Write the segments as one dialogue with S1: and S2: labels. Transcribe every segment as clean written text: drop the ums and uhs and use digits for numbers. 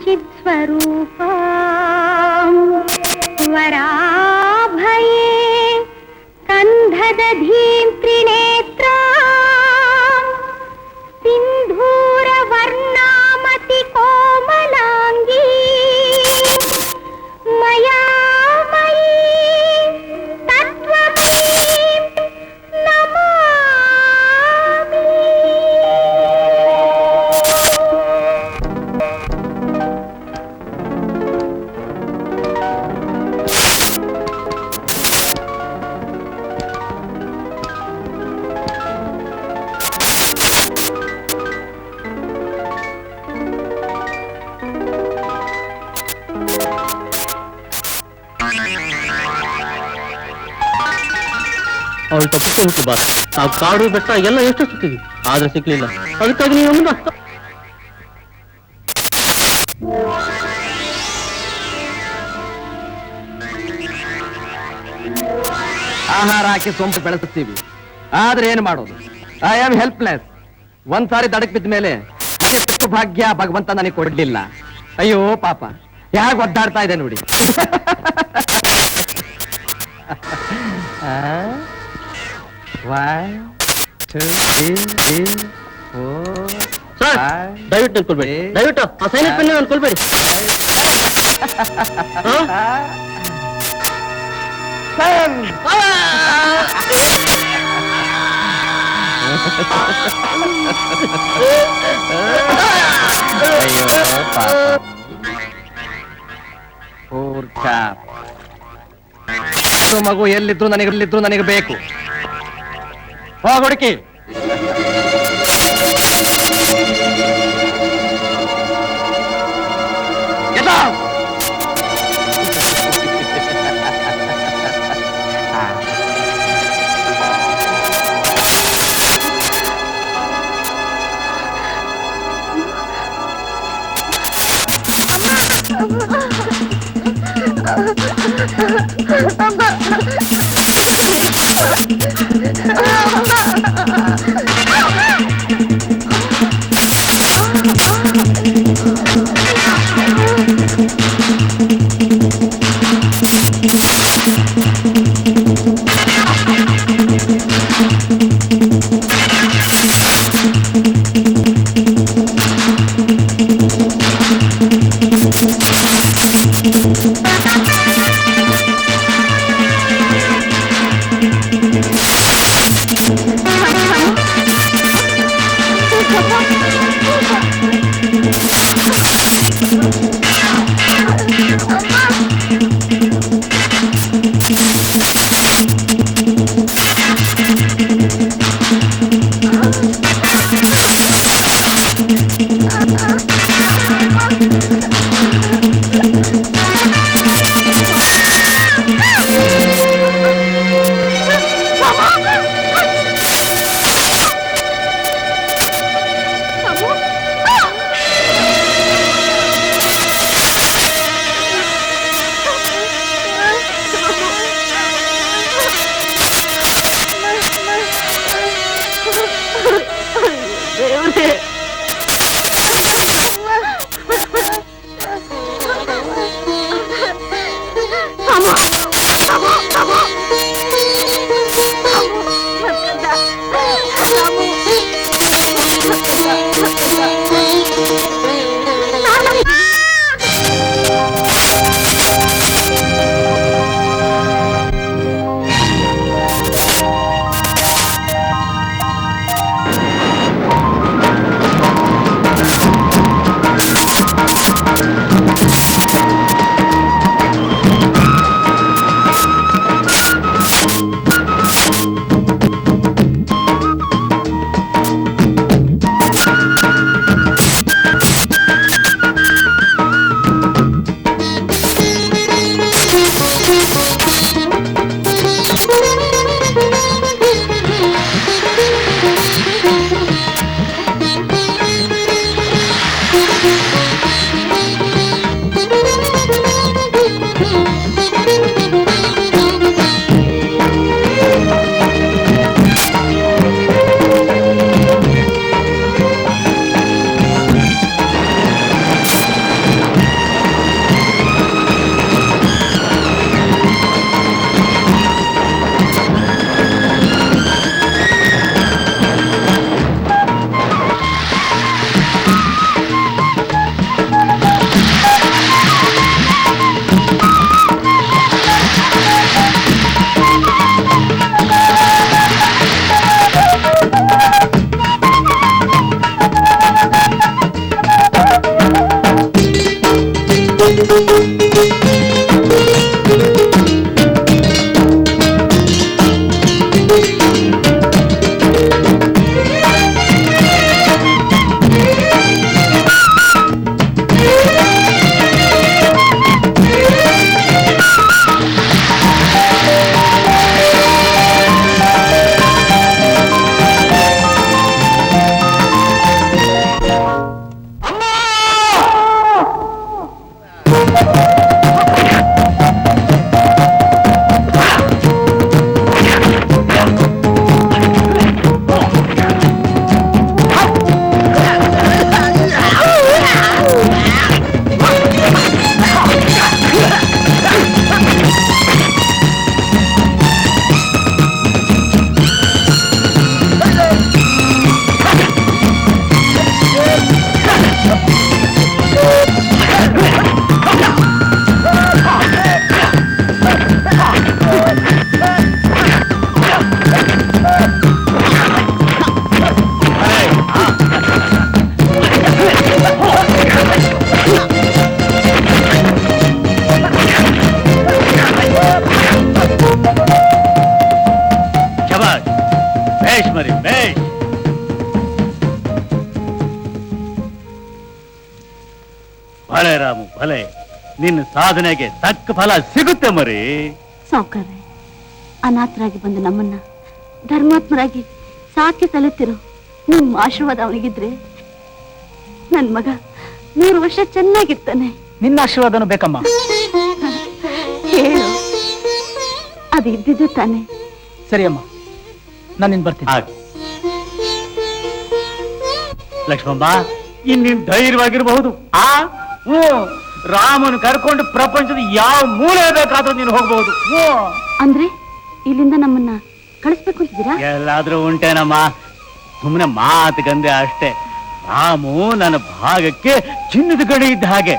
S1: चित्स्वरूपा वराभये कंधदधीं त्रिनेत्रा सिन्धूरवर्णामति कोमलांगी मयामयी तत्त्वमयी नमामि।
S2: ಅವಳು ತಪ್ಪಿಸ್ಕೊಂಡು ಬಾ. ನಾವು ಕಾಡು ಬೆಟ್ಟ ಎಲ್ಲ ಎಷ್ಟು ಸಿಕ್ಕಿದ್ವಿ, ಆದ್ರೆ ಸಿಕ್ಲಿಲ್ಲ. ಅದಕ್ಕಾಗಿ ನೀವು
S3: ಆಹಾರ ಹಾಕಿ ಸೊಂಪು ಬೆಳೆಸುತ್ತೀವಿ, ಆದ್ರೆ ಏನು ಮಾಡೋದು? I am helpless. ಒಂದ್ಸಾರಿ ದಡಕ್ ಬಿದ್ದ ಮೇಲೆ ಎಷ್ಟು ಭಾಗ್ಯ ಭಗವಂತ ನನಗೆ ಕೊಡ್ಲಿಲ್ಲ. ಅಯ್ಯೋ ಪಾಪ, ಯಾಕೆ ಒದ್ದಾಡ್ತಾ ಇದೆ ನೋಡಿ.
S2: ದಯವಿಟ್ಟು ಅನ್ಕೊಳ್ಬೇಡಿ, ದಯವಿಟ್ಟು ಆ ಸೈನಿಕ ಪೆನ್ ಅನ್ಕೊಳ್ಬೇಡಿ.
S3: ಮಗು ಎಲ್ಲಿದ್ರು ನನಗೆ ಬೇಕು. ಹೋಗಿ
S1: Thank you.
S4: ಭಲೆ ರಾಮು ಭಲೆ, ನಿನ್ನ ಸಾಧನೆಗೆ ತಕ್ಕ ಫಲ ಸಿಗುತ್ತೆ ಮರಿ.
S5: ಸಾವುಕಾರ್ರೆ, ಅನಾಥರಾಗಿ ಬಂದ ನಮ್ಮನ್ನ ಧರ್ಮಾತ್ಮರಾಗಿ ಸಾಕಿ ಸಲುತ್ತಿರೋ ನಿಮ್ಮ ಆಶೀರ್ವಾದ ಅವನಿಗಿದ್ರೆ ನನ್ ಮಗ 100 ವರ್ಷ ಚೆನ್ನಾಗಿರ್ತಾನೆ.
S2: ನಿನ್ನ ಆಶೀರ್ವಾದನೂ ಬೇಕಮ್ಮ.
S5: ಹೇಳು, ಅದು ಇದ್ದಿದ್ದು ತಾನೆ.
S2: ಸರಿ ಅಮ್ಮ, ನಾನು ಬರ್ತೀನಿ.
S4: ಲಕ್ಷ್ಮಮ್ಮ, ಇನ್ನಿನ್ ಧೈರ್ಯವಾಗಿರಬಹುದು. ರಾಮನು ಕರ್ಕೊಂಡು ಪ್ರಪಂಚದ ಯಾವ ಮೂಲೆ ಬೇಕಾದ್ರೂ ನೀನು ಹೋಗಬಹುದು.
S5: ಅಂದ್ರೆ ಇಲ್ಲಿಂದ ನಮ್ಮನ್ನ ಕಳಿಸ್ಬೇಕು ಅಂತಿದ್ದೀರಾ?
S4: ಎಲ್ಲಾದ್ರೂ ಉಂಟೇನಮ್ಮ, ಸುಮ್ಮನೆ ಮಾತು ಗಂದೆ ಅಷ್ಟೇ. ರಾಮು ನನ್ನ ಭಾಗಕ್ಕೆ ಚಿನ್ನದ ಗಡಿ ಇದ್ದ ಹಾಗೆ.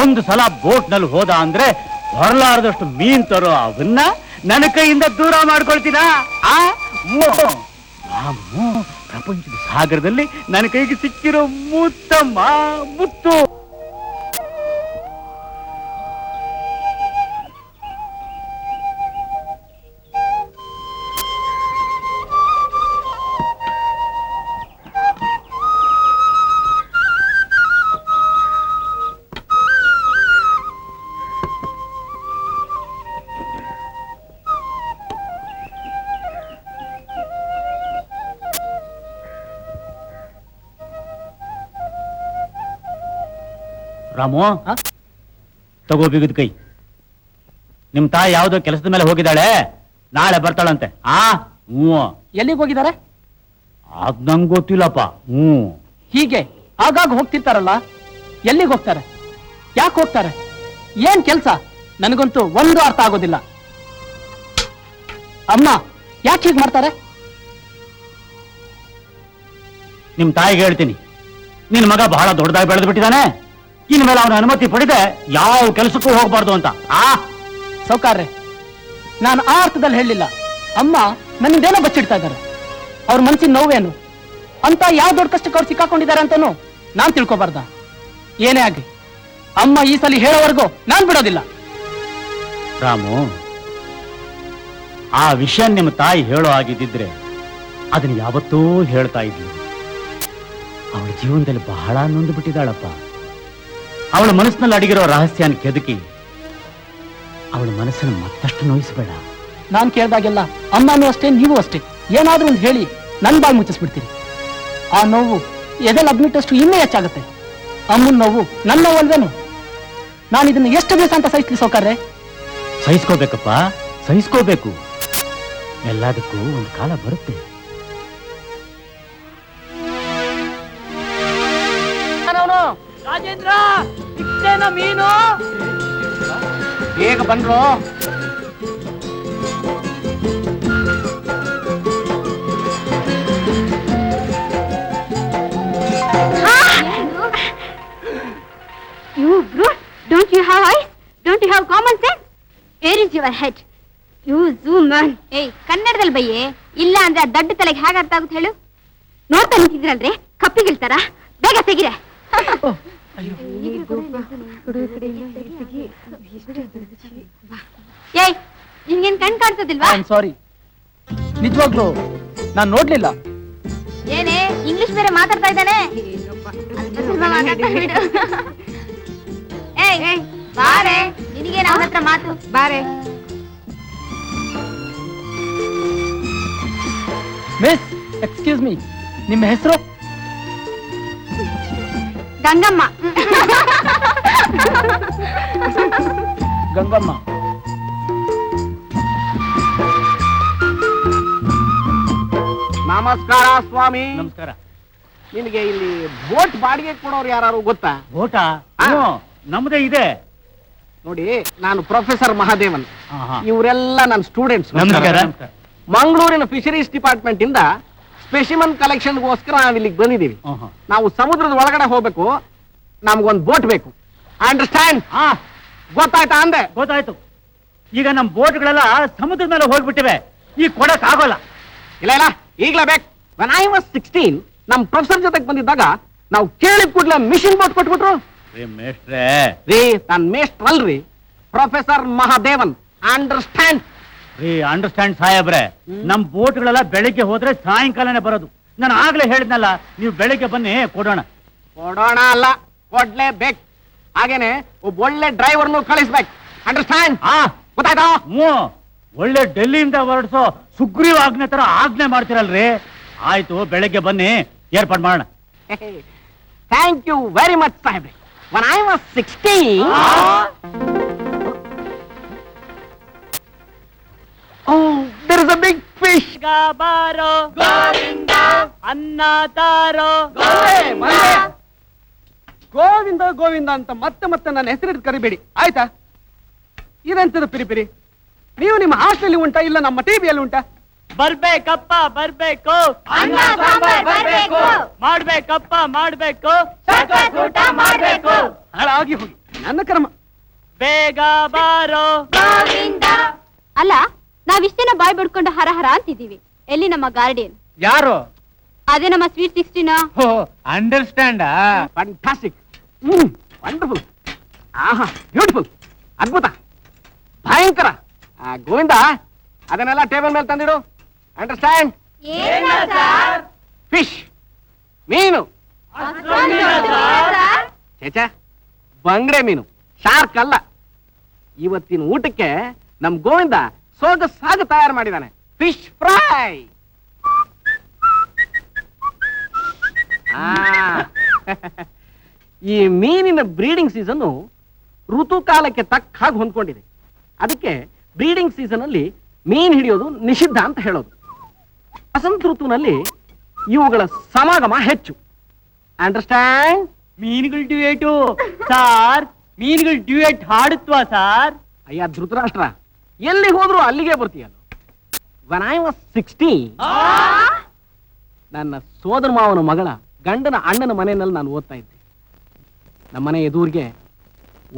S4: ಒಂದು ಸಲ ಬೋಟ್ ನಲ್ಲಿ ಹೋದ ಅಂದ್ರೆ ಹೊರಲಾರದಷ್ಟು ಮೀನ್ ತರೋ ಅವನ್ನ ನನ್ನ ಕೈಯಿಂದ ದೂರ ಮಾಡ್ಕೊಳ್ತೀನ. ರಾಮು ಪ್ರಪಂಚದ ಸಾಗರದಲ್ಲಿ ನನ್ನ ಕೈಗೆ ಸಿಕ್ಕಿರೋ ಮುತ್ತಮ್ಮ, ಮುತ್ತು. ರಾಮು, ತಗೋ ಬಿಗಿದ ಕೈ. ನಿಮ್ ತಾಯಿ ಯಾವ್ದೋ ಕೆಲಸದ ಮೇಲೆ ಹೋಗಿದ್ದಾಳೆ, ನಾಳೆ ಬರ್ತಾಳಂತೆ.
S2: ಎಲ್ಲಿಗೆ ಹೋಗಿದ್ದಾರೆ?
S4: ಅದ್ ನಂಗೆ ಗೊತ್ತಿಲ್ಲಪ್ಪ.
S2: ಹೀಗೆ ಆಗಾಗ ಹೋಗ್ತಿರ್ತಾರಲ್ಲ, ಎಲ್ಲಿಗೆ ಹೋಗ್ತಾರೆ? ಯಾಕೆ ಹೋಗ್ತಾರೆ? ಏನ್ ಕೆಲ್ಸ? ನನಗಂತೂ ಒಂದು ಅರ್ಥ ಆಗೋದಿಲ್ಲ. ಅಮ್ಮ, ಯಾಕೆ ಹೀಗೆ ಮಾಡ್ತಾರೆ?
S4: ನಿಮ್ ತಾಯಿಗೆ ಹೇಳ್ತೀನಿ, ನಿನ್ ಮಗ ಬಹಳ ದೊಡ್ಡದಾಗಿ ಬೆಳೆದು ಬಿಟ್ಟಿದ್ದಾನೆ. ಇನ್ಮೇಲೆ ಅವನ ಅನುಮತಿ ಪಡೆದೆ ಯಾವ ಕೆಲಸಕ್ಕೂ ಹೋಗ್ಬಾರ್ದು ಅಂತ.
S2: ಸೌಕಾರ್ರೆ, ನಾನು ಆ ಅರ್ಥದಲ್ಲಿ ಹೇಳಲಿಲ್ಲ. ಅಮ್ಮ ನನ್ನಿಂದೇನೋ ಬಚ್ಚಿಡ್ತಾ ಇದ್ದಾರೆ. ಅವ್ರ ಮನಸ್ಸಿನ ನೋವೇನು ಅಂತ, ಯಾವ ದೊಡ್ಡ ಕಷ್ಟಕ್ಕೆ ಅವ್ರು ಸಿಕ್ಕಾಕೊಂಡಿದ್ದಾರೆ ಅಂತಾನು ನಾನ್ ತಿಳ್ಕೊಬಾರ್ದ? ಏನೇ ಆಗಿ ಅಮ್ಮ ಈ ಸಲ ಹೇಳೋವರೆಗೂ ನಾನ್ ಬಿಡೋದಿಲ್ಲ.
S4: ರಾಮು, ಆ ವಿಷಯ ನಿಮ್ಮ ತಾಯಿ ಹೇಳೋ ಆಗಿದ್ದಿದ್ರೆ ಅದನ್ನ ಯಾವತ್ತೂ ಹೇಳ್ತಾ ಇದ್ಲು. ಅವಳ ಜೀವನದಲ್ಲಿ ಬಹಳ ನೊಂದು ಬಿಟ್ಟಿದ್ದಾಳಪ್ಪ. ಅವಳ ಮನಸ್ಸಿನಲ್ಲಿ ಅಡಗಿರೋ ರಹಸ್ಯನ ಕೆದಕಿ ಅವಳ ಮನಸ್ಸನ್ನು ಮತ್ತಷ್ಟು ನೋಯಿಸಬೇಡ.
S2: ನಾನ್ ಕೇಳ್ದಾಗೆಲ್ಲ ಅಮ್ಮನೂ ಅಷ್ಟೇ, ನೀವು ಅಷ್ಟೇ, ಏನಾದ್ರೂ ಒಂದು ಹೇಳಿ ನನ್ ಬಾಳ್ ಮುಚ್ಚಿಸ್ಬಿಡ್ತೀರಿ. ಆ ನೋವು ಎದೆಲ್ ಅದ್ಮಿಟ್ಟಷ್ಟು ಇನ್ನೂ ಹೆಚ್ಚಾಗುತ್ತೆ. ಅಮ್ಮನ ನೋವು ನನ್ನ ನೋವು ಅಲ್ವೇನು? ನಾನು ಇದನ್ನ ಎಷ್ಟು ದಿವಸ ಅಂತ ಸಹಿಸ್ಲಿ ಸೌಕರ್ಯ?
S4: ಸಹಿಸ್ಕೋಬೇಕಪ್ಪ, ಸಹಿಸ್ಕೋಬೇಕು. ಎಲ್ಲದಕ್ಕೂ ಒಂದು ಕಾಲ ಬರುತ್ತೆ.
S2: ರಾಜೇಂದ್ರ, ಮೀನು ಬೇಗ ಬಂದ್ರು.
S1: You brute! Don't you have eyes? Don't you have common sense? Where is your head? You zoo man! Hey, ಕನ್ನಡದಲ್ಲಿ ಬಯ್ಯೆ, ಇಲ್ಲ ಅಂದ್ರೆ ದಡ್ಡ ತಲೆಗೆ ಹೇಗೆ ಅರ್ಥ ಆಗುತ್ತೆ ಹೇಳು? ನೋಡ್ತಾ ನಿಂತಿದ್ರಲ್ರಿ, ಕಪ್ಪಿಗಿಳ್ತಾರ? ಬೇಗ ತೆಗಿರೆ. ಏಯ್ ನಿನ್ಗೇನ್ ಕಣ್ ಕಾಣ್ತದಿಲ್ವಾ?
S2: ಸಾರಿ, ನಿಜವಾಗ್ಲು ನಾನ್ ನೋಡ್ಲಿಲ್ಲ.
S1: ಏನೇ ಇಂಗ್ಲಿಷ್ ಬೇರೆ ಮಾತಾಡ್ತಾ ಇದ್ದಾನೆ. ಏಯ್ ಬಾರೆ, ನಿನಗೇನ ಅವನ ಹತ್ರ ಮಾತು? ಬಾರೆ.
S2: ಮಿಸ್, ಎಕ್ಸ್ಕ್ಯೂಸ್ ಮೀ, ನಿಮ್ಮ ಹೆಸರು?
S1: ಗಂಗಮ್ಮ.
S2: ಗಂಗಮ್ಮ.
S3: ನಮಸ್ಕಾರ ಸ್ವಾಮಿ.
S4: ನಮಸ್ಕಾರ.
S3: ನಿನಗೆ ಇಲ್ಲಿ ಬೋಟ್ ಬಾಡಿಗೆ ಕೊಡೋರು ಯಾರು ಗೊತ್ತಾ?
S4: ಊಟ ನಮ್ದೇ ಇದೆ
S3: ನೋಡಿ, ನಾನು ಪ್ರೊಫೆಸರ್ ಮಹಾದೇವನ್.
S4: ಆಹಾ.
S3: ಇವರೆಲ್ಲ ನನ್ನ ಸ್ಟೂಡೆಂಟ್ಸ್.
S4: ನಮಸ್ಕಾರ.
S3: ಮಂಗಳೂರಿನ ಫಿಶರೀಸ್ ಡಿಪಾರ್ಟ್ಮೆಂಟ್ ಇಂದ ಸ್ಪೆಸಿಮನ್ ಕಲೆಕ್ಷನ್ಗೋಸ್ಕರ ನಾವು ಇಲ್ಲಿಗೆ ಬಂದಿದ್ದೀವಿ.
S4: ಆಹಾ.
S3: ನಾವು ಸಮುದ್ರದ ಒಳಗಡೆ ಹೋಗ್ಬೇಕು, ನಮ್ಗೊಂದು ಬೋಟ್ ಬೇಕು. ಅಂಡರ್ಸ್ಟ್ಯಾಂಡ್? ಗೊತ್ತಾಯ್ತಾ ಅಂದೆ?
S4: ಗೊತ್ತಾಯ್ತು. ಈಗ ನಮ್ ಬೋಟ್ಗಳೆಲ್ಲ ಸಮುದ್ರದ ಮೇಲೆ ಹೋಗ್ಬಿಟ್ಟಿವೆ, ಈಗ ಕೊಡಕ್ ಆಗೋಲ್ಲ.
S3: ಇಲ್ಲ ಇಲ್ಲ, ಈಗ್ಲೇ ಬೇಕು. when I was 16 ನಮ್ ಪ್ರೊಫೆಸರ್ ಜೊತೆಗೆ ಬಂದಿದ್ದಾಗ ನಾವು ಕೇಳಿದ ಕೂಡಲೇ ಮಿಷನ್ ಬೋಟ್ ಕೊಟ್ಬಿಟ್ರು.
S4: ಮೇಷ್ಟ್ರೆ,
S3: ರೀ ನನ್ ಮೇಷ್ಟ್ರ ಅಲ್ರಿ, ಪ್ರೊಫೆಸರ್ ಮಹಾದೇವನ್. ಅಂಡರ್ಸ್ಟ್ಯಾಂಡ್?
S4: ರೀ ಅಂಡರ್ಸ್ಟ್ಯಾಂಡ್ ಸಾಹೇಬ್ರೆ, ನಮ್ ಬೋಟ್ಗಳೆಲ್ಲ ಬೆಳಿಗ್ಗೆ ಹೋದ್ರೆ ಸಾಯಂಕಾಲನೇ ಬರೋದು. ನಾನು ಆಗ್ಲೇ ಹೇಳಿದ್ನಲ್ಲ, ನೀವು ಬೆಳಿಗ್ಗೆ ಬನ್ನಿ ಕೊಡೋಣ.
S3: ಕೊಡೋಣ ಅಲ್ಲ, ಕೊಡ್ಲೇಬೇಕು. ಹಾಗೇನೆ ಒಬ್ಬ ಒಳ್ಳೆ ಡ್ರೈವರ್ನು ಕಳಿಸ್ಬೇಕು. ಅಂಡರ್ಸ್ಟ್ಯಾಂಡ್? ಗೊತ್ತಾಯ್ತಾ?
S4: ಒಳ್ಳೆ ಡೆಲ್ಲಿಯಿಂದ ಹೊರಡಿಸೋ ಸುಗ್ರೀವ ಆಜ್ಞೆ ತರ ಆಜ್ಞೆ ಮಾಡ್ತಿರಲ್ರಿ. ಆಯ್ತು, ಬೆಳಗ್ಗೆ ಬನ್ನಿ, ಏರ್ಪಾಡು ಮಾಡೋಣ.
S3: ಥ್ಯಾಂಕ್ ಯು ವೆರಿ ಮಚ್ ಸಾಹೇಬ್ರೆ. when I was 16 there is a big fish.
S2: ಬಾರೋ ಗೋವಿಂದ, ಅನ್ನ ತಾರೋ
S3: ಗೋವಿಂದ ಗೋವಿಂದ ಅಂತ ಮತ್ತೆ ಮತ್ತೆ ನನ್ನ ಹೆಸರಿಟ್ಟು ಕರಿಬೇಡಿ, ಆಯ್ತಾ? ಇದೆಂತದ ಪಿರಿಪಿರಿ? ನೀವು ನಿಮ್ಮ ಹಾಸ್ಟೆಲ್ ಉಂಟಾ, ಇಲ್ಲ ನಮ್ಮ ಟಿವಿಯಲ್ಲಿ ಉಂಟಾ?
S2: ಬರ್ಬೇಕಪ್ಪ ಬರ್ಬೇಕು,
S1: ಅನ್ನ ಸಾಂಬಾರ್ ಬರ್ಬೇಕು,
S2: ಮಾಡ್ಬೇಕಪ್ಪ ಮಾಡ್ಬೇಕು,
S1: ಊಟ ಮಾಡ್ಬೇಕು.
S3: ಹಾಳಾಗಿ ಹೋಗಿ ನನ್ನ ಕರ್ಮ.
S2: ಬೇಗ ಬಾರೋ
S1: ಗೋವಿಂದ. ಅಲ್ಲ, ನಾವಿಷ್ಟೇನ ಬಾಯ್ ಬಿಡ್ಕೊಂಡು ಹರ ಹರ ಅಂತಿದ್ದೀವಿ. ಎಲ್ಲಿ ನಮ್ಮ ಗಾರ್ಡಿಯನ್?
S2: ಯಾರು?
S1: ಅದೇ ನಮ್ಮ ಸ್ವೀಟ್ 16.
S2: ಅಂಡರ್ಸ್ಟ್ಯಾಂಡ್?
S3: ಫ್ಯಾಂಟಾಸ್ಟಿಕ್, ವಂಡರ್ಫುಲ್, ಆಹಾ, ಬ್ಯೂಟಿಫುಲ್, ಅದ್ಭುತ, ಭಯಂಕರ. ಗೋವಿಂದ, ಅದನ್ನೆಲ್ಲ ಟೇಬಲ್ ಮೇಲೆ ತಂದಿಡು. ಅಂಡರ್ಸ್ಟ್ಯಾಂಡ್? ಫಿಶ್, ಮೀನು. ಚೇಚಾ, ಬಂಗ್ಡೆ ಮೀನು, ಶಾರ್ಕ್ ಅಲ್ಲ. ಇವತ್ತಿನ ಊಟಕ್ಕೆ ನಮ್ ಗೋವಿಂದ ಸೊಗಸಾಗಿ ತಯಾರು ಮಾಡಿದಾನೆ. Fish fry. ಈ ಮೀನಿನ ಬ್ರೀಡಿಂಗ್ ಸೀಸನ್ ಋತುಕಾಲಕ್ಕೆ ತಕ್ಕ ಹಾಗೆ ಹೊಂದ್ಕೊಂಡಿದೆ. ಅದಕ್ಕೆ ಬ್ರೀಡಿಂಗ್ ಸೀಸನ್ ಅಲ್ಲಿ ಮೀನ್ ಹಿಡಿಯೋದು ನಿಷಿದ್ಧ ಅಂತ ಹೇಳೋದು. ವಸಂತ ಋತುವಿನಲ್ಲಿ ಇವುಗಳ ಸಮಾಗಮ ಹೆಚ್ಚು. ಅಂಡರ್ಸ್ಟ್ಯಾಂಡ್?
S2: ಮೀನುಗಳು ಡ್ಯೂಯೇಟು ಸಾರ್, ಮೀನುಗಳು ಡ್ಯೂಯೇಟ್ ಹಾಡುತ್ವಾ ಸಾರ್?
S3: ಅಯ್ಯ ಧೃತರಾಷ್ಟ್ರ, ಎಲ್ಲಿ ಹೋದ್ರು ಅಲ್ಲಿಗೆ ಬರ್ತೀಯಲ್ಲ. when I was 16 ನನ್ನ ಸೋದರ ಮಾವನ ಮಗಳ ಗಂಡನ ಅಣ್ಣನ ಮನೆಯಲ್ಲಿ ನಾನು ಓದ್ತಾ ಇದ್ದೆ. ನಮ್ಮನೆ ಎದುರಿಗೆ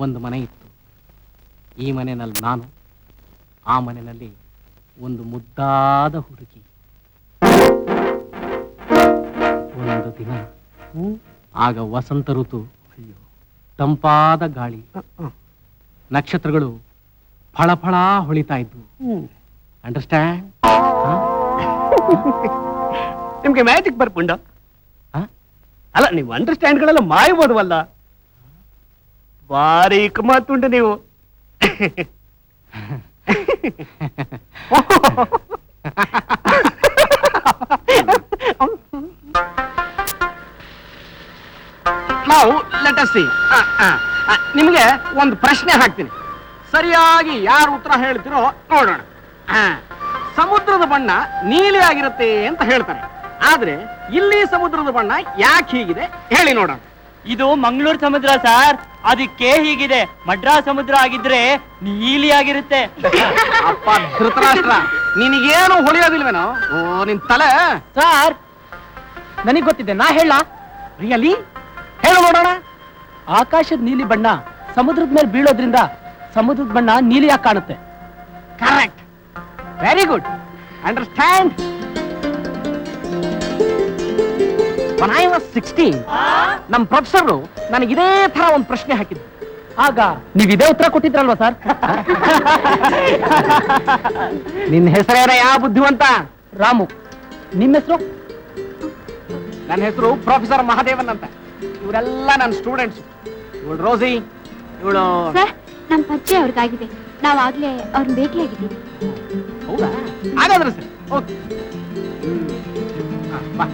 S3: ಒಂದು ಮನೆ ಇತ್ತು. ಈ ಮನೆಯಲ್ಲಿ ನಾನು, ಆ ಮನೆಯಲ್ಲಿ ಒಂದು ಮುದ್ದಾದ ಹುಡುಗಿ. ಒಂದು ದಿನ ಆಗ ವಸಂತ ಋತು, ತಂಪಾದ ಗಾಳಿ, ನಕ್ಷತ್ರಗಳು ಫಳಫಳ ಹೊಳಿತಾ ಇದ್ವು. ಅಂಡರ್ಸ್ಟ್ಯಾಂಡ್?
S2: ನಿಮ್ಗೆ ಮ್ಯಾಜಿಕ್ ಬರ್ಪುಂಡ? ಅಲ್ಲ, ನೀವು ಅಂಡರ್ಸ್ಟ್ಯಾಂಡ್ಗಳೆಲ್ಲ ಮಾಯಬೋದವಲ್ಲ. ಭಾರಿ ಮಾತುಂಟು ನೀವು.
S3: ನಾವು ಲೆಟ್ ಅಸ್ ಸಿ. ನಿಮಗೆ ಒಂದು ಪ್ರಶ್ನೆ ಹಾಕ್ತೀನಿ, ಸರಿಯಾಗಿ ಯಾರು ಉತ್ತರ ಹೇಳ್ತಿರೋ ನೋಡೋಣ. ಸಮುದ್ರದ ಬಣ್ಣ ನೀಲಿ ಆಗಿರುತ್ತೆ ಅಂತ ಹೇಳ್ತಾರೆ, ಆದ್ರೆ ಇಲ್ಲಿ ಸಮುದ್ರದ ಬಣ್ಣ ಯಾಕೆ ಹೀಗಿದೆ ಹೇಳಿ ನೋಡೋಣ.
S2: ಇದು ಮಂಗಳೂರು ಸಮುದ್ರ ಸಾರ್, ಅದಕ್ಕೆ ಹೀಗಿದೆ. ಮಡ್ರಾಸ್ ಸಮುದ್ರ ಆಗಿದ್ರೆ ನೀಲಿ ಆಗಿರುತ್ತೆ.
S3: ಅಪ್ಪ ಧೃತರಾಷ್ಟ್ರ, ನಿನಗೇನು ಹೊಳೆಯೋದಿಲ್ವೇನೋ? ಓ, ನಿನ್ ತಲೆ.
S2: ಸಾರ್, ನನಗ್ ಗೊತ್ತಿದೆ, ನಾ ಹೇಳ.
S3: ರಿಯಲಿ? ಹೇಳು ನೋಡೋಣ.
S2: ಆಕಾಶದ ನೀಲಿ ಬಣ್ಣ ಸಮುದ್ರದ ಮೇಲೆ ಬೀಳೋದ್ರಿಂದ ಸಮುದ್ರದ ಬಣ್ಣ ನೀಲಿಯಾಗಿ ಕಾಣುತ್ತೆ.
S3: Correct, very good. Understand?
S2: when I was 16 ನಮ್ಮ ಪ್ರೊಫೆಸರ್ ನನಗೆ ಇದೇ ತರ ಒಂದು ಪ್ರಶ್ನೆ ಹಾಕಿದ್ರು. ಆಗ ನೀವು ಇದೇ ಉತ್ತರ ಕೊಟ್ಟಿದ್ರಲ್ವಾ ಸರ್? ನಿನ್ನ ಹೆಸರೇನ ಯಾವ ಬುದ್ಧಿವಂತ? ರಾಮು. ನಿಮ್ಮ ಹೆಸರು? ನನ್ನ ಹೆಸರು ಪ್ರೊಫೆಸರ್ ಮಹಾದೇವನ್ ಅಂತ. ಇವರೆಲ್ಲ ನನ್ನ ಸ್ಟೂಡೆಂಟ್ಸ್. ಇವಳು ರೋಸಿ, ಇವಳು.
S1: ಸರ್, ನಮ್ಮ ಪರಿಚಯ ಅವ್ರಿಗಾಗಿದೆ. ನಾವಾಗ್ಲೇ ಅವ್ರನ್ನ ಭೇಟಿಯಾಗಿದ್ದೀವಿ.
S2: ಹೌದಾ? ಹಾಗಾದ್ರೆ ಸರ್ ಓಕೆ. ಬಾ.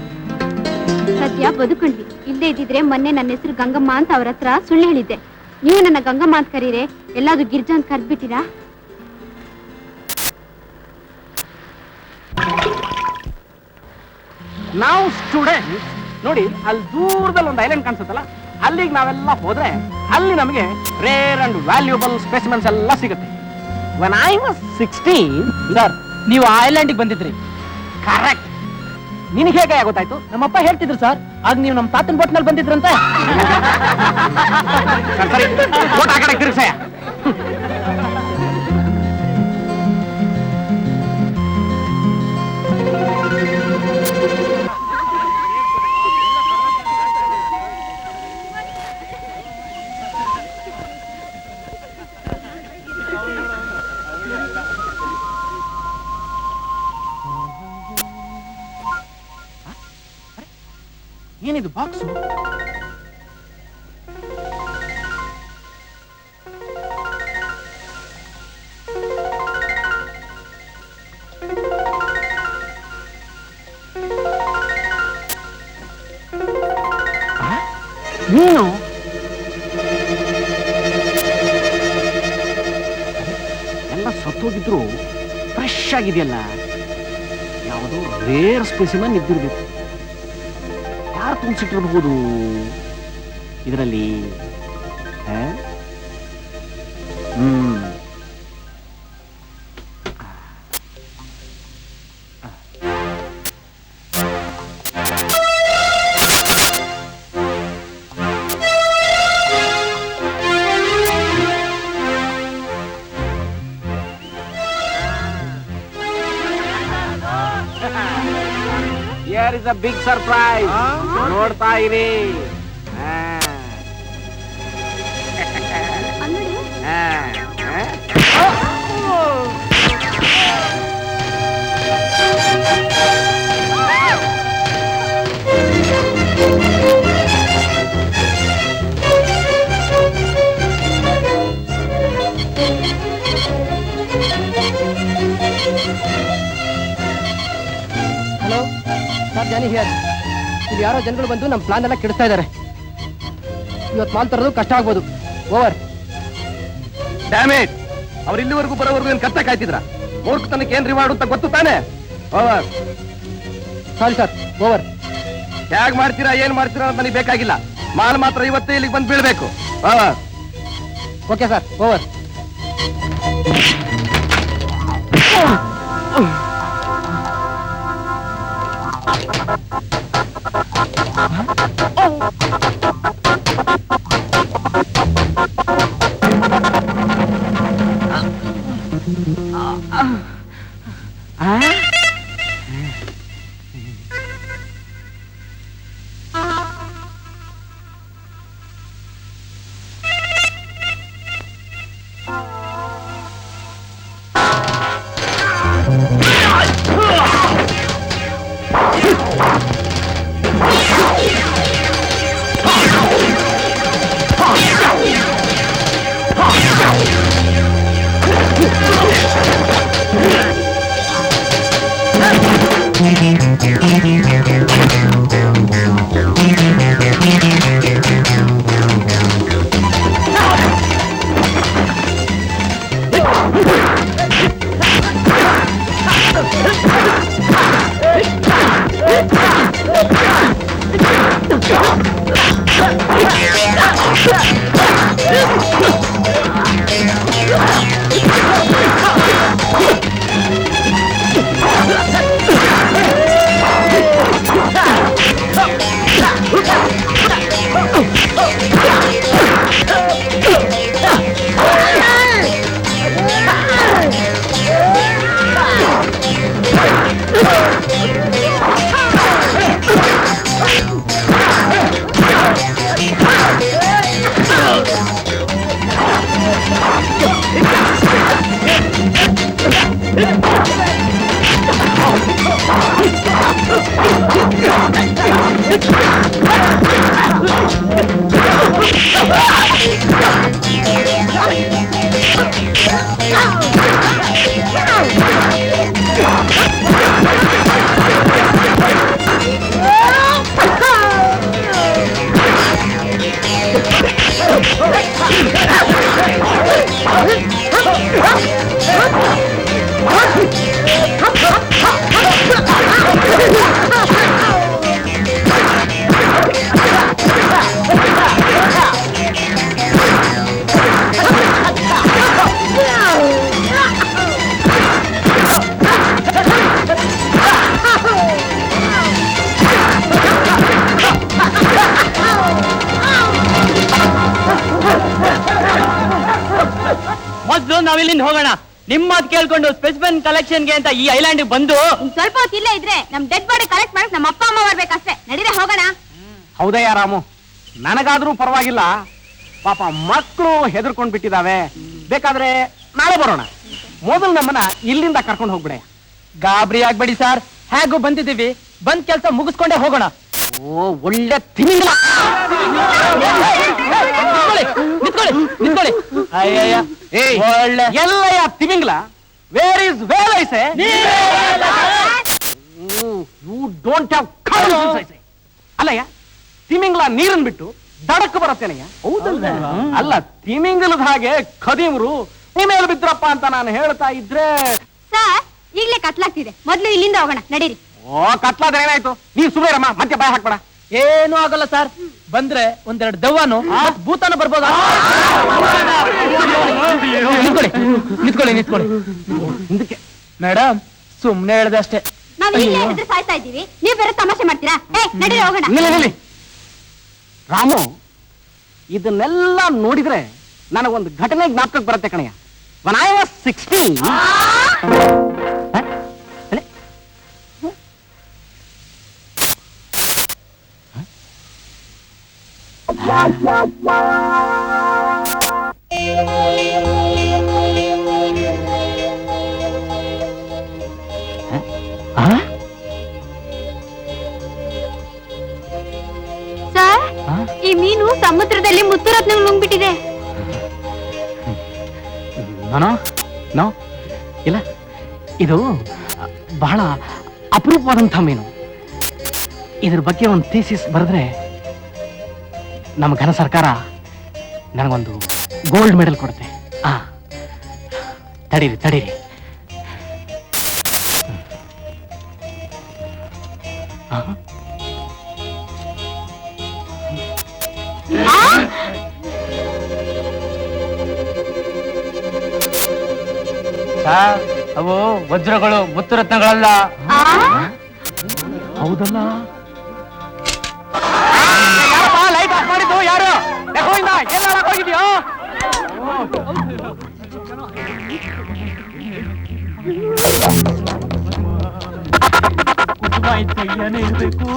S1: ಸದ್ಯ ಬದುಕೊಂಡ್ವಿ. ಇಲ್ಲದೆ ಇದ್ದಿದ್ರೆ ಮೊನ್ನೆ ನನ್ನ ಹೆಸರು ಗಂಗಮ್ಮ ಅಂತ ಅವ್ರ ಹತ್ರ ಸುಳ್ಳು ಹೇಳಿದ್ದೆ. ನೀವು ನನ್ನ ಗಂಗಮ್ಮ ಅಂತ ಕರೀರೆ, ಎಲ್ಲಾದ್ರೂ ಗಿರ್ಜಾ ಅಂತ ಕರ್ದ್ಬಿಟ್ಟಿರಾ?
S2: ನಾವು ಸ್ಟೂಡೆಂಟ್ ನೋಡಿ, ಅಲ್ಲಿ ದೂರದಲ್ಲಿ ಒಂದು ಐಲ್ಯಾಂಡ್ ಕಾಣಿಸುತ್ತಲ್ಲ, ಅಲ್ಲಿಗೆ ನಾವೆಲ್ಲ ಹೋದ್ರೆ ಅಲ್ಲಿ ನಮಗೆ ರೇರ್ ಅಂಡ್ ವ್ಯಾಲ್ಯೂಬಲ್ ಸ್ಪೆಸಿಮೆನ್ಸ್ ಎಲ್ಲ ಸಿಗುತ್ತೆ. when I was 16 ಸರ್, ನೀವು ಆ ಐಲ್ಯಾಂಡಿಗೆ ಬಂದಿದ್ರಿ. ಕರೆಕ್ಟ್. ನಿನಗೆ ಹೇಗೆ ಗೊತ್ತಾಯ್ತು? ನಮ್ಮಪ್ಪ ಹೇಳ್ತಿದ್ರು ಸರ್, ಆಗ ನೀವು ನಮ್ಮ ತಾತನ ಬೋಟ್ನಲ್ಲಿ ಬಂದಿದ್ರಂತೆ. ಸರಿ, ಬೋಟ್ ಆ ಕಡೆ ತಿರುಗಿಸಯ್ಯ. ಏನಿದು ಬಾಕ್ಸು? ನೀನು ಎಲ್ಲ ಸತ್ತೋಗಿದ್ರು ಫ್ರೆಶ್ ಆಗಿದೆಯಲ್ಲ, ಯಾವುದೋ ರೇರ್ ಸ್ಪೆಸಿಮನ್ ಇದ್ದಿರ್ಬೇಕು. ಯಾರು ತುಂಬಿಸಿಟ್ಟಿರಬಹುದು ಇದರಲ್ಲಿ? Here is a big surprise. ನೋಡ್ತಾ ಇರಿ. Hello sir, Johnny here. ಇಲ್ಲಿ ಯಾರೋ ಜನಗಳು ಬಂದು ನಮ್ಮ ಪ್ಲಾನ್ ಎಲ್ಲ ಕೆಡಿಸ್ತಾ ಇದ್ದಾರೆ. ಇವತ್ತು ಮಾಲ್ ತರೋದು ಕಷ್ಟ ಆಗ್ಬೋದು. ಓವರ್.
S3: ಡ್ಯಾಮೇಜ್. ಅವ್ರು ಇಲ್ಲಿವರೆಗೂ ಬರೋವರೆಗೂ ಏನ್ ಕತ್ತ ಕಾಯ್ತಿದ್ರ? ಮೂರ್ಖತನಕ್ಕೆ ಏನ್ ರಿವಾರ್ಡ್ ಅಂತ ಗೊತ್ತು ತಾನೆ? ಓವರ್.
S2: Sorry sir, over.
S3: ಹೇಗ್ ಮಾಡ್ತೀರಾ, ಏನ್ ಮಾಡ್ತೀರಾ ಅಂತ ನನಗೆ ಬೇಕಾಗಿಲ್ಲ. ಮಾಲ್ ಮಾತ್ರ ಇವತ್ತೇ ಇಲ್ಲಿಗೆ ಬಂದು ಬೀಳ್ಬೇಕು. ಓವರ್.
S2: Okay sir, over. ಮೊದ್ಲು ನಾವಿಲ್ಲಿಂದ ಹೋಗೋಣ. ನಿಮ್ಮ ಮಾತು ಕೇಳ್ಕೊಂಡು ಸ್ಪೆಸಿಫಿನ್ ಕಲೆಕ್ಷನ್ಗೆ ಅಂತ ಈ ಐಲ್ಯಾಂಡ್ ಬಂದು
S1: ಸ್ವಲ್ಪ ಹೊತ್ತು ಇಲ್ಲೇ ಇದ್ರೆ ನಮ್ ಡೆಡ್ ಬಾಡಿ ಕಲೆಕ್ಟ್ ಮಾಡಕ್ ನಮ್ಮ ಅಪ್ಪ ಅಮ್ಮ ಬರ್ಬೇಕಷ್ಟೇ. ನಡೀರೆ ಹೋಗೋಣ.
S3: ಹೌದಯ್ಯ ರಾಮು, ನನಗಾದ್ರೂ ಪರವಾಗಿಲ್ಲ. ಪಾಪ ಮಕ್ಕಳು ಹೆದರ್ಕೊಂಡ್ ಬಿಟ್ಟಿದಾವೆ. ಬೇಕಾದ್ರೆ ನಾಳೆ ಬರೋಣ. ಮೊದಲು ನಮ್ಮನ್ನ ಇಲ್ಲಿಂದ ಕರ್ಕೊಂಡು ಹೋಗ್ಬಿಡೆ.
S2: ಗಾಬರಿ ಆಗ್ಬೇಡಿ ಸರ್, ಹೇಗೂ ಬಂದಿದ್ದೀವಿ, ಬಂದ್ ಕೆಲಸ ಮುಗಿಸ್ಕೊಂಡೇ ಹೋಗೋಣ.
S3: ಓ, ಒಳ್ಳೆ ತಿಮಿಂಗಲ.
S2: ನಿಂತ್ಕೊಳ್ಳಿ. ಅಯ್ಯಯ್ಯ, ಒಳ್ಳೆ
S3: ಎಲ್ಲಯ್ಯ ತಿಮಿಂಗಲ? Where is where I say? You don't have common sense. ಅಲ್ಲಯ್ಯ, ತಿಮಿಂಗಲ ನೀರನ್ ಬಿಟ್ಟು ದಡಕ್ ಬರತ್ತೇನಯ್ಯ? ಅಲ್ಲ, ತಿಮಿಂಗಲದ ಹಾಗೆ ಖದೀಮ್ರು ಮೇಲೆ ಬಿದ್ರಪ್ಪ ಅಂತ ನಾನು ಹೇಳ್ತಾ ಇದ್ರೆ.
S1: ಸರ್, ಈಗ್ಲೇ ಕತ್ಲಾಗ್ತಿದೆ, ಮೊದ್ಲು ಇಲ್ಲಿಂದ ಹೋಗೋಣ. ನಡೀರಿ.
S3: ಓ, ಕತ್ಲಾದ ಏನಾಯ್ತು? ನೀವ್ ಸುಬೇರಮ್ಮ, ಮತ್ತೆ ಬಾಯ್ ಹಾಕ್ಬೇಡ.
S2: ಏನೂ ಆಗಲ್ಲ ಸರ್. ಬಂದ್ರೆ ಒಂದೆರಡು ದೆವ್ವನು ಭೂತಾನು ಬರ್ಬೋದ? ನಿಂತ್ಕೊಳ್ಳಿ.
S3: ಹಿಂದಕ್ಕೆ
S2: ಮೇಡಮ್, ಸುಮ್ನೆ ಹೇಳ್ದೆ ಅಷ್ಟೇ.
S1: ನಾವ್ ಇಲ್ಲೇ ಇದ್ರೆ ಸಾಯ್ತಾ ಇದ್ದೀವಿ, ನೀವ್ ಬೇರೆ ತಮಾಷೆ ಮಾಡ್ತೀರಾ? ನಡೀರಿ ಹೋಗೋಣ.
S3: ನಿಲ್ಲಿ. ರಾಮು, ಇದನ್ನೆಲ್ಲ ನೋಡಿದ್ರೆ ನನಗೊಂದು ಘಟನೆ ಜ್ಞಾಪಕಕ್ಕೆ ಬರುತ್ತೆ ಕಣಯ್ಯ. When I was 16,
S1: ಸರ್, ಈ ಮೀನು ಸಮುದ್ರದಲ್ಲಿ ಮುತ್ತುರತ್ನ ನುಂಗ್ಬಿಟ್ಟಿದೆ.
S3: ನೋ ಇಲ್ಲ, ಇದು ಬಹಳ ಅಪರೂಪವಾದಂಥ ಮೀನು. ಇದ್ರ ಬಗ್ಗೆ ಒಂದು ಥೀಸಿಸ್ ಬರೆದ್ರೆ ನಮ್ಮ ಘನ ಸರ್ಕಾರ ನನಗೊಂದು ಗೋಲ್ಡ್ ಮೆಡಲ್ ಕೊಡುತ್ತೆ. ತಡೀರಿ.
S2: ಅವು ವಜ್ರಗಳು, ಮುತ್ತುರತ್ನಗಳಲ್ಲ.
S3: ಹೌದಲ್ಲ? ಲೈಟ್ ಆಫ್ ಮಾಡಿದ್ದು ಯಾರು? ಎಲ್ಲ ಹೋಗಿದ್ಯೋ?
S2: ಏನೇ ಇರ್ಬೇಕು.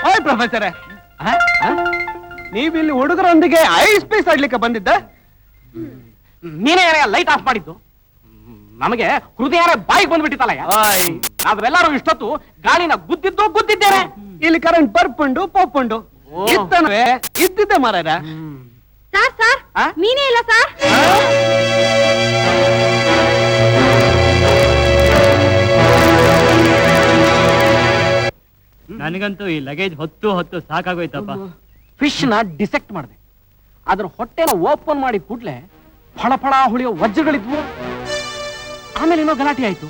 S3: ಓಯ್ ಪ್ರೊಫೆಸರ್, ನೀವಿಲ್ಲಿ ಹುಡುಗರೊಂದಿಗೆ ಐಸ್ ಪೀಸ್ ಆಡ್ಲಿಕ್ಕೆ ಬಂದಿದ್ದ? ನೀನೇ ಲೈಟ್ ಆಫ್ ಮಾಡಿದ್ದು? ನಮಗೆ ಹೃದಯ ಬಾಯಿಗೆ ಬಂದ್ಬಿಟ್ಟಿತ್ತಲ್ಲ. ನಾವೆಲ್ಲರೂ ಇಷ್ಟೊತ್ತು ಗಾಳಿನ ಗುದ್ದಿದ್ದೇನೆ. ಇಲ್ಲಿ ಕರೆಂಟ್ ಬರ್ಪುಂಡು ಪೋಪುಂಡು ಇದ್ದಿದ್ದೆ ಮಾರಾಯ.
S1: ಸರ್, ಮೀನೇ ಇಲ್ಲ ಸರ್.
S2: ನನಗಂತೂ ಈ ಲಗೇಜ್ ಹೊತ್ತು ಸಾಕಾಗೋಯ್ತಪ್ಪ.
S3: ಫಿಶ್ ನ ಡಿಸೆಕ್ಟ್ ಮಾಡಿದೆ. ಅದ್ರ ಹೊಟ್ಟೆನ ಓಪನ್ ಮಾಡಿ ಕೂಡ್ಲೆ ಫಳ ಫಳ ಹುಳಿಯೋ ವಜ್ರಗಳಿದ್ವು. ಆಮೇಲೆ ಏನೋ ಗಲಾಟೆ ಆಯ್ತು,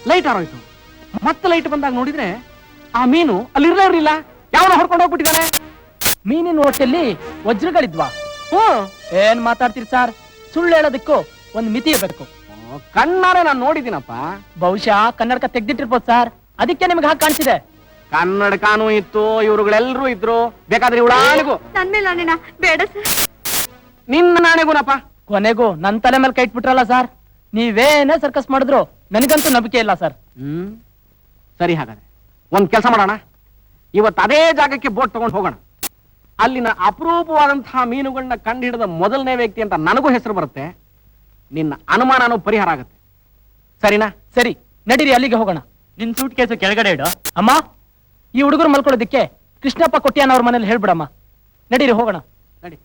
S3: ಲೈಟ್ ಆರೋಯ್ತು. ಮತ್ತೆ ಲೈಟ್ ಬಂದಾಗ ನೋಡಿದ್ರೆ ಆ ಮೀನು ಅಲ್ಲಿ ಇರಲಿಲ್ಲ, ಯಾವನ ಹೊಡ್ಕೊಂಡು ಹೋಗ್ಬಿಟ್ಟಿದ್ದಾನೆ.
S2: ಮೀನಿನ ಹೊಟ್ಟೆಲ್ಲಿ ವಜ್ರಗಳಿದ್ವಾ? ಏನ್ ಮಾತಾಡ್ತೀರಿ ಸರ್? ಸುಳ್ಳು ಹೇಳೋದಕ್ಕೂ ಒಂದು ಮಿತಿ ಇರಬೇಕು.
S3: ಕಣ್ಣಾರೆ ನಾನು ನೋಡಿದ್ದೀನಪ್ಪ.
S2: ಬಹುಶಃ ಕನ್ನಡಕ ತೆಗ್ದಿಟ್ಟಿರ್ಬೋದು ಸರ್, ಅದಕ್ಕೆ ನಿಮ್ಗೆ ಹಾಗೆ ಕಾಣಿಸಿದೆ.
S3: ಕನ್ನಡಕಾನು ಇತ್ತು, ಇವ್ರುಗಳೆಲ್ಲರೂ ಇದ್ರು. ಬೇಕಾದ್ರೆ ಇವಳಾಣಿಗೂ
S1: ನನ್ ಮೇಲೆ ನಾನೇನ ಬೇಡ ಸರ್.
S3: ನಿನ್ನ ನಾಣೆಗೂನಪ್ಪ.
S2: ಕೊನೆಗೂ ನನ್ ತಲೆ ಮೇಲೆ ಕೈ ಇಟ್ಬಿಟ್ರಲ್ಲ ಸರ್. ನೀವೇನೇ ಸರ್ಕಸ್ ಮಾಡಿದ್ರು ನನಗಂತೂ ನಂಬಿಕೆ ಇಲ್ಲ ಸರ್.
S3: ಸರಿ, ಹಾಗಾದ್ರೆ ಒಂದ್ ಕೆಲಸ ಮಾಡೋಣ. ಇವತ್ತು ಅದೇ ಜಾಗಕ್ಕೆ ಬೋಟ್ ತಗೊಂಡು ಹೋಗೋಣ. ಅಲ್ಲಿನ ಅಪರೂಪವಾದಂತಹ ಮೀನುಗಳನ್ನ ಕಂಡು ಹಿಡಿದ ಮೊದಲನೇ ವ್ಯಕ್ತಿ ಅಂತ ನನಗೂ ಹೆಸರು ಬರುತ್ತೆ. ನಿನ್ನ ಅನುಮಾನನೂ ಪರಿಹಾರ ಆಗುತ್ತೆ. ಸರಿನಾ?
S2: ಸರಿ, ನಡೀರಿ, ಅಲ್ಲಿಗೆ ಹೋಗೋಣ.
S4: ನಿನ್ ಸೂಟ್ ಕೇಸು ಕೆಳಗಡೆ ಇಡು.
S2: ಅಮ್ಮ, ಈ ಹುಡುಗರು ಮಲ್ಕೊಳ್ಳೋದಿಕ್ಕೆ ಕೃಷ್ಣಪ್ಪ ಕೊಟ್ಟಿಯಾನ ಅವ್ರ ಮನೇಲಿ ಹೇಳ್ಬಿಡಮ್ಮ. ನಡೀರಿ, ಹೋಗೋಣ.
S3: ನಡಿ.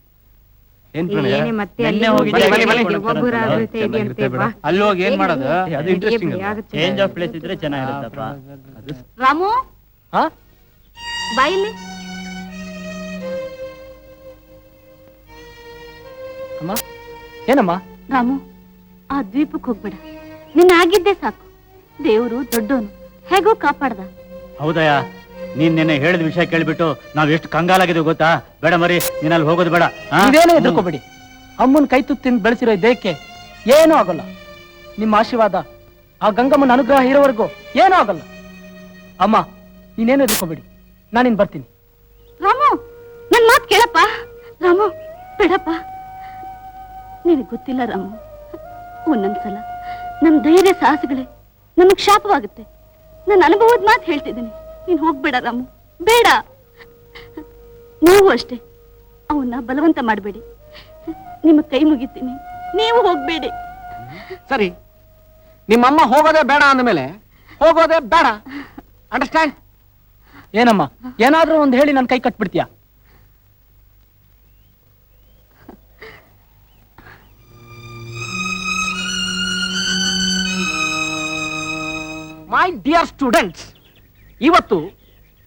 S1: ಏನೇ ಮತ್ತೆ ಅಲ್ಲಿ
S4: ಹೋಗಿದ್ದೆ,
S1: ಹೋಗಿ
S4: ಬನ್ನಿ, ಬನ್ನಿ.
S1: ಒಬ್ಬೊಬ್ಬರು ಆಗುತ್ತೆ ಇದೆಯಂತೆ, ಬಾ.
S6: ಅಲ್ಲಿ ಹೋಗಿ ಏನ್ ಮಾಡೋದು? ಅದು ಇಂಟ್ರೆಸ್ಟಿಂಗ್.
S4: ಚೇಂಜ್ ಆಫ್ ಪ್ಲೇಸ್ ಇದ್ರೆ ಚೆನ್ನಾಗಿರುತ್ತಪ್ಪ.
S5: ರಾಮು
S2: ಹಾ
S5: ಬಾಯಿಲಿ.
S2: ಅಮ್ಮ ಏನಮ್ಮ?
S5: ರಾಮು, ಆ ದ್ವೀಪಕ್ಕೆ ಹೋಗ್ಬೇಡ. ನಿನ್ನ ಆಗಿದ್ದೆ ಸಾಕು. ದೇವರು ದೊಡ್ಡವನು, ಹೇಗೋ ಕಾಪಾಡ್ದ.
S4: ಹೌದಯ್ಯ, ನೀನ್ ನಿನ್ನೆ ಹೇಳಿದ ವಿಷಯ ಕೇಳ್ಬಿಟ್ಟು ನಾವ್ ಎಷ್ಟು ಕಂಗಾಲಾಗಿದ್ದೀವಿ ಗೊತ್ತಾ? ಬೇಡ ಮರಿ, ನೀನ್ ಅಲ್ಲಿ ಹೋಗೋದು ಬೇಡ.
S2: ನೀವೇನೇ ಎದುರ್ಕೋಬೇಡಿ. ಅಮ್ಮನ್ ಕೈ ತುತ್ತಿಂದ ಬೆಳೆಸಿರೋ ದೇಹಕ್ಕೆ ಏನೂ ಆಗೋಲ್ಲ. ನಿಮ್ಮ ಆಶೀರ್ವಾದ, ಆ ಗಂಗಮ್ಮನ ಅನುಗ್ರಹ ಇರೋವರೆಗೂ ಏನೂ ಆಗಲ್ಲ. ಅಮ್ಮ ನೀನೇನು ಎದುರ್ಕೋಬೇಡಿ, ನಾನಿನ್ ಬರ್ತೀನಿ.
S5: ರಾಮು, ನನ್ ಮಾತು ಕೇಳಪ್ಪ. ರಾಮು ಬೇಡಪ್ಪ. ನಿನಗೆ ಗೊತ್ತಿಲ್ಲ ರಾಮು, ಒಂದೊಂದ್ಸಲ ನಮ್ ಧೈರ್ಯ ಸಾಹಸಗಳೇ ನಮಗ್ ಶಾಪವಾಗುತ್ತೆ. ನನ್ನ ಅನುಭವದ ಮಾತು ಹೇಳ್ತಿದ್ದೀನಿ. ನೀನ್ ಹೋಗ್ಬೇಡ ರಾಮು, ಬೇಡ. ನೀವು ಅಷ್ಟೇ, ಅವನ್ನ ಬಲವಂತ ಮಾಡಬೇಡಿ. ನಿಮ್ಮ ಕೈ ಮುಗಿತೀನಿ, ನೀವು ಹೋಗ್ಬೇಡಿ.
S3: ಸರಿ, ನಿಮ್ಮಮ್ಮ ಹೋಗೋದೇ ಬೇಡ ಅಂದಮೇಲೆ ಹೋಗೋದೇ ಬೇಡ. ಅಂಡರ್ಸ್ಟ್ಯಾಂಡ್?
S2: ಏನಮ್ಮ, ಏನಾದ್ರೂ ಒಂದು ಹೇಳಿ ನನ್ನ ಕೈ ಕಟ್ಬಿಡ್ತೀಯಾ? ಮೈ ಡಿಯರ್ ಸ್ಟೂಡೆಂಟ್ಸ್, ಇವತ್ತು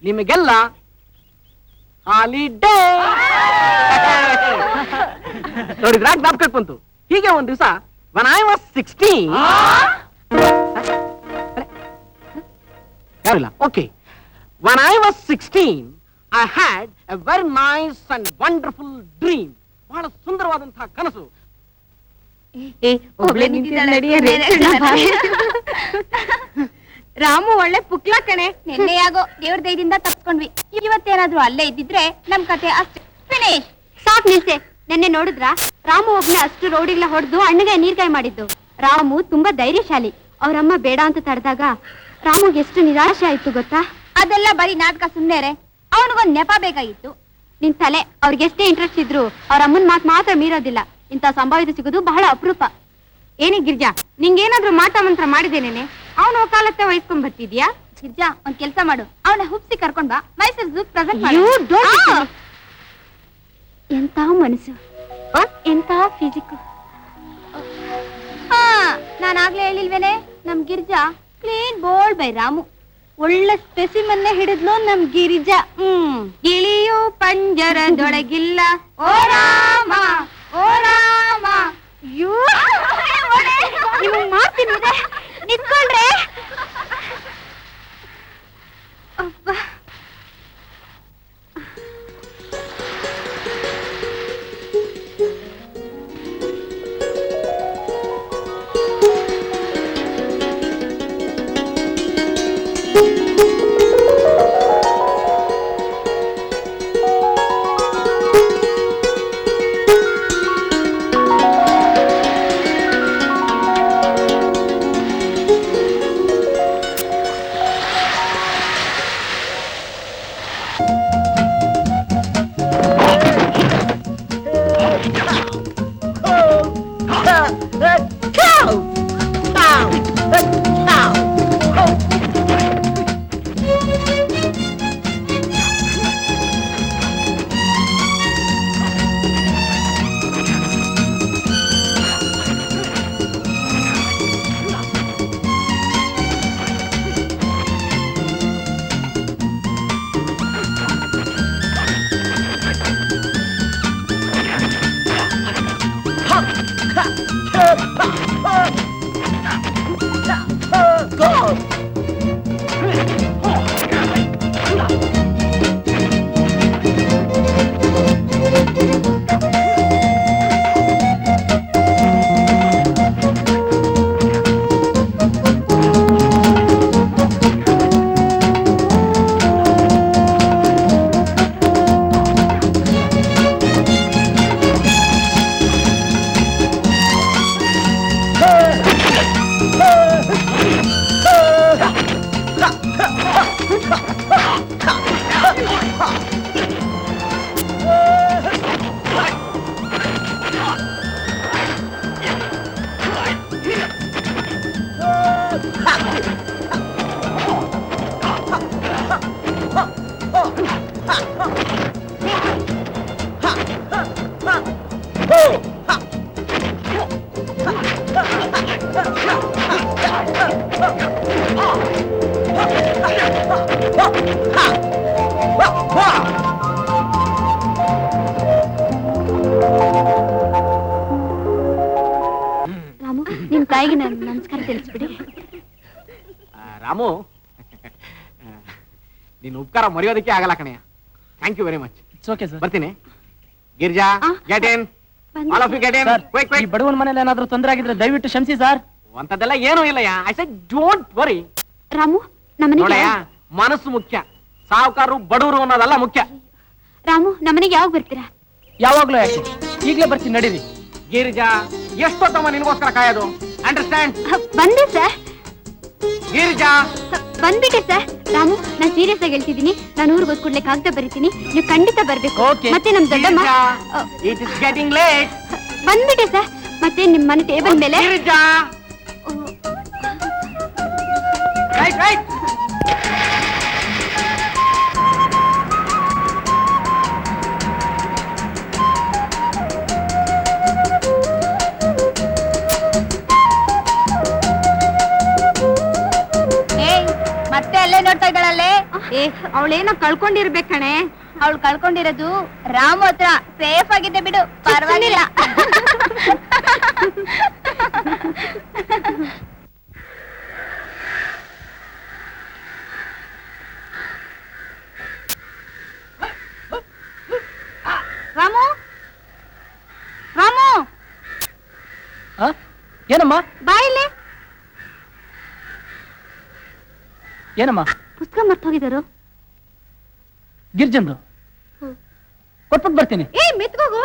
S2: ನಿಮಗೆಲ್ಲ ಹಾಲಿಡೇ. ನೋಡಿದ್ರ ಜ್ಞಾಪಕ ಬಂತು. ಹೀಗೆ ಒಂದ್ ದಿವಸ when I was 16 ಯಾರಿಲ್ಲ, okay. when I was 16 I had a very nice and wonderful dream. ಬಹಳ ಸುಂದರವಾದಂತಹ ಕನಸು.
S1: ರಾಮು ಒಳ್ಳೆ ಪುಕ್ಲ ಕಣೆ. ನಿನ್ನೆ ಯಾಗೋ ದೇವ್ರ ದಯದಿಂದ ತಪ್ಸ್ಕೊಂಡ್ವಿ. ಇವತ್ತೇನಾದ್ರೂ ಅಲ್ಲೇ ಇದ್ದಿದ್ರೆ ನಮ್ ಕತೆ ಅಷ್ಟು ಫಿನಿಶ್. ಸಾಕ್ ನಿಲ್ಸೆ. ನಿನ್ನೆ ನೋಡಿದ್ರ ರಾಮು ಒಬ್ನೇ ಅಷ್ಟು ರೋಡಿಗ್ಲ ಹೊಡೆದು ಅಣ್ಣಗೆ ನೀರ್ಗಾಯಿ ಮಾಡಿದ್ದು. ರಾಮು ತುಂಬಾ ಧೈರ್ಯಶಾಲಿ. ಅವ್ರಮ್ಮ ಬೇಡ ಅಂತ ತಡೆದಾಗ ರಾಮುಗೆ ಎಷ್ಟು ನಿರಾಶೆ ಆಯ್ತು ಗೊತ್ತಾ? ಅದೆಲ್ಲ ಬರೀ ನಾಟಕ, ಸುಮ್ನೆರೆ. ಅವನಿಗೊಂದ್ ನೆಪ ಬೇಕಾಗಿತ್ತು. ನಿನ್ ತಲೆ. ಅವ್ರಿಗೆಷ್ಟೇ ಇಂಟ್ರೆಸ್ಟ್ ಇದ್ರು ಅವ್ರ ಅಮ್ಮನ್ ಮಾತು ಮಾತ್ರ ಮೀರೋದಿಲ್ಲ. ಇಂಥ ಸಂಭಾವಿತ ಸಿಗೋದು ಬಹಳ ಅಪರೂಪ. ಏನೇ ಗಿರ್ಜಾ, ನಿಂಗೇನಾದ್ರೂ ಮಾಟ ಮಂತ್ರ ಮಾಡಿದೇನೇನೆ? ಅವನು ಒಕಾಲತ್ತೆ ವಹಿಸ್ಕೊಂಡ್ ಬರ್ತಿದ್ಯಾ? ಗಿರ್ಜಾ, ಒಂದ್ ಕೆಲ್ಸ ಮಾಡು, ಅವನ ಹುಪ್ಸಿ ಕರ್ಕೊಂಡ್ ಬಾ, ಮೈಸೂರು ಝೂ ಪ್ರೆಸೆಂಟ್ ಮಾಡು.
S5: ಎಂತ ಮನಸ್ಸು, ಎಂತ ಫಿಸಿಕ್.
S1: ನಾನ್ ಆಗ್ಲೇ ಹೇಳಿಲ್ವೇನೆ, ನಮ್ Girja clean bold by Ramu. ಒಳ್ಳೆ ಸ್ಪೆಸಿಮನ್ನೇ ಹಿಡಿದ್ಲು ನಮ್ ಗಿರಿಜಾ. ಗಿಳಿಯು ಪಂಜರದೊಳಗಿಲ್ಲ, ಓ ರಾಮ ಓ ರಾಮ. ನಿಮಗ್ ಮಾಡ್ತೀನಿ, ನಿಂತ್ಕೊಳ್ರೆ. ಅಬ್ಬಾ,
S5: ತಾಯಿಗೆ ನನ್ನ ನಮಸ್ಕಾರ ತಿಳಿಸ್ಬಿಡಿ.
S6: ರಾಮು ನಿನ್ನ ಉಪಕಾರ ಮರೆಯೋದಕ್ಕೆ ಆಗಲ್ಲ ಕಣಯ್ಯ. Thank you very much.
S2: It's okay sir.
S6: ಬರ್ತೀನಿ. Girija get in. All of you get in.
S2: Sir, ಈ ಬಡವನ ಮನೇಲಿ ಏನಾದ್ರೂ ತೊಂದರೆ ಆಗಿದ್ರೆ ದಯವಿಟ್ಟು ಕ್ಷಮಿಸಿ ಸರ್.
S6: ಅಂತದೆಲ್ಲ ಏನೂ ಇಲ್ಲಯ್ಯ. I said don't worry.
S5: Ramu ನಮ್ಮನೆಗೆ
S6: ನೋಡಯ್ಯ, ಮನಸ್ಸು ಮುಖ್ಯ, ಸಾವುಕಾರರು ಬಡವರು ಅನ್ನೋದಲ್ಲ ಮುಖ್ಯ.
S5: ರಾಮು ನಮ್ಮನೆಗೆ ಯಾವಾಗ ಬರ್ತೀರಾ?
S2: ಯಾವಾಗ್ಲೂ ಯಾಕೆ, ಈಗ್ಲೇ ಬರ್ತೀನಿ ನಡೀರಿ.
S6: ಗಿರಿಜಾ ಎಷ್ಟೊತ್ತಮ್ಮ ನಿನಗೋಸ್ಕರ ಕಾಯೋದು? ಅಂಡರ್ಸ್ಟ್ಯಾಂಡ್?
S5: ಬಂದೆ ಸರ್.
S6: ಗಿರಿಜಾ
S5: ಬಂದ್ಬಿಟ್ಟೆ ಸರ್. ರಾಮು ನಾನ್ ಸೀರಿಯಸ್ ಆಗಿ ಹೇಳ್ತಿದ್ದೀನಿ. ನಾನು ಊರಿಗೆ ಹೋದ್ಕೂಡ್ಲೆ ಕಾಗದ ಬರೀತೀನಿ, ನೀವು ಖಂಡಿತ ಬರ್ಬೇಕು.
S2: Okay.
S5: ಮತ್ತೆ ನಮ್ ದೊಡ್ಡಮ್ಮ
S6: ಇಟ್ ಇಸ್ ಗೆಟಿಂಗ್ ಲೇಟ್.
S5: ಬಂದ್ಬಿಟ್ಟೆ ಸರ್. ಮತ್ತೆ ನಿಮ್ ಮನೆ ಟೇಬಲ್ ಮೇಲೆ
S6: ಗಿರಿಜಾ ರೈಟ್ ರೈಟ್.
S1: ಮತ್ತೆ ಅಲ್ಲೇ ನೋಡ್ತಾ ಇದ್ದಾಳಲ್ಲೇ. ಅವಳೇನೋ ಕಳ್ಕೊಂಡಿರ್ಬೇಕು ಕಣೆ. ಅವಳು ಕಳ್ಕೊಂಡಿರೋದು ರಾಮು ಹತ್ರ. ಸೇಫ್ ಆಗಿದೆ ಬಿಡು, ಪರವಾಗಿಲ್ಲ. ರಾಮು ರಾಮು
S2: ಆ? ಏನಮ್ಮ
S1: ಬಾಯಿಲೆ.
S2: ಏನಮ್ಮ?
S5: ಪುಸ್ತಕ ಮರ್ತೋಗಿದ್ದಾರು.
S2: ಗಿರ್ಜಂದು ಕೊಟ್ಬಿಟ್ಟು ಬರ್ತೀನಿ.
S1: ಮೆತ್ಕೋಗು.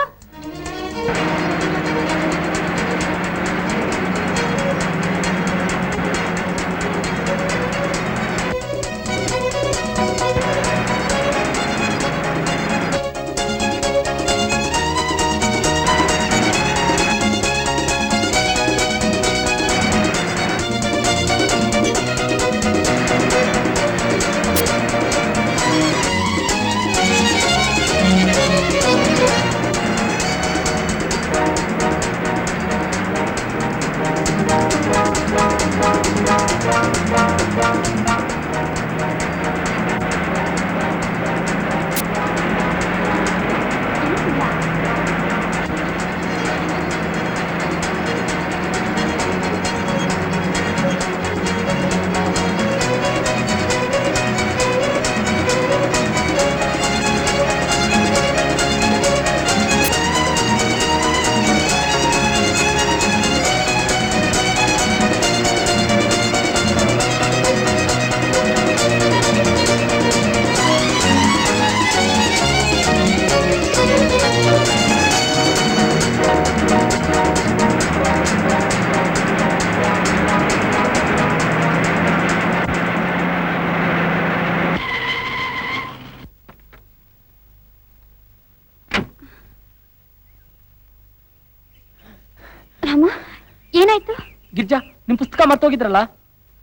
S5: ಏನಾಯ್ತು?
S2: ಗಿರ್ಜಾ, ನಿಮ್ ಪುಸ್ತಕ ಮರ್ತೋಗಿದ್ರಲ್ಲ,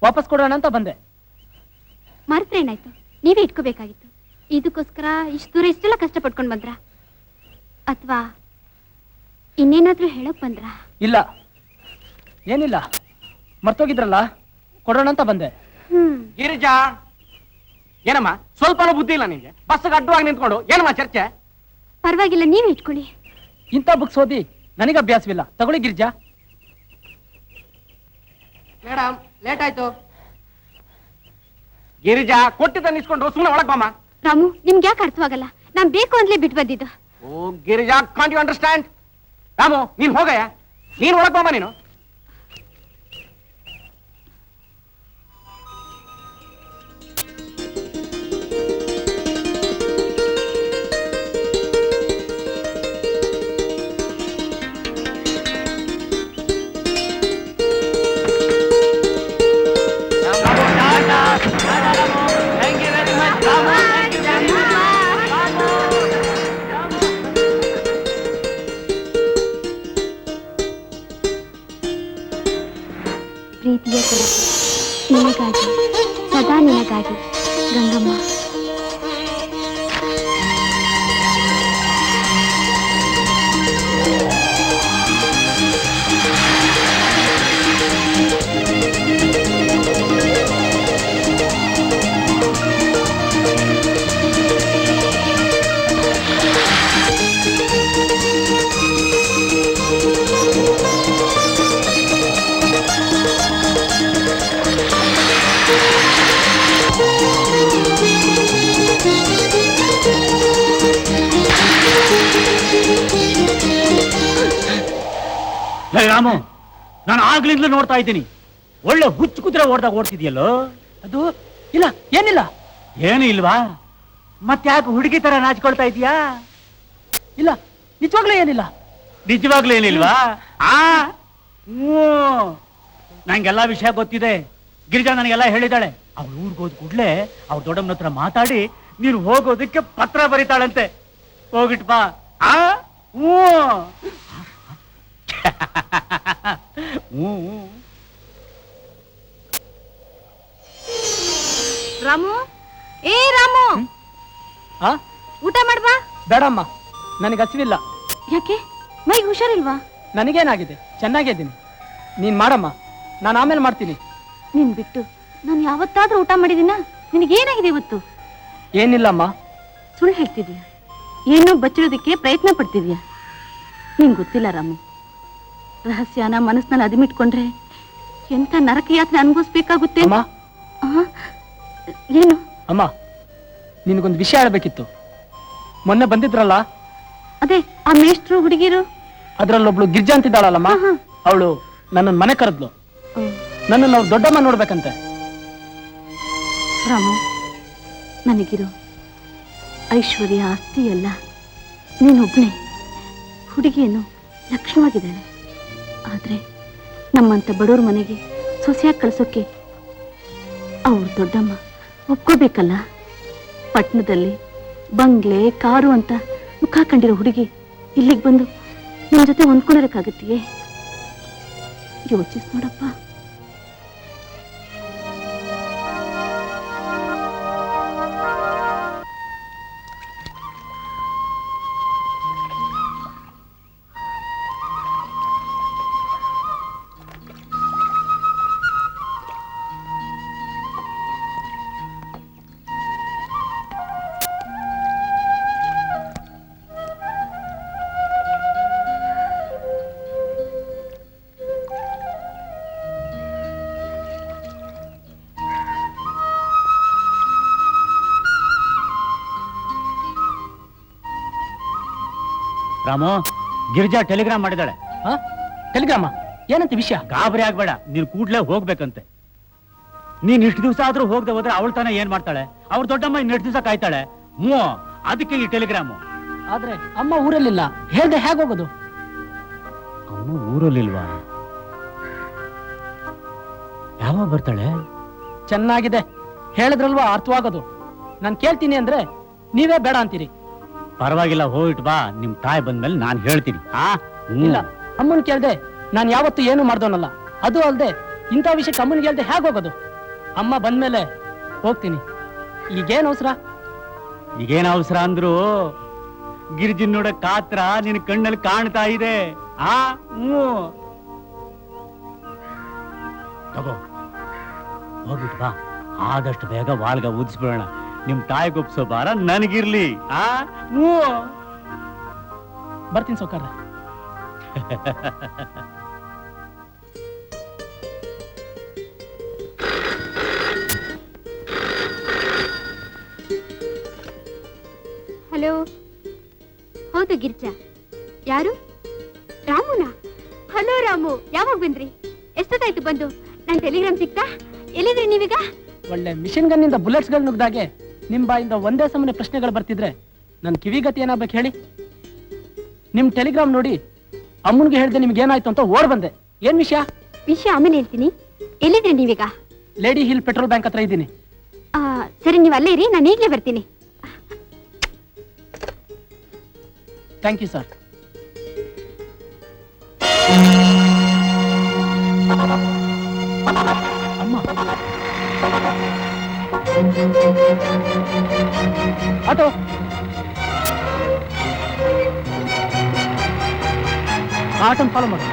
S2: ವಾಪಸ್ ಕೊಡೋಣ ಅಂತ ಬಂದೆ.
S5: ಮರ್ತ್ರೆ ಏನಾಯ್ತು? ನೀವೇ ಇಟ್ಕೋಬೇಕಾಗಿತ್ತು. ಇದಕ್ಕೋಸ್ಕರ ಇಷ್ಟು ದೂರ ಇಷ್ಟೆಲ್ಲ ಕಷ್ಟ ಪಟ್ಕೊಂಡ್ ಬಂದ್ರ, ಅಥವಾ ಇನ್ನೇನಾದ್ರೂ ಹೇಳಕ್ ಬಂದ್ರ?
S2: ಇಲ್ಲ, ಏನಿಲ್ಲ, ಮರ್ತೋಗಿದ್ರಲ್ಲ, ಕೊಡೋಣ ಅಂತ ಬಂದೆ.
S6: ಗಿರಿಜಾ, ಏನಮ್ಮ ಸ್ವಲ್ಪನೂ ಬುದ್ಧಿ ಇಲ್ಲ ನಿಂಗೆ? ಬಸ್ಗೆ ಅಡ್ಡವಾಗಿ ನಿಂತ್ಕೊಂಡು ಏನಮ್ಮ ಚರ್ಚೆ?
S5: ಪರವಾಗಿಲ್ಲ, ನೀವೇ ಇಟ್ಕೊಳ್ಳಿ.
S2: ಇಂಥ ಬುಕ್ಸ್ ಓದಿ ನನಗೆ ಅಭ್ಯಾಸವಿಲ್ಲ. ತಗೊಳ್ಳಿ ಗಿರ್ಜಾ.
S6: ಮೇಡಮ್, ಲೇಟ್ ಆಯ್ತು. ಗಿರಿಜಾ, ಕೊಟ್ಟಿದ್ದ ನಿಸ್ಕೊಂಡು ಸುಮ್ಮನೆ ಒಳಗ್ ಬಾಮ.
S5: ರಾಮು, ನಿಮ್ಗೆ ಯಾಕೆ ಅರ್ಥವಾಗಲ್ಲ? ನಾನ್ ಬೇಕು ಅಂದ್ಲೇ ಬಿಟ್ಟು ಬಂದಿದ್ದು.
S6: O Girija, can't you understand? Ramu, ನೀನ್ ಹೋಗಯ್ಯ, ನೀನ್ ಒಳಗ್ ಬಾಮ. ನೀನು
S5: ಪ್ರೀತಿಯ ಕೊಡುಗೆ ನಿನಗಾಗಿ, ಸದಾ ನಿನಗಾಗಿ, ಗಂಗಮ್ಮ.
S4: ರಾಮು, ನಾನು ಆಗ್ಲಿಂದಲೂ ನೋಡ್ತಾ ಇದ್ದೀನಿ, ಒಳ್ಳೆ ಹುಚ್ಚು ಕುದುರೆ ಓಡ್ದಾಗ ಓಡ್ತಿದ್ಯಲ್ಲೋ.
S2: ಅದು ಇಲ್ಲ, ಏನಿಲ್ಲ.
S4: ಏನು ಇಲ್ವಾ? ಮತ್ತ್ಯಾಕೆ ಹುಡುಗಿ ತರ ನಾಚ್ಕೊಳ್ತಾ ಇದೀಯಾ?
S2: ಇಲ್ಲ, ನಿಜವಾಗ್ಲೂ ಏನಿಲ್ಲ.
S4: ನಿಜವಾಗ್ಲೂ ಏನಿಲ್ವಾ? ನಂಗೆಲ್ಲ ವಿಷಯ ಗೊತ್ತಿದೆ. ಗಿರಿಜಾ ನನಗೆಲ್ಲ ಹೇಳಿದಾಳೆ. ಅವ್ಳು ಊರ್ಗ್ ಹೋದ್ ಕೂಡ್ಲೆ ಅವ್ರ ದೊಡ್ಡಮ್ಮನ ಹತ್ರ ಮಾತಾಡಿ ನೀನು ಹೋಗೋದಕ್ಕೆ ಪತ್ರ ಬರೀತಾಳಂತೆ. ಹೋಗಿಟ್ ಬಾ.
S1: ರಾಮು, ಏ ರಾಮು,
S2: ಆ
S1: ಊಟ ಮಾಡ್ಬಾ.
S2: ಬೇಡಮ್ಮ, ನನಗೆ ಹಸಿವಿಲ್ಲ.
S5: ಯಾಕೆ? ಮೈಗೆ ಹುಷಾರಿಲ್ವಾ?
S2: ನನಗೇನಾಗಿದೆ? ಚೆನ್ನಾಗಿದ್ದೀನಿ. ನೀನ್ ಮಾಡಮ್ಮ, ನಾನು ಆಮೇಲೆ ಮಾಡ್ತೀನಿ.
S5: ನಿನ್ ಬಿಟ್ಟು ನಾನು ಯಾವತ್ತಾದ್ರೂ ಊಟ ಮಾಡಿದೀನ? ನಿನಗೇನಾಗಿದೆ ಇವತ್ತು?
S2: ಏನಿಲ್ಲಮ್ಮ.
S5: ಸುಳ್ಳು ಹೇಳ್ತಿದ್ಯಾ? ಏನೋ ಬಚ್ಚಿಡೋದಕ್ಕೆ ಪ್ರಯತ್ನ ಪಡ್ತಿದ್ಯಾ? ನಿನ್ ಗೊತ್ತಿಲ್ಲ ರಾಮು, ರಹಸ್ಯನ ಮನಸ್ಸಿನಲ್ಲಿ ಅದಿಮಿಟ್ಕೊಂಡ್ರೆ ಎಂತ ನರಕ ಯಾತ್ರೆ ಅನುಭವಿಸ್ಬೇಕಾಗುತ್ತೆ.
S2: ಅಮ್ಮ,
S5: ಏನು?
S2: ಅಮ್ಮ, ನಿನಗೊಂದು ವಿಷಯ ಹೇಳ್ಬೇಕಿತ್ತು. ಮೊನ್ನೆ ಬಂದಿದ್ರಲ್ಲ,
S5: ಅದೇ ಆ ಮೇಷ್ಟ್ರು ಹುಡುಗಿರು,
S2: ಅದ್ರಲ್ಲೊಬ್ಳು ಗಿರ್ಜಾ ಅಂತಿದ್ದಾಳಲ್ಲಮ್ಮ, ಅವಳು ನನ್ನ ಮನೆ ಕರೆದ್ಲು. ನನ್ನನ್ನು ಅವ್ರು ದೊಡ್ಡಮ್ಮ ನೋಡ್ಬೇಕಂತೆ.
S5: ರಾಮು, ನನಗಿರೋ ಐಶ್ವರ್ಯ ಆಸ್ತಿ ಎಲ್ಲ ನೀನೊಬ್ನೇ. ಹುಡುಗಿಯನ್ನು ಲಕ್ಷಣವಾಗಿದ್ದಾಳೆ. ಆದ್ರೆ ನಮ್ಮಂತ ಬಡವ್ರ ಮನೆಗೆ ಸೊಸೆಯಾಗಿ ಕಳ್ಸೋಕೆ ಅವ್ರು ದೊಡ್ಡಮ್ಮ ಒಪ್ಕೋಬೇಕಲ್ಲ. ಪಟ್ಟಣದಲ್ಲಿ ಬಂಗ್ಲೆ ಕಾರು ಅಂತ ಮುಖ ಕಂಡಿರೋ ಹುಡುಗಿ ಇಲ್ಲಿಗೆ ಬಂದು ನಿನ್ ಜೊತೆ ಹೊಂದ್ಕೊಂಡಿರಕ್ಕಾಗತ್ತೆಯೇ? ಯೋಚಿಸ್ ನೋಡಪ್ಪ.
S4: ರಾಮು, ಗಿರಿಜಾ ಟೆಲಿಗ್ರಾಮ್ ಮಾಡಿದಾಳೆ.
S2: ಟೆಲಿಗ್ರಾಮ? ಏನಂತ ವಿಷಯ?
S4: ಗಾಬರಿ ಆಗ್ಬೇಡ, ನೀನ್ ಕೂಡ್ಲೇ ಹೋಗ್ಬೇಕಂತೆ. ನೀನ್ ಇಷ್ಟು ದಿವಸ ಆದ್ರೂ ಹೋಗದೆ ಹೋದ್ರೆ ಅವಳ ತಾನೇ ಏನ್ ಮಾಡ್ತಾಳೆ? ಅವ್ರ ದೊಡ್ಡಮ್ಮ ಇನ್ನೆಷ್ಟು ದಿವಸ ಕಾಯ್ತಾಳೆ? ಅದಕ್ಕೆ ಈ ಟೆಲಿಗ್ರಾಮು.
S2: ಆದ್ರೆ ಅಮ್ಮ ಊರಲ್ಲಿಲ್ಲ, ಹೇಳ್ದೆ ಹೇಗೆ ಹೋಗೋದು?
S4: ಅವನು ಊರಲ್ಲಿಲ್ವಾ? ಯಾವಾಗ ಬರ್ತಾಳೆ?
S2: ಚೆನ್ನಾಗಿದೆ, ಹೇಳಿದ್ರಲ್ವಾ ಅರ್ಥವಾಗೋದು. ನಾನು ಕೇಳ್ತೀನಿ ಅಂದ್ರೆ ನೀವೇ ಬೇಡ ಅಂತೀರಿ.
S4: ಪರವಾಗಿಲ್ಲ, ಹೋಗಿಟ್ ಬಾ. ನಿಮ್ ತಾಯಿ ಬಂದ್ಮೇಲೆ ನಾನು ಹೇಳ್ತೀನಿ.
S2: ಇಲ್ಲ, ಅಮ್ಮನ್ ಕೇಳ್ದೆ ನಾನು ಯಾವತ್ತು ಏನು ಮಾಡ್ದವನಲ್ಲ. ಅದು ಅಲ್ದೆ ಇಂಥ ವಿಷಯಕ್ಕೆ ಅಮ್ಮನಿಗೆ ಹೇಳ್ದೆ ಹೇಗೆ ಹೋಗೋದು? ಅಮ್ಮ ಬಂದ್ಮೇಲೆ ಹೋಗ್ತೀನಿ. ಈಗೇನ್ ಅವಸರ?
S4: ಈಗೇನ್ ಅವಸರ ಅಂದ್ರು ಗಿರಿಜಿನ್ ನೋಡಕ್ ಕಾತ್ರ ನಿನ್ ಕಣ್ಣಲ್ಲಿ ಕಾಣ್ತಾ ಇದೆ. ತಗೋ, ಹೋಗ್ಬಿಟ್ಟು ಬಾ. ಆದಷ್ಟು ಬೇಗ ವಾಲ್ಗ ಊದಿಸ್ಬಿಡೋಣ. ನಿಮ್ ತಾಯಿ ಗೊಪ್ಸೋ ಬಾರ ನನಗಿರ್ಲಿ.
S2: ಬರ್ತೀನಿ ಸೌಕಾರ.
S1: ಹಲೋ. ಹೌದು ಗಿರ್ಜಾ. ಯಾರು? ರಾಮುನಾ? ಹಲೋ ರಾಮು, ಯಾವಾಗ ಬಂದ್ರಿ? ಎಷ್ಟೊತ್ತಾಯ್ತು ಬಂದು? ನನ್ ಟೆಲಿಗ್ರಾಮ್ ಸಿಕ್ತಾ? ಎಲ್ಲಿದ್ರಿ ನೀವೀಗ?
S2: ಒಳ್ಳೆ ಮಿಷಿನ್ ಗನ್ನಿಂದ ಬುಲೆಟ್ಸ್ಗಳು ನುಗ್ದಾಗೆ ನಿಮ್ ಬಾಯಿಂದ ಒಂದೇ ಸಮನೆ ಪ್ರಶ್ನೆಗಳು ಬರ್ತಿದ್ರೆ ನನ್ ಕಿವಿಗತಿ ಏನಾಗ್ಬೇಕು ಹೇಳಿ? ನಿಮ್ ಟೆಲಿಗ್ರಾಮ್ ನೋಡಿ ಅಮ್ಮನ್ಗೆ ಹೇಳ್ದೆ ನಿಮ್ಗೆ ಏನಾಯ್ತು ಅಂತ ಓಡ್ ಬಂದೆ. ಏನ್ ವಿಷಯ?
S1: ವಿಷಯ ಆಮೇಲೆ ಹೇಳ್ತೀನಿ. ಎಲ್ಲಿದ್ರಿ ನೀವೀಗ?
S2: ಲೇಡಿ ಹಿಲ್ ಪೆಟ್ರೋಲ್ ಬ್ಯಾಂಕ್ ಹತ್ರ ಇದ್ದೀನಿ.
S1: ಸರಿ, ನೀವು ಅಲ್ಲೇ ಇರಿ, ನಾನು ಈಗಲೇ ಬರ್ತೀನಿ.
S2: Thank you sir. ಅಮ್ಮ, ಆಟೋ. ಆಟೋನ್ ಫಾಲೋ ಮಾಡು.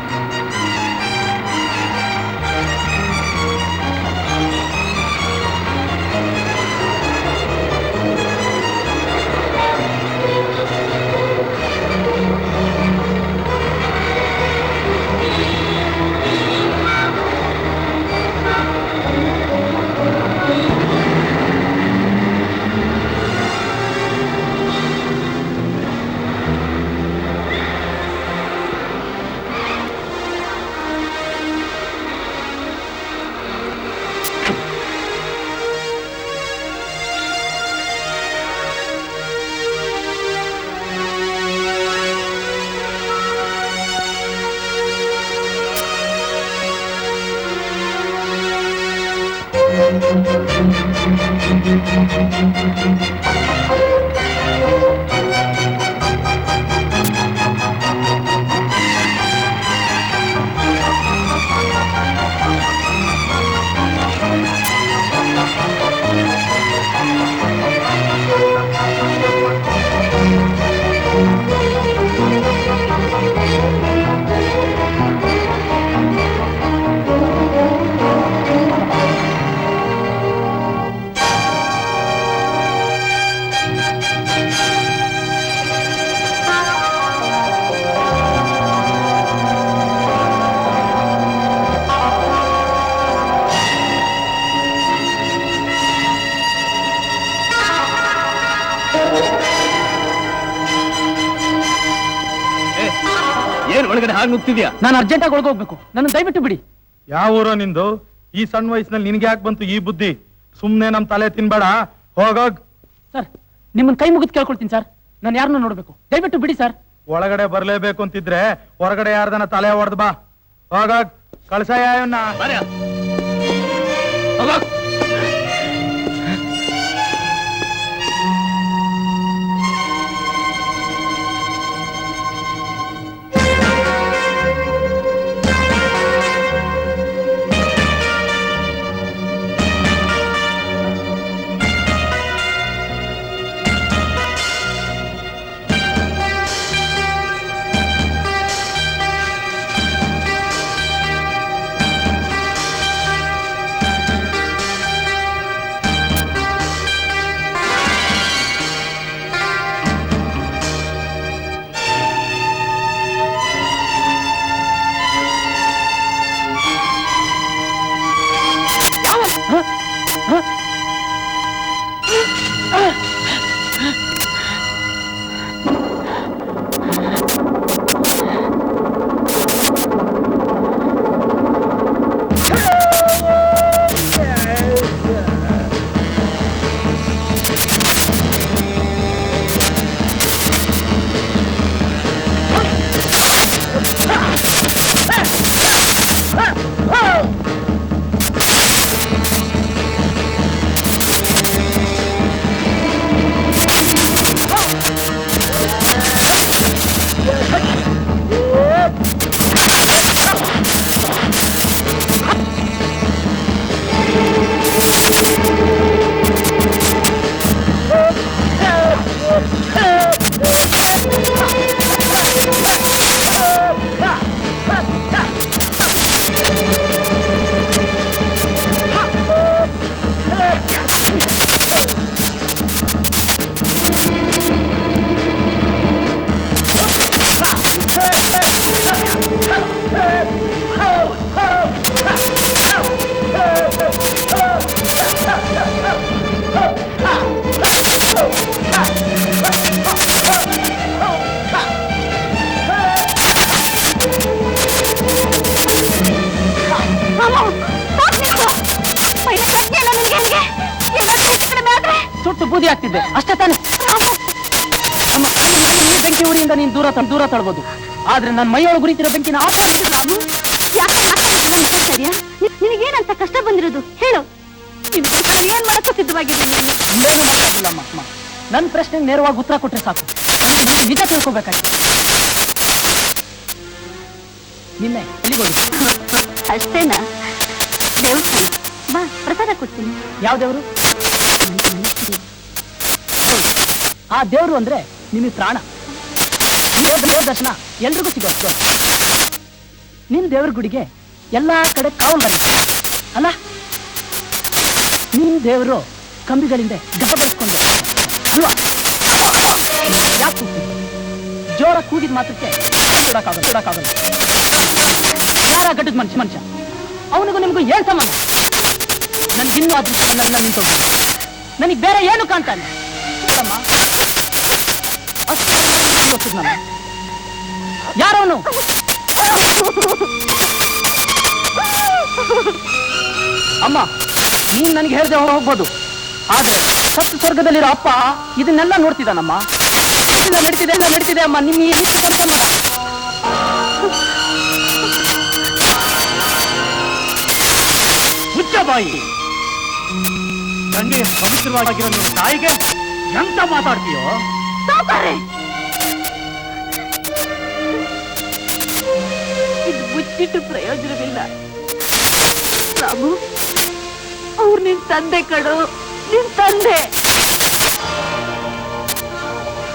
S3: ಏನ್ ಒಳಗಡೆ ಹಾಗೆ ನುಗ್ತಿದ್ಯಾ?
S2: ನಾನು ಅರ್ಜೆಂಟಾಗಿ ಒಳಗೋಗ್ಬೇಕು, ನನ್ನ ದಯವಿಟ್ಟು ಬಿಡಿ.
S7: ಯಾವ ಊರೋ ನಿಂದು? ಈ ಸಣ್ಣ ವಯಸ್ಸಿನಲ್ಲಿ ನಿನ್ಗೆ ಯಾಕೆ ಬಂತು ಈ ಬುದ್ಧಿ? ಸುಮ್ನೆ ನಮ್ ತಲೆ ತಿನ್ಬೇಡ, ಹೋಗೋಗ್.
S2: ಸರ್, ನಿಮ್ಮನ್ನ ಕೈ ಮುಗಿದು ಕೇಳ್ಕೊಳ್ತೀನಿ ಸರ್, ನಾನು ಯಾರನ್ನ ನೋಡ್ಬೇಕು, ದಯವಿಟ್ಟು ಬಿಡಿ ಸರ್.
S7: ಒಳಗಡೆ ಬರ್ಲೇಬೇಕು ಅಂತಿದ್ರೆ ಹೊರಗಡೆ ಯಾರ್ದನ ತಲೆ ಹೊಡೆದ್ ಬಾ. ಹೋಗೋಗ್, ಕಳ್ಸಯ್ಯ ಇವನ್ನ.
S2: ಸುಟ್ಟು ಬೂದಿ ಆಗ್ತಿದ್ದೆ ಅಷ್ಟೇ ತಾನೆ. ಬೆಂಕಿ ಉರಿಯಿಂದ ನೀನು ದೂರ ತಳ್ಬೋದು, ಆದ್ರೆ ನನ್ನ ಮೈಯೊಳಗೆ ಗುರಿತಿರೋ ಬೆಂಕಿನ
S5: ನಿನಗೇನಂತ ಕಷ್ಟ ಬಂದಿರೋದು ಹೇಳು. ಏನ್ ಮಾಡಕ್ಕೂ ಸಿದ್ಧವಾಗಿದ್ದೀನಿ.
S2: ಇನ್ನೇನು ಮಾತಾಡಿಲ್ಲ ಅಮ್ಮ. ನನ್ನ ಪ್ರಶ್ನೆಗೆ ನೇರವಾಗಿ ಉತ್ತರ ಕೊಟ್ರೆ ಸಾಕು, ನಿಜ ತಿಳ್ಕೊಬೇಕಾಗಿ. ನಿನ್ನೆ ಎಲ್ಲಿಗೋಗಿ?
S5: ಅಷ್ಟೇನಾ? ದೇವಸ್ಥಾನ ಬಾ, ಪ್ರಸಾದ ಕೊಡ್ತೀನಿ.
S2: ಯಾವ ದೇವರು? ಆ ದೇವರು ಅಂದ್ರೆ ನಿಮಗೆ ಪ್ರಾಣ. ದರ್ಶನ ಎಲ್ರಿಗೂ ಸಿಗೋದು. ನಿನ್ ದೇವ್ರ ಗುಡಿಗೆ ಎಲ್ಲಾ ಕಡೆ ಕಾವಲು ಅಲ್ಲ, ನಿನ್ ದೇವರು ಕಂಬಿಗಳಿಂದ ಗಬ್ಬಡಿಸ್ಕೊಂಡು ಅಲ್ವಾ? ಯಾಕೆ ಜೋರ ಕೂಗಿದ ಮಾತ್ರಕ್ಕೆ ಕೊಡಕ್ಕಾಗಲ್ಲ. ಯಾರ ಗಡ್ಡದ ಮನುಷ್ಯ ಅವನಿಗೂ ನಿಮಗೂ ಏನ್ ಸಂಬಂಧ? ನನ್ಗಿನ್ನೂ ಅದೃಷ್ಟ ನನ್ನ ನಿಂತೋಗ, ನನಗೆ ಬೇರೆ ಏನು ಕಾಣ್ತಾನೆ ನೋಡಮ್ಮ. ಅಷ್ಟು ನಮ್ಮ ಯಾರವನು? ಅಮ್ಮ, ನೀನ್ ನನಗೆ ಹೇಳ್ದೆ ಹೋಗ್ಬೋದು, ಆದ್ರೆ ಸಪ್ತ ಸ್ವರ್ಗದಲ್ಲಿರೋ ಅಪ್ಪ ಇದನ್ನೆಲ್ಲ ನೋಡ್ತಿದ್ದಾನಮ್ಮ. ನಡೀತಿದೆ ಅಮ್ಮ ನಿಮ್ಮ ಈ ಸಂಭ್ರಮ.
S4: ಮುಚ್ಚಬಾಯಿ, ಗಂಡಿಗೆ ಪವಿತ್ರವಾಗಿರೋ ನಿಮ್ಮ ತಾಯಿಗೆ ಎಂತ ಮಾತಾಡ್ತೀಯೋ?
S5: ಸಾವುಕಾರ್ರೆ, ಇದು ಮುಚ್ಚಿಟ್ಟು ಪ್ರಯೋಜನವಿಲ್ಲ. ರಾಮು, ಅವ್ರು ನಿನ್ ತಂದೆ ಕಡು, ನಿನ್ ತಂದೆ,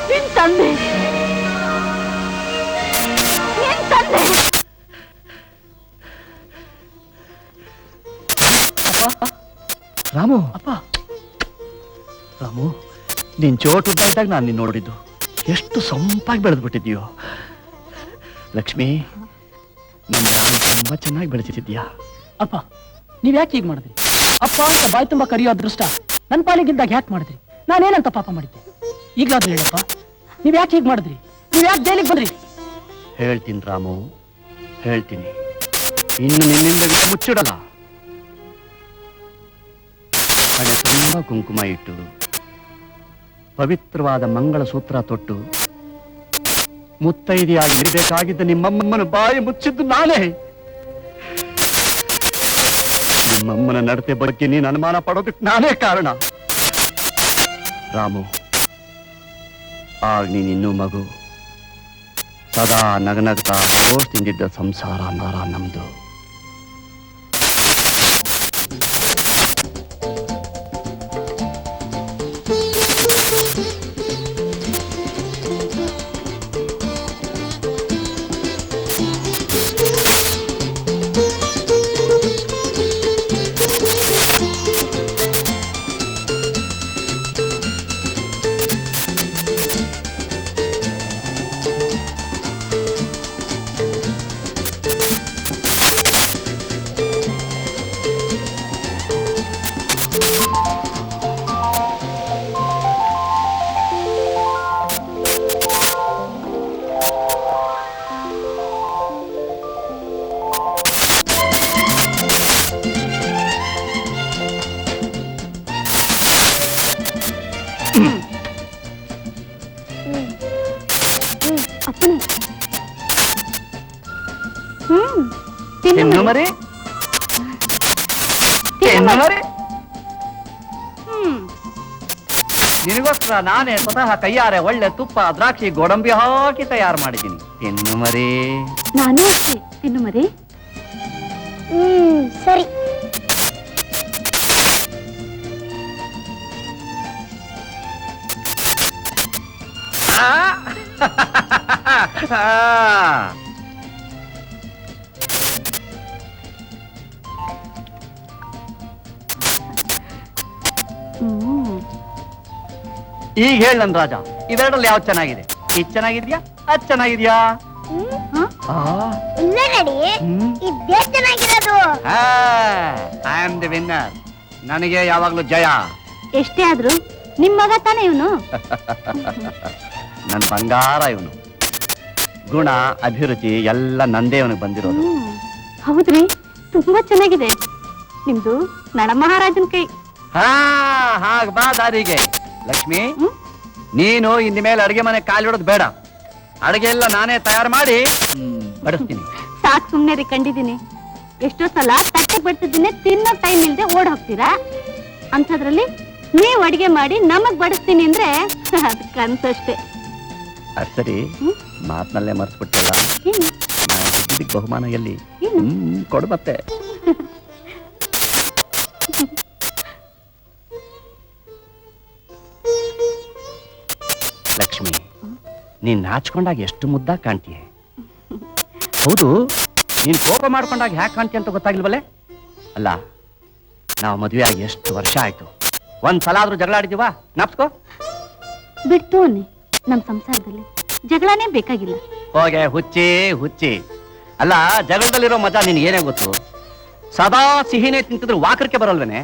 S5: ನಿನ್ ತಂದೆ, ನಿನ್ ತಂದೆ.
S4: ರಾಮು, ಅಪ್ಪ, ರಾಮು, ನಿನ್ ಚೋಟು ಇದ್ದಾಗ ನಾನು ನಿನ್ನ ನೋಡಿದ್ದು ಎಷ್ಟು ಸೊಂಪಾಗಿ ಬೆಳೆದ್ಬಿಟ್ಟಿದ್ಯೋ. ಲಕ್ಷ್ಮಿ, ನನ್ನ ತುಂಬಾ ಚೆನ್ನಾಗಿ ಬೆಳೆಸಿದ್ಯಾ.
S2: ಅಪ್ಪ, ನೀವ್ ಯಾಕೆ ಹೀಗ್ ಮಾಡಿದ್ರಿ? ಅಪ್ಪ ಅಂತ ಬಾಯಿ ತುಂಬಾ ಕರೆಯೋ ಅದೃಷ್ಟ ನನ್ನ ಪಾಲಿಗಿದ್ದಾಗ ಯಾಕೆ ಮಾಡಿದ್ರಿ? ನಾನೇನಂತ ಪಾಪ ಮಾಡಿದ್ದೆ? ಈಗ್ಲಾದ್ರೂ ಹೇಳಪ್ಪ, ನೀವ್ ಯಾಕೆ ಹೀಗ್ ಮಾಡಿದ್ರಿ? ನೀವ್ ಯಾಕೆ ಜೈಲಿಗೆ ಬಂದ್ರಿ?
S4: ಹೇಳ್ತೀನಿ ರಾಮು, ಹೇಳ್ತೀನಿ. ಇನ್ನು ನಿನ್ನಿಂದ ವಿಷ ಮುಚ್ಚಿಡಲ್ಲ. ಕಡೆ ತುಂಬಾ ಕುಂಕುಮ ಇಟ್ಟು, ಪವಿತ್ರವಾದ ಮಂಗಳ ಸೂತ್ರ ತೊಟ್ಟು, ಮುತ್ತೈದೆಯಾಗಿ ಇರಬೇಕಾಗಿದ್ದ ನಿಮ್ಮಮ್ಮನ ಬಾಯಿ ಮುಚ್ಚಿದ್ದು ನಾನೇ. ನಿಮ್ಮಮ್ಮನ ನಡತೆ ಬಗ್ಗೆ ನೀನು ಅನುಮಾನ ಪಡೋದಕ್ಕೆ ನಾನೇ ಕಾರಣ. ರಾಮು, ಆಗ ನೀನಿನ್ನೂ ಮಗು, ಸದಾ ನಗನಗ್ತಾ ಸೋಸ್ ತಿಂದಿದ್ದ ಸಂಸಾರ ನಮ್ದು.
S5: ತಿನ್ನು
S4: ಮರಿ, ತಿನ್ನು ಮರಿ. ನಿನಗೋಸ್ಕರ ನಾನೇ ಸ್ವತಃ ಕೈಯಾರೆ ಒಳ್ಳೆ ತುಪ್ಪ, ದ್ರಾಕ್ಷಿ, ಗೋಡಂಬಿ ಹಾಕಿ ತಯಾರು ಮಾಡಿದ್ದೀನಿ. ತಿನ್ನು ಮರಿ.
S5: ನಾನು ಅಷ್ಟೇ, ತಿನ್ನು ಮರಿ.
S1: ಸರಿ.
S4: ಈಗ ಹೇಳ ನನ್ ರಾಜ, ಇವೆರಡಲ್ಲಿ ಯಾವ್ದು ಚೆನ್ನಾಗಿದೆ? ಇದು ಚೆನ್ನಾಗಿದ್ಯಾ, ಅದ್ ಚೆನ್ನಾಗಿದ್ಯಾ?
S1: ಇಲ್ಲ ನಡಿ, ಇದೇ ಚೆನ್ನಾಗಿರೋದು.
S4: I am the winner. ನನಗೆ ಯಾವಾಗ್ಲೂ ಜಯ.
S5: ಎಷ್ಟೇ ಆದ್ರೂ ನಿಮ್ ಮಗ ತಾನೇ ಇವನು.
S4: ನನ್ ಬಂಗಾರ ಇವನು. ಗುಣ, ಅಭಿರುಚಿ ಎಲ್ಲ ನಂದೇ ಅವನಿಗೆ ಬಂದಿರೋದು.
S5: ಹೌದ್ರಿ, ತುಂಬಾ ಚೆನ್ನಾಗಿದೆ. ನಿಮ್ದು ನಳ ಮಹಾರಾಜನ ಕೈ.
S4: ಹಾಗ ಬಾ ದಾರಿಗೆ. ಲಕ್ಷ್ಮಿ, ನೀನು ಇನ್ನು ಮೇಲೆ ಅಡಿಗೆ ಮನೆ ಕಾಲಿಡೋದು ಬೇಡ. ಅಡಿಗೆ ಎಲ್ಲ ನಾನೇ ತಯಾರು ಮಾಡಿ ಬಡಿಸ್ತೀನಿ.
S5: ಸಾಕ್ ಸುಮ್ನೆ ರೀ, ಕಂಡಿದ್ದೀನಿ. ಎಷ್ಟೋ ಸಲ ತಟ್ಟೆ ಬಡ್ತಿದ್ದೀನಿ, ತಿನ್ನೋ ಟೈಮ್ ಇಲ್ದೆ ಓಡ್ ಹೋಗ್ತೀರಾ. ಅಂಥದ್ರಲ್ಲಿ ನೀವ್ ಅಡಿಗೆ ಮಾಡಿ ನಮಗ್ ಬಡಿಸ್ತೀನಿ ಅಂದ್ರೆ ಅದ್ ಕನ್ಸಷ್ಟೇ.
S4: ಸರಿ, ಮಾತ್ನಲ್ಲೇ ಮರ್ಸ್ಬಿಟ್ಟಲ್ಲ.
S5: ಏನು?
S4: ಇದಕ್ಕೆ ಬಹುಮಾನ ಎಲ್ಲಿ?
S5: ಏನು?
S4: ಕೊಡು ಮತ್ತೆ. ಲಕ್ಷ್ಮಿ, ನೀನ್ ನಾಚ್ಕೊಂಡಾಗ ಎಷ್ಟು ಮುದ್ದಾಗಿ ಕಾಣ್ತೀಯ. ಹೌದು, ನೀನ್ ಕೋಪ ಮಾಡ್ಕೊಂಡಾಗ ಹ್ಯಾಕ್ ಕಾಣ್ತೀಯ ಅಂತ ಗೊತ್ತಾಗಿಲ್ವಲ್ಲೇ. ಅಲ್ಲ, ನಾವು ಮದುವೆ ಆಗಿ ಎಷ್ಟು ವರ್ಷ ಆಯ್ತು? ಒಂದ್ಸಲ ಆದ್ರೂ ಜಗಳ ಆಡಿದೀವ? ನಾಪ್ಸ್ಕೋ.
S5: ಬಿಡ್ತು ಅನ್ನಿ, ನಮ್ ಸಂಸಾರದಲ್ಲಿ ಜಗಳನೇ ಬೇಕಾಗಿಲ್ಲ.
S4: ಹೋಗೆ ಹುಚ್ಚಿ ಹುಚ್ಚಿ. ಅಲ್ಲ, ಜಗಳದಲ್ಲಿರೋ ಮಜಾ ನಿನ್ ಏನೇ ಗೊತ್ತು? ಸದಾ ಸಿಹಿನೇ ತಿಂತಿದ್ರು ವಾಕರಿಕೆ ಬರೋಲ್ವೇನೆ?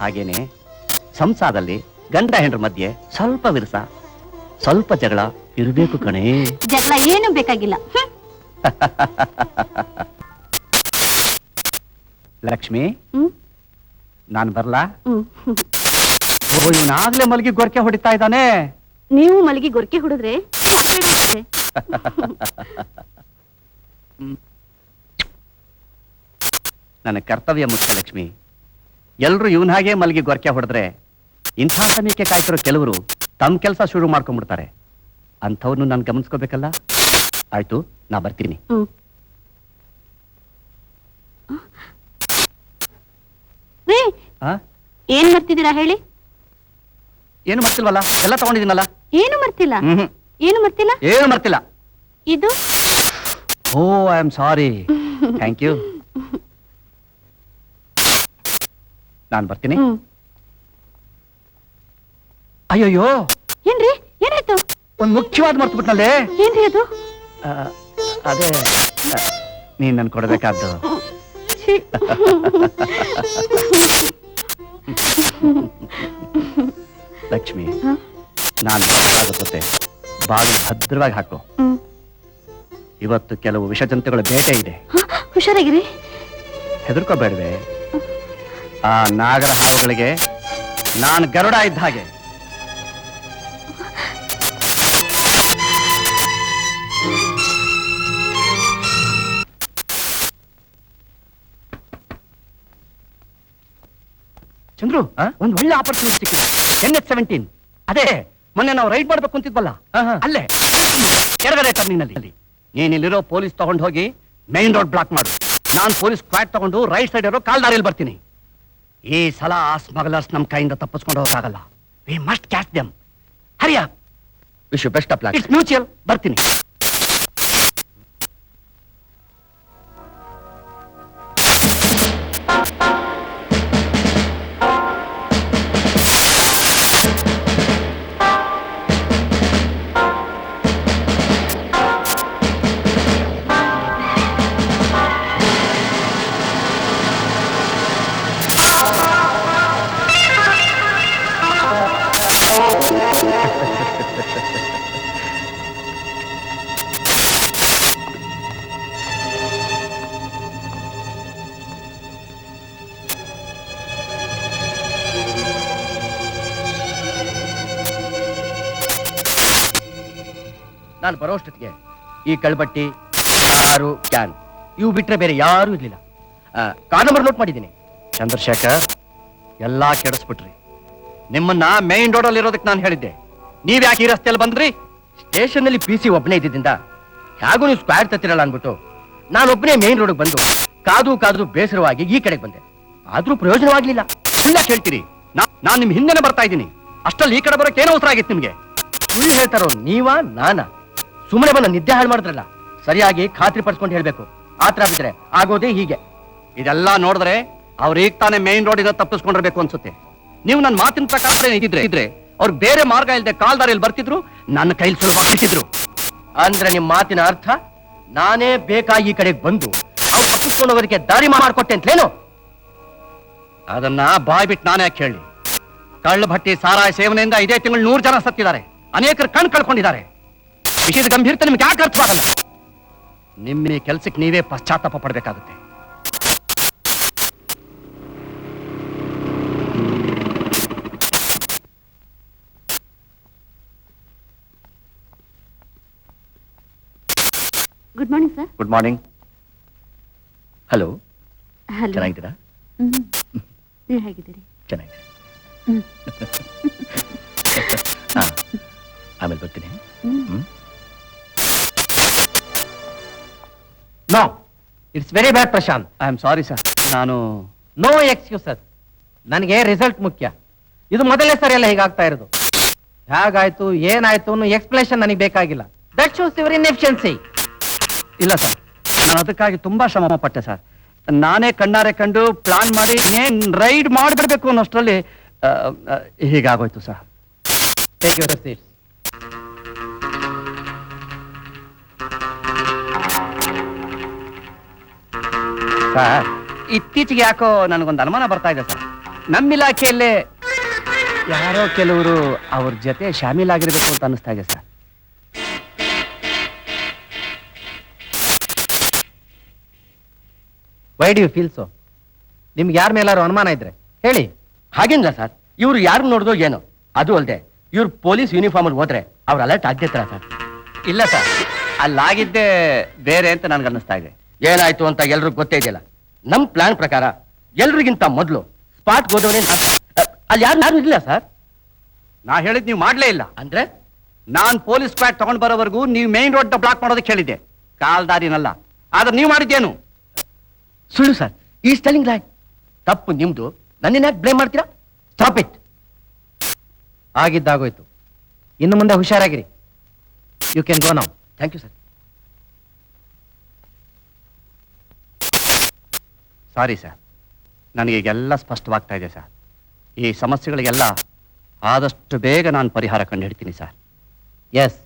S4: ಹಾಗೇನೆ ಸಂಸಾರದಲ್ಲಿ ಗಂಡ ಹೆಂಡ್ರ ಮಧ್ಯೆ ಸ್ವಲ್ಪ ವಿರಸ, ಸ್ವಲ್ಪ ಜಗಳ ಇರಬೇಕು ಕಣೆ.
S5: ಜಗಳ ಏನು ಬೇಕಾಗಿಲ್ಲ.
S4: ಲಕ್ಷ್ಮಿ, ನಾನ್ ಬರ್ಲಾ?
S5: ಹ್ಮ್.
S4: ಇವನಾಗ್ಲೇ ಮಲಗಿ ಗೊರಕೆ ಹೊಡಿತಾ ಇದ್ದಾನೆ.
S5: ನೀವು ಮಲಗಿ ಗೊರಕೆ ಹೊಡಿದ್ರೆ
S4: ನನ್ನ ಕರ್ತವ್ಯ ಮುಖ್ಯ ಲಕ್ಷ್ಮಿ. ಎಲ್ರು ಇವನ್ ಹಾಗೆ ಮಲಗಿ ಗೊರಕೆ ಹೊಡೆದ್ರೆ ಇಂಥ ಸಮಯಕ್ಕೆ ಕಾಯ್ತಿರೋ ಕೆಲವರು ತಮ್ಮ ಕೆಲಸ ಶುರು ಮಾಡ್ಕೊಂಡ್ಬಿಡ್ತಾರೆ. ಅಂಥವ್ರನ್ನು ನಾನು ಗಮನಿಸ್ಕೋಬೇಕಲ್ಲ. ಆಯ್ತು, ನಾ ಬರ್ತೀನಿ.
S5: ಏನ್ ಮಾಡ್ತಿದ್ದೀರಾ ಹೇಳಿ?
S4: ಏನು ಮಾಡ್ತಿಲ್ವಲ್ಲ, ಎಲ್ಲ ತಗೊಂಡಿದ್ದೀನಲ್ಲ.
S5: ಏನು ಮಾಡ್ತಿಲ್ಲ?
S4: ಹ್ಮ್
S5: ಏನು ಮಾಡ್ತಿಲ್ಲ?
S4: ಏನು ಮಾಡ್ತಿಲ್ಲ.
S5: ಇದು
S4: oh, I am sorry. Thank you. ನಾನು ಬರ್ತೀನಿ. ಅಯ್ಯೋಯ್ಯೋ,
S5: ಏನ್ರಿ ಏನಾಯ್ತು?
S4: ಒಂದು ಮುಖ್ಯವಾದ ಮರ್ತು ಬಿಟ್ನಲ್ಲೇ.
S5: ಏನ್ರಿ ಅದು?
S4: ಅದೇ ನೀನ್ ನನ್ ಕೊಡ್ಬೇಕಾದ್ದು.
S5: ಛೀ.
S4: ಲಕ್ಷ್ಮಿ, ನಾನು ಗೊತ್ತಾಗುತ್ತೆ ಬಾಗಿಲು ಭದ್ರವಾಗಿ ಹಾಕು. ಇವತ್ತು ಕೆಲವು ವಿಷಜಂತುಗಳ ಬೇಟೆ ಇದೆ.
S5: ಹುಷಾರಾಗಿರಿ.
S4: ಹೆದರ್ಕೋಬೇಡವೆ. ಆ ನಾಗರ ಹಾವುಗಳಿಗೆ ನಾನು ಗರುಡ ಇದ್ದ ಹಾಗೆ. ಚಂದ್ರು, ಒಂದ್ ಒಳ್ಳೆ ಆಪರ್ಚುನಿಟಿ ಸಿಕ್ಕಿದೆ. NH-17. ಅದೇ ಮೊನ್ನೆ ನಾವು ರೈಡ್ ಮಾಡ್ಬೇಕು ಅಂತಿದ್ವಲ್ಲ, ಅಲ್ಲೇ ಕೆಳಗಡೆ ಟರ್ನಿನಲ್ಲಿ. ನೀನಿಲ್ಲಿರೋ ಪೊಲೀಸ್ ತಗೊಂಡು ಹೋಗಿ ಮೈನ್ ರೋಡ್ ಬ್ಲಾಕ್ ಮಾಡು. ನಾನು ಪೊಲೀಸ್ ಕ್ವಾಟ್ ತಗೊಂಡು ರೈಟ್ ಸೈಡ್ ಇರೋ ಕಾಲ್ದಾರಿಯಲ್ಲಿ ಬರ್ತೀನಿ. ಈ ಸಲ ಆ ಸ್ಮಗ್ಲರ್ಸ್ ನಮ್ ಕೈಯಿಂದ ತಪ್ಪಿಸ್ಕೊಂಡು ಹೋಗಕ್ಕಾಗಲ್ಲ. We must catch them. Hariya. Wish you best of luck. It's mutual. ಬರ್ತೀನಿ. ನಾನು ಬರೋಷ್ಟೊತ್ತಿಗೆ ಈ ಕಳ್ಬಟ್ಟಿ, ಕಾರು, ಕ್ಯಾನ್ ಇವು ಬಿಟ್ರೆ ಬೇರೆ ಯಾರೂ ಇರ್ಲಿಲ್ಲ. ಕಾರ್ ನಂಬರ್ ನೋಟ್ ಮಾಡಿದ್ದೀನಿ. ಚಂದ್ರಶೇಖರ್, ಎಲ್ಲಾ ಕೆಡಿಸ್ಬಿಟ್ರಿ. ನಿಮ್ಮನ್ನ ಮೇನ್ ರೋಡ್ ಅಲ್ಲಿ ಇರೋದಕ್ಕೆ ನಾನು ಹೇಳಿದ್ದೆ. ನೀವ್ ಯಾಕೆ ಈ ರಸ್ತೆಯಲ್ಲಿ ಬಂದ್ರಿ? ಸ್ಟೇಷನ್ ಅಲ್ಲಿ PC ಒಬ್ಬನೇ ಇದ್ದಿದ್ದಿಂದ ಹೇಗೂ ನೀವು ಸ್ಕ್ವಾಡ್ ತತ್ತಿರಲ್ಲ ಅನ್ಬಿಟ್ಟು ನಾನೊಬ್ಬನೇ ಮೇನ್ ರೋಡ್ ಬಂದು ಕಾದು ಕಾದು ಬೇಸರವಾಗಿ ಈ ಕಡೆಗೆ ಬಂದೆ. ಆದ್ರೂ ಪ್ರಯೋಜನವಾಗ್ಲಿಲ್ಲ. ಸುಳ್ಳ ಕೇಳ್ತೀರಿ? ನಾನ್ ನಿಮ್ ಹಿಂದೆನೆ ಬರ್ತಾ ಇದ್ದೀನಿ. ಅಷ್ಟಲ್ಲಿ ಈ ಕಡೆ ಬರೋಕೆ ಏನೋ ಅವಸರ ಆಗಿತ್ತು ನಿಮ್ಗೆ? ಸುಳ್ಳು ಹೇಳ್ತಾರೋ ನೀವಾ ನಾನಾ? ಸುಮ್ಮನೆ ಬಂದ ನಿದ್ದೆ ಹಾಳು ಮಾಡಿದ್ರಲ್ಲ. ಸರಿಯಾಗಿ ಖಾತ್ರಿ ಪಡಿಸ್ಕೊಂಡು ಹೇಳ್ಬೇಕು. ಆತರ ಬಿದ್ರೆ ಆಗೋದೇ ಹೀಗೆ. ಇದೆಲ್ಲ ನೋಡಿದ್ರೆ ಅವ್ರು ಈಗ ತಾನೇ ಮೇನ್ ರೋಡ್ ಇಂದ ತಪ್ಪಿಸ್ಕೊಂಡಿರ್ಬೇಕು ಅನ್ಸುತ್ತೆ. ನೀವು ನನ್ನ ಮಾತಿನ ಪ್ರಕಾರ ಇದ್ರೆ ಅವ್ರು ಬೇರೆ ಮಾರ್ಗ ಇಲ್ಲದೆ ಕಾಲ್ದಾರಿಯಲ್ಲಿ ಬರ್ತಿದ್ರು, ನನ್ನ ಕೈಲಿ ಸುಲಭ ಅಂದ್ರೆ ನಿಮ್ ಮಾತಿನ ಅರ್ಥ ನಾನೇ ಬೇಕಾಗಿ ಈ ಕಡೆಗೆ ಬಂದು ಅವ್ರು ತಪ್ಪಿಸ್ಕೊಂಡವರಿಗೆ ದಾರಿ ಮಾಡ್ಕೊಟ್ಟೆ ಅಂತಲೇನು? ಅದನ್ನ ಬಾಯ್ ಬಿಟ್ಟು ನಾನೇ ಯಾಕೆ ಹೇಳಿ? ಕಳ್ಳ ಭಟ್ಟಿ ಸಾರಾಯ ಸೇವನೆಯಿಂದ ಇದೇ ತಿಂಗಳು 100 ಜನ ಸತ್ತಿದ್ದಾರೆ. ಅನೇಕರು ಕಣ್ ಕಳ್ಕೊಂಡಿದ್ದಾರೆ. ವಿಷಯದ ಗಂಭೀರತೆ ನಿಮ್ಗೆ ಯಾಕೆ ಅರ್ಥವಾಗಲ್ಲ? ನಿಮ್ಮ ಕೆಲಸಕ್ಕೆ ನೀವೇ ಪಶ್ಚಾತ್ತಾಪ ಪಡಬೇಕಾಗುತ್ತೆ.
S5: Good morning sir.
S4: Good morning. Hello,
S5: hello.
S4: ಚೆನ್ನಾಗಿದ್ದೀರಾ?
S5: ನೀವು ಹೇಗಿದ್ದೀರಿ?
S4: ಚೆನ್ನಾಗಿದೆ. ಆಮೇಲೆ ಬರ್ತೀನಿ.
S6: No, it's very bad Prashant.
S4: I am sorry sir. ನಾನು
S6: ನೋ ಎಕ್ಸ್ಕ್ಯೂಸಸ್. ನನಗೆ ರಿಸಲ್ಟ್ ಮುಖ್ಯ. ಇದು ಮೊದಲನೇ ಸರಿ ಎಲ್ಲ ಹೀಗಾಗ್ತಾ ಇರೋದು. ಹೇಗಾಯ್ತು, ಏನಾಯ್ತು ಅನ್ನೋ ಎಕ್ಸ್ಪ್ಲೇಷನ್ ನನಗೆ ಬೇಕಾಗಿಲ್ಲ. That shows your inefficiency.
S4: ಇಲ್ಲ ಸರ್, ನಾನು ಅದಕ್ಕಾಗಿ ತುಂಬಾ ಶ್ರಮ ಪಟ್ಟೆ ಸರ್. ನಾನೇ ಕಣ್ಣಾರೆ ಕಂಡು ಪ್ಲಾನ್ ಮಾಡಿ ರೈಡ್ ಮಾಡಿಬಿಡ್ಬೇಕು ಅನ್ನೋಷ್ಟರಲ್ಲಿ ಹೀಗಾಗೋಯ್ತು sir.
S6: Take your seats.
S4: Sir, ಇತ್ತೀಚೆಗೆ ಯಾಕೋ ನನಗೊಂದು ಅನುಮಾನ ಬರ್ತಾ ಇದೆ ಸರ್. ನಮ್ಮ ಇಲಾಖೆಯಲ್ಲೇ ಯಾರೋ ಕೆಲವರು ಅವ್ರ ಜೊತೆ ಶಾಮೀಲಾಗಿರ್ಬೇಕು ಅಂತ ಅನಿಸ್ತಾ ಇದೆ sir.
S6: Why do you feel so? ನಿಮ್ಗೆ ಯಾರ ಮೇಲಾರು ಅನುಮಾನ ಇದ್ರೆ ಹೇಳಿ.
S4: ಹಾಗೇನಿಲ್ಲ ಸರ್, ಇವ್ರು ಯಾರು ನೋಡಿದ್ರು ಏನೋ. ಅದು ಅಲ್ಲದೆ ಇವ್ರು ಪೊಲೀಸ್ ಯೂನಿಫಾರ್ಮ್ ಅಲ್ಲಿ ಹೋದ್ರೆ ಅವ್ರ ಅಲರ್ಟ್ ಆಗ್ತಿರ್ತಾರ ಸರ್. ಇಲ್ಲ ಸರ್, ಅಲ್ಲಾಗಿದ್ದೆ ಬೇರೆ ಅಂತ ನನ್ಗೆ ಅನ್ನಿಸ್ತಾ ಇದೆ. ಏನಾಯ್ತು ಅಂತ ಎಲ್ರಿಗೂ ಗೊತ್ತೇ ಇದೆಯಲ್ಲ. ನಮ್ ಪ್ಲಾನ್ ಪ್ರಕಾರ ಎಲ್ರಿಗಿಂತ ಮೊದಲು
S3: ಸ್ಪಾಟ್ ಹೋದವನೇ. ಅಲ್ಲಿ ಯಾರು ಇಲ್ಲ ಸರ್.
S4: ನಾ ಹೇಳಿದ್ ನೀವು ಮಾಡ್ಲೇ ಇಲ್ಲ.
S3: ಅಂದ್ರೆ
S4: ನಾನ್ ಪೊಲೀಸ್ ಸ್ಕ್ವಾಡ್ ತಗೊಂಡ್ ಬರೋವರೆಗೂ ನೀವು ಮೇನ್ ರೋಡ್ ಬ್ಲಾಕ್ ಮಾಡೋದಕ್ಕೆ ಹೇಳಿದ್ದೆ, ಕಾಲ್ದಾರಿನಲ್ಲ. ಆದ್ರೆ ನೀವು ಮಾಡಿದ್ದೇನು?
S3: ಸುಳ್ಳು ಸರ್. ಈ ಸ್ಟೆಲಿಂಗ್ ಲೈಕ್ ತಪ್ಪು ನಿಮ್ದು. ನನ್ನನ್ನ ಯಾಕೆ ಬ್ಲೇಮ್ ಮಾಡ್ತೀರಾ? Stop it.
S6: ಆಗಿದ್ದಾಗೋಯ್ತು. ಇನ್ನು ಮುಂದೆ ಹುಷಾರಾಗಿರಿ. You can go now.
S3: Thank you sir.
S4: Sorry sir, ನನಗೀಗೆಲ್ಲ ಸ್ಪಷ್ಟವಾಗ್ತಾ ಇದೆ ಸರ್. ಈ ಸಮಸ್ಯೆಗಳಿಗೆಲ್ಲ ಆದಷ್ಟು ಬೇಗ ನಾನು ಪರಿಹಾರ ಕಂಡು ಹಿಡ್ತೀನಿ sir.
S6: Yes,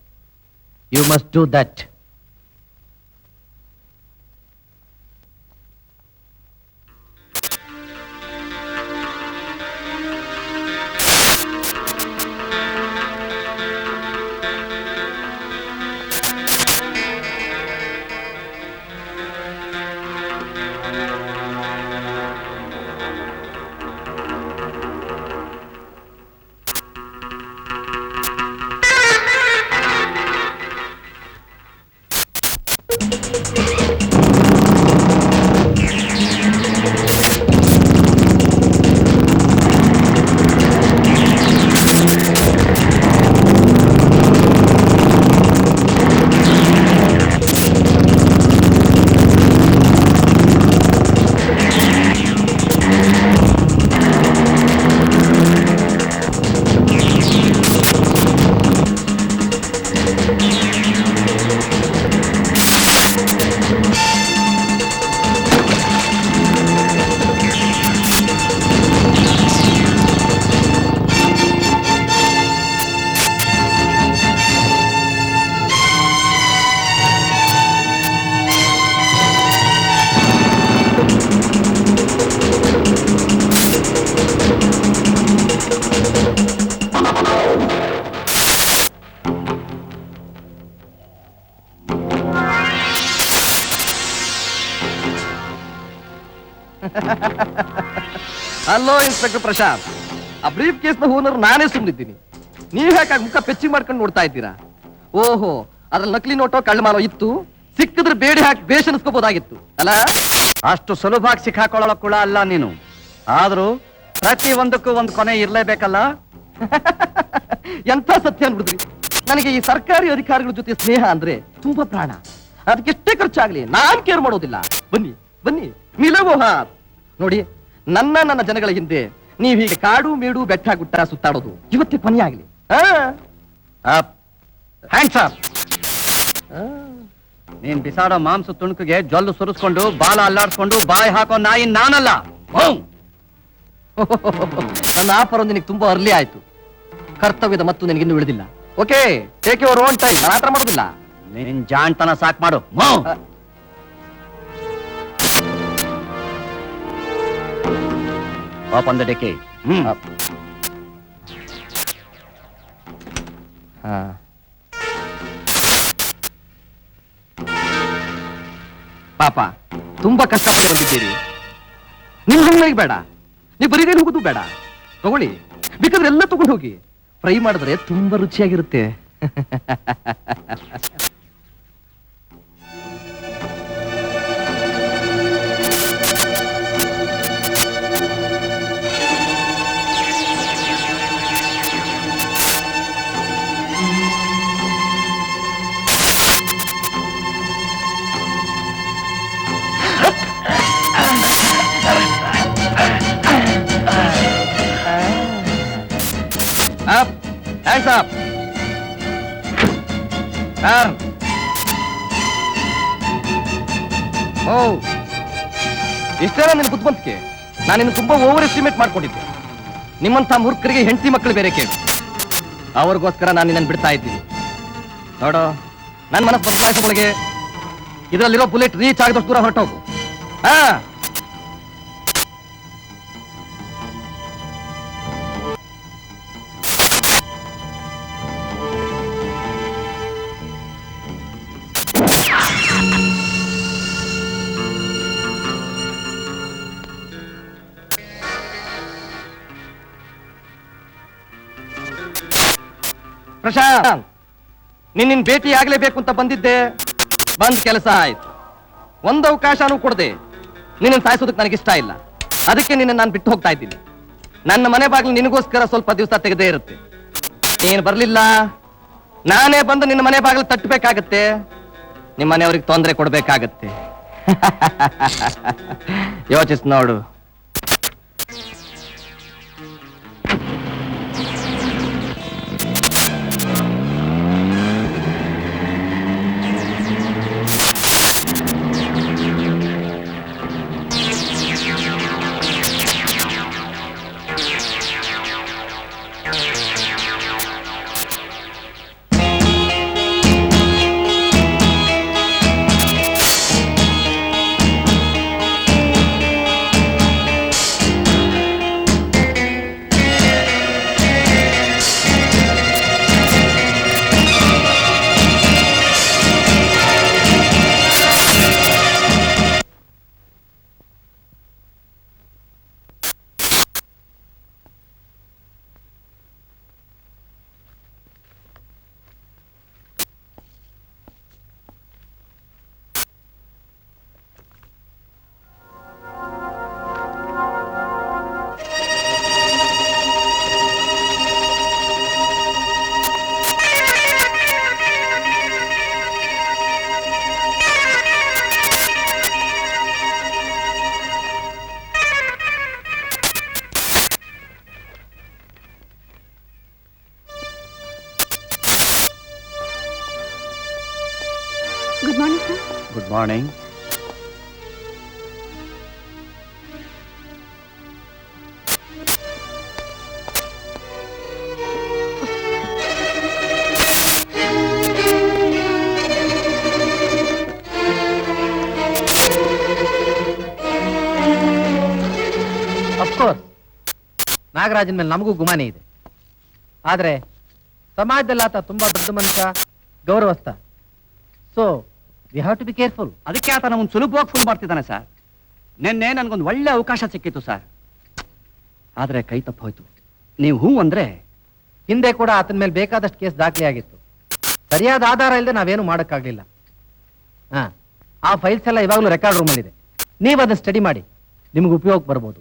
S6: you must do that.
S3: Hello inspector Prashant. A brief case ನ ಓನರ್ ನಾನೇ ಸುಮ್ಮನಿದ್ದೀನಿ. ನೀವ್ ಯಾಕೆ ಮುಖ ಪೆಚ್ಚಿ ಮಾಡ್ಕೊಂಡು ನೋಡ್ತಾ ಇದ್ದೀರಾ? ಓಹೋ, ಅದ್ರಲ್ಲಿ ನಕಲಿ ನೋಟೋ ಕಳ್ಳಮಾಲೋ ಇತ್ತು. ಸಿಕ್ಕಿದ್ರೆ ಬೇಡಿ ಹಾಕಿ ಬೇಷ್ ಅನ್ಸ್ಕೋಬಹುದಾಗಿತ್ತು ಅಲ್ಲ?
S4: ಅಷ್ಟು ಸುಲಭವಾಗಿ ಸಿಕ್ಕಾಕೊಳ್ಳೋ ಕುಳ ಅಲ್ಲ ನೀನು. ಆದ್ರೂ ಪ್ರತಿ ಒಂದಕ್ಕೂ ಒಂದು ಕೊನೆ ಇರ್ಲೇಬೇಕಲ್ಲ.
S3: ಎಂತ ಸತ್ಯ ಅನ್ಬಿಡಿದ್ರಿ. ನನಗೆ ಈ ಸರ್ಕಾರಿ ಅಧಿಕಾರಿಗಳ ಜೊತೆ ಸ್ನೇಹ ಅಂದ್ರೆ ತುಂಬಾ ಪ್ರಾಣ. ಅದಕ್ಕೆಷ್ಟೇ ಖರ್ಚಾಗ್ಲಿ ನಾನ್ ಕೇರ್ ಮಾಡೋದಿಲ್ಲ. ಬನ್ನಿ ಬನ್ನಿ, ಮಿಲವೋ ಹಾತ್. ನೋಡಿ, ನನ್ನ ಜನಗಳ ಹಿಂದೆ ನೀವ್ ಹೀಗೆ ಕಾಡು ಮೇಡು ಬೆಟ್ಟ ಗುಟ್ಟ ಸುತ್ತಾಡೋದು ಇವತ್ತೇ ಕೊನೆಯಾಗ್ಲಿ.
S4: Hands up. ನೀನ್ ಬಿಸಾಡೋ ಮಾಂಸ ತುಣುಕಿಗೆ ಜೊಲ್ಲು ಸುರಿಸ್ಕೊಂಡು ಬಾಲ ಅಲ್ಲಾಡ್ಸ್ಕೊಂಡು ಬಾಯಿ ಹಾಕೋ ನಾಯಿ ನಾನಲ್ಲ.
S3: ನನ್ನ ಆಫರ್ ಒಂದು ನಿನಗೆ ತುಂಬಾ ಅರ್ಲಿ ಆಯ್ತು. ಕರ್ತವ್ಯದ ಮತ್ತು ನಿನಗಿನ್ನೂ ಉಳಿದಿಲ್ಲ. Okay, take your own time. ನಾನು ಆತರ ಮಾಡೋದಿಲ್ಲ.
S4: ನಿನ್ ಜಾಣ್ತನ ಸಾಕ್ ಮಾಡು. ಓಪನ್ ದ ಡೆಕ್ಕೆ.
S3: ಪಾಪ ತುಂಬಾ ಕಷ್ಟಪಟ್ಟು ಬಂದಿದ್ದೀರಿ. ನಿಮ್ ಹಂಗಾಗಿ ಬೇಡ, ನೀವು ಬರೀದೇನು ಹೋಗೋದು ಬೇಡ. ತಗೊಳ್ಳಿ, ಬೇಕಾದ್ರೆ ಎಲ್ಲ ತಗೊಂಡು ಹೋಗಿ. ಫ್ರೈ ಮಾಡಿದ್ರೆ ತುಂಬಾ ರುಚಿಯಾಗಿರುತ್ತೆ. Up, hands up. Turn. Oh, ಇಷ್ಟೇನ ನಿನ್ನ ಬುದ್ಧಿವಂತಿಕೆ? ನಾನು ನಿನ್ನ ತುಂಬಾ ಓವರ್ ಎಸ್ಟಿಮೇಟ್ ಮಾಡ್ಕೊಂಡಿದ್ದೆ. ನಿಮ್ಮಂತ ಮೂರ್ಖರಿಗೆ ಹೆಂಡತಿ ಮಕ್ಕಳು ಬೇರೆ ಕೇಳು. ಅವ್ರಿಗೋಸ್ಕರ ನಾನು ನಿನ್ನನ್ನು ಬಿಡ್ತಾ ಇದ್ದೀನಿ. ನೋಡು, ನನ್ನ ಮನಸ್ಸು ಬದಲಾಯಿಸೋಗಳಿಗೆ ಇದರಲ್ಲಿರೋ ಬುಲೆಟ್ ರೀಚ್ ಆಗದಷ್ಟು ದೂರ ಹೊರಟೋಗು. ಹಾ, ಪ್ರಶಾಂತ್, ನಿನ್ನ ಭೇಟಿ ಆಗ್ಲೇಬೇಕು ಅಂತ ಬಂದಿದ್ದೆ. ಬಂದ್ ಕೆಲಸ ಆಯ್ತು. ಒಂದು ಅವಕಾಶನೂ ಕೊಡದೆ ನಿನ್ನ ಸಾಯಿಸೋದಕ್ಕೆ ನನಗೆ ಇಷ್ಟ ಇಲ್ಲ. ಅದಕ್ಕೆ ನಿನ್ನ ನಾನು ಬಿಟ್ಟು ಹೋಗ್ತಾ ಇದ್ದೀನಿ. ನನ್ನ ಮನೆ ಬಾಗಿಲು ನಿನಗೋಸ್ಕರ ಸ್ವಲ್ಪ ದಿವಸ ತೆಗೆದೇ ಇರುತ್ತೆ. ನೀನು ಬರ್ಲಿಲ್ಲ, ನಾನೇ ಬಂದು ನಿನ್ನ ಮನೆ ಬಾಗಿಲು ತಟ್ಟಬೇಕಾಗತ್ತೆ. ನಿಮ್ಮ ಮನೆಯವ್ರಿಗೆ ತೊಂದರೆ ಕೊಡ್ಬೇಕಾಗತ್ತೆ. ಯೋಚಿಸ್ ನೋಡು.
S1: Good morning sir.
S4: Good morning.
S6: Of course Nagarajan ಮೇಲೆ ನಮಗೂ ಗುಮಾನಿ ಇದೆ. ಆದ್ರೆ ಸಮಾಜದಲ್ಲಿ ಆತ ತುಂಬಾ ದೊಡ್ಡ ಮನುಷ್ಯ, ಗೌರವಸ್ಥ. So we have to be careful.
S4: ಅದಕ್ಕೆ ಆತ ನಮ್ಮನ್ನು ಸುಲಭವಾಗಿ ಫುಲ್ ಮಾಡ್ತಿದ್ದಾನೆ ಸರ್. ನಿನ್ನೆ ನನ್ಗೊಂದು ಒಳ್ಳೆ ಅವಕಾಶ ಸಿಕ್ಕಿತ್ತು ಸರ್, ಆದ್ರೆ ಕೈ ತಪ್ಪು ಹೋಯ್ತು. ನೀವು ಹೂ ಅಂದ್ರೆ
S6: ಹಿಂದೆ ಕೂಡ ಆತನ ಮೇಲೆ ಬೇಕಾದಷ್ಟು ಕೇಸ್ ದಾಖಲೆ ಆಗಿತ್ತು. ಸರಿಯಾದ ಆಧಾರ ಇಲ್ಲದೆ ನಾವೇನು ಮಾಡೋಕ್ಕಾಗ್ಲಿಲ್ಲ. ಆ ಫೈಲ್ಸ್ ಎಲ್ಲ ಇವಾಗಲೂ ರೆಕಾರ್ಡ್ ರೂಮಲ್ಲಿ ಇದೆ. ನೀವು ಅದನ್ನ ಸ್ಟಡಿ ಮಾಡಿ, ನಿಮ್ಗೆ ಉಪಯೋಗ ಬರ್ಬೋದು.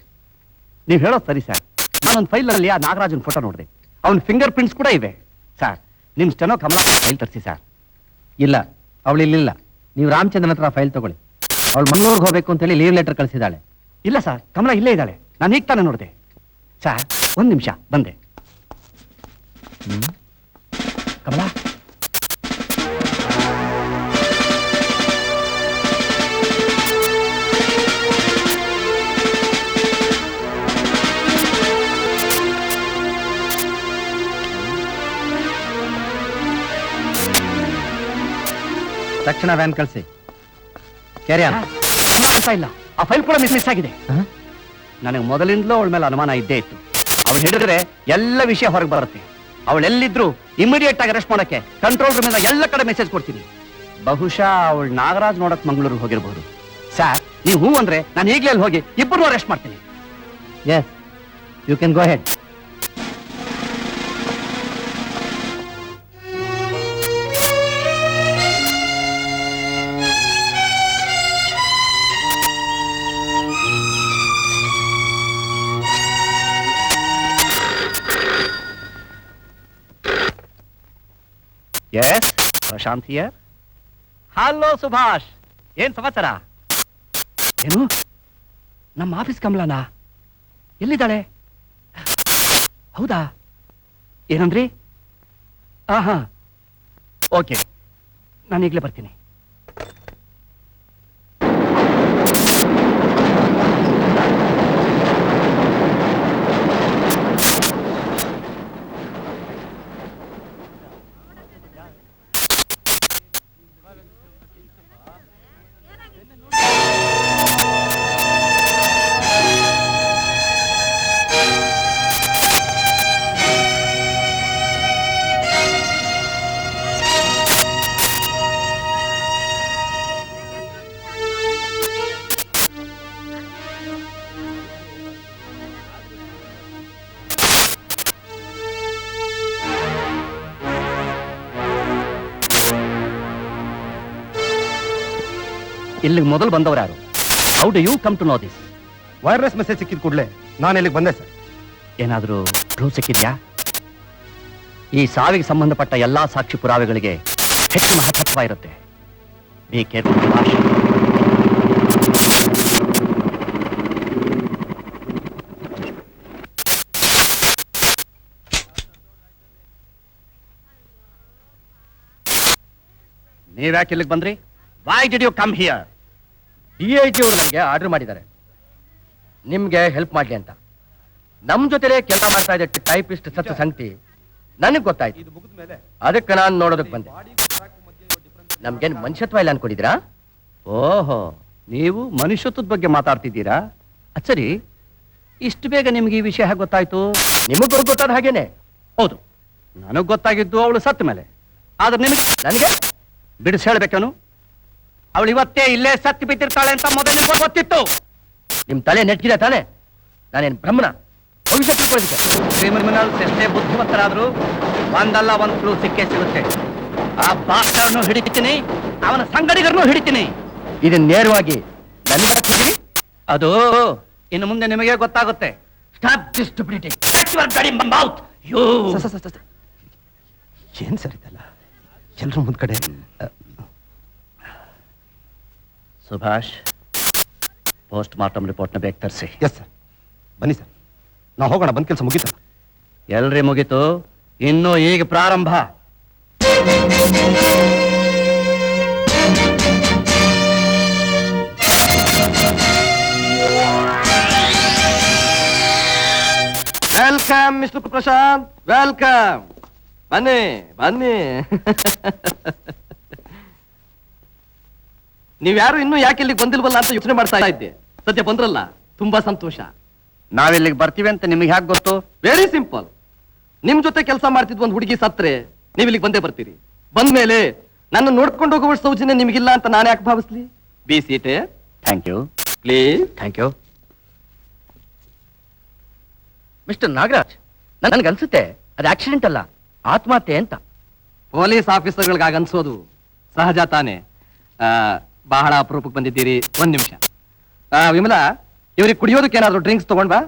S4: ನೀವು ಹೇಳೋದು ಸರಿ ಸರ್. ನಾನೊಂದು ಫೈಲಲ್ಲಿ ಆ ನಾಗರಾಜನ್ ಫೋಟೋ ನೋಡಿದೆ, ಅವನ ಫಿಂಗರ್ ಪ್ರಿಂಟ್ಸ್ ಕೂಡ ಇವೆ ಸರ್. ನಿಮ್ ಸ್ಟೆನೋ ಕಮಲಾ ಫೈಲ್ ತರಿಸಿ ಸರ್.
S6: ಇಲ್ಲ, ಅವಳು ಇಲ್ಲಿಲ್ಲ. ನೀವು ರಾಮಚಂದ್ರನ್ ಹತ್ರ ಫೈಲ್ ತಗೊಳ್ಳಿ. ಅವಳು ಮಂಗಳೂರಿಗೆ ಹೋಗ್ಬೇಕು ಅಂತ ಹೇಳಿ ಲೀವ್ ಲೆಟರ್ ಕಳಿಸಿದ್ದಾಳೆ.
S4: ಇಲ್ಲ ಸರ್, ಕಮಲಾ ಇಲ್ಲೇ ಇದ್ದಾಳೆ. ನಾನು ಈಗ ತಾನೇ ನೋಡಿದೆ ಸರ್. ಒಂದ್ ನಿಮಿಷ ಬಂದೆ. ಕಮಲಾ,
S6: ತಕ್ಷಣ ವ್ಯಾನ್ ಕಳಿಸಿ. Carry on.
S4: ಇಲ್ಲ, ಆ ಫೈಲ್ ಕೂಡ ಮಿಸ್ ಆಗಿದೆ. ನನಗೆ ಮೊದಲಿಂದಲೂ ಅವಳ ಮೇಲೆ ಅನುಮಾನ ಇದ್ದೇ ಇತ್ತು. ಅವಳು ಹಿಡಿದ್ರೆ ಎಲ್ಲ ವಿಷಯ ಹೊರಗೆ ಬರುತ್ತೆ. ಅವಳು ಎಲ್ಲಿದ್ರು ಇಮಿಡಿಯೇಟ್ ಆಗಿ ಅರೆಸ್ಟ್ ಮಾಡಕ್ಕೆ ಕಂಟ್ರೋಲ್ ರೂಮ್ ಇಂದ ಎಲ್ಲ ಕಡೆ ಮೆಸೇಜ್ ಕೊಡ್ತೀನಿ. ಬಹುಶಃ ಅವಳು ನಾಗರಾಜ್ ನೋಡಕ್ ಮಂಗಳೂರಿಗೆ ಹೋಗಿರಬಹುದು ಸರ್. ನೀವು ಹೂ ಅಂದ್ರೆ ನಾನು ಈಗಲೇ ಅಲ್ಲಿ ಹೋಗಿ ಇಬ್ಬರು ಅರೆಸ್ಟ್ ಮಾಡ್ತೀನಿ.
S6: Yes, you can go ahead.
S4: Yes, Prashant here. Hello Subhash, ಏನ್ ಸಮಾಚಾರ? ಏನು ನಮ್ಮ ಆಫೀಸ್ ಕಮಲನಾ? ಎಲ್ಲಿದ್ದಾಳೆ? ಹೌದಾ? ಏನಂದ್ರಿ? ಹಾ, ಓಕೆ, ನಾನು ಈಗಲೇ ಬರ್ತೀನಿ. ಇಲ್ಲಿಗೆ ಮೊದಲು ಬಂದವರು ಯಾರು? How do you come to know this?
S7: Wireless message ಸಿಕ್ಕಿದ ಕೂಡಲೇ ನಾನು ಇಲ್ಲಿಗೆ ಬಂದೆ ಸರ್.
S4: ಏನಾದರೂ ಕ್ಲೂ ಸಿಕ್ಕಿದ್ಯಾ? ಈ ಸಾವಿಗೆ ಸಂಬಂಧಪಟ್ಟ ಎಲ್ಲಾ ಸಾಕ್ಷಿ ಪುರಾವೆಗಳಿಗೆ ಹೆಚ್ಚು ಮಹತ್ವ ಇರುತ್ತೆ. Be careful Subhash. ನೀವ್ಯಾಕೆ ಇಲ್ಲಿಗೆ ಬಂದ್ರಿ? Why did you come here?
S3: DIG ಅವರು ನನಗೆ ಆರ್ಡರ್ ಮಾಡಿದ್ದಾರೆ ನಿಮ್ಗೆ ಹೆಲ್ಪ್ ಮಾಡ್ಲಿ ಅಂತ. ನಮ್ ಜೊತೆಲೇ ಕೆಲಸ ಮಾಡ್ತಾ ಇದ್ದ ಟೈಪಿಸ್ಟ್ ಸತ್ತ ಸಂಗತಿ ನನಗ್ ಗೊತ್ತಾಯ್ತು. ಅದಕ್ಕೆ ನಾನು ನೋಡೋದಕ್ಕೆ ಬಂದೆ. ನಮ್ಗೇನ್ ಮನುಷ್ಯತ್ವ ಇಲ್ಲ ಅನ್ಕೊಂಡಿದ್ದೀರಾ?
S4: ಓಹೋ, ನೀವು ಮನುಷ್ಯತ್ವದ ಬಗ್ಗೆ ಮಾತಾಡ್ತಿದ್ದೀರಾ? ಸರಿ, ಇಷ್ಟು ಬೇಗ ನಿಮ್ಗೆ ಈ ವಿಷಯ ಹೇಗೆ ಗೊತ್ತಾಯ್ತು?
S3: ನಿಮಗ್ ಗೊತ್ತಾದ ಹಾಗೇನೆ.
S4: ಹೌದು, ನನಗ್ ಗೊತ್ತಾಗಿದ್ದು ಅವಳು ಸತ್ತ ಮೇಲೆ. ಆದ್ರೆ ನಿಮಗೆ
S3: ನನಗೆ
S4: ಬಿಡಿಸಿ ಹೇಳ್ಬೇಕೇನು? ಅವಳು ಇವತ್ತೇ ಇಲ್ಲೇ ಸತ್ತು ಬಿದ್ದಿರ್ತಾಳೆ ಅಂತ ಮೊದಲು ಗೊತ್ತಿತ್ತು.
S3: ನಿಮ್ ತಲೆ ನೆಟ್ಗಿದೆ ತಾನೆ? ನಾನೇನ್ ಬ್ರಹ್ಮನ ಭವಿಷ್ಯ ತಿಳ್ಕೊಳ್ಳೋದಕ್ಕೆ?
S4: ಕ್ರಿಮಿನಲ್ಸ್ ಎಷ್ಟೇ ಬುದ್ಧಿವಂತರಾದ್ರೂ ಒಂದಲ್ಲ ಒಂದು ಕ್ಲೂ ಸಿಕ್ಕೇ ಸಿಗುತ್ತೆ. ಆ ಬಾಸ್ಟರ್ನು ಹಿಡಿತೀನಿ, ಅವನ ಸಂಗಡಿಗರನ್ನು ಹಿಡಿತೀನಿ.
S3: ಇದನ್ನ ನೇರವಾಗಿ ನನಗೆ
S4: ಅದು ಇನ್ನು ಮುಂದೆ ನಿಮಗೆ ಗೊತ್ತಾಗುತ್ತೆ.
S3: Stop this stupidity.
S6: ಏನ್ ಸರ್ ಇದೆಲ್ಲ? ಎಲ್ರು ಮುಂದ್ ಕಡೆ.
S4: ಸುಭಾಷ್, ಪೋಸ್ಟ್ ಮಾರ್ಟಮ್ ರಿಪೋರ್ಟ್ನ ಬೇಗ ತರಿಸಿ.
S6: Yes sir. ಬನ್ನಿ ಸರ್, ನಾವು ಹೋಗೋಣ. ಬಂದ್ ಕೆಲಸ ಮುಗೀತ.
S4: ಎಲ್ರಿ ಮುಗೀತು, ಇನ್ನು ಈಗ ಪ್ರಾರಂಭ.
S3: Welcome mister Prashant, welcome. ಬನ್ನಿ ಬನ್ನಿ. ನೀವ್ಯಾರು ಇನ್ನೂ ಯಾಕೆ ಇಲ್ಲಿಗೆ ಬಂದಿಲ್ವಲ್ಲ ಅಂತ ಯೋಚನೆ ಮಾಡ್ತಾ ಇದ್ದೆ. ಸದ್ಯ ಬಂದ್ರಲ್ಲ, ತುಂಬಾ ಸಂತೋಷ.
S4: ನಾವಿಲ್ಲಿಗೆ ಬರ್ತೀವಿ ಅಂತ ನಿಮಗೆ ಹೇಗೆ ಗೊತ್ತು?
S3: Very simple. ನಿಮ್ ಜೊತೆ ಕೆಲಸ ಮಾಡ್ತಿದ್ ಒಂದು ಹುಡುಗಿ ಸತ್ರೆ ನೀವು ಇಲ್ಲಿಗೆ ಬಂದೇ ಬರ್ತೀರಿ. ಬಂದ್ಮೇಲೆ ನನ್ನ ನೋಡ್ಕೊಂಡು ಹೋಗುವ ಸೌಜನ್ಯ ನಿಮಗಿಲ್ಲ ಅಂತ ನಾನು ಯಾಕೆ ಭಾವಿಸ್ಲಿ? Be seated.
S4: Thank you.
S3: Please.
S4: Thank you.
S3: Mr Nagaraj, ನನ್ಗನ್ಸುತ್ತೆ ಅದು ಆಕ್ಸಿಡೆಂಟ್ ಅಲ್ಲ, ಆತ್ಮಹತ್ಯೆ ಅಂತ. ಪೊಲೀಸ್ ಆಫೀಸರ್ಗಳಿಗೆ ಅನ್ಸೋದು ಸಹಜ ತಾನೆ. ಬಹಳ ಅಪರೂಪಕ್ಕೆ ಬಂದಿದ್ದೀರಿ. ಒಂದ್ ನಿಮಿಷ. ವಿಮಲಾ, ಇವ್ರಿಗೆ ಕುಡಿಯೋದಕ್ಕೆ ಏನಾದ್ರು ಡ್ರಿಂಕ್ಸ್ ತಗೊಂಡ್ ಬಾ.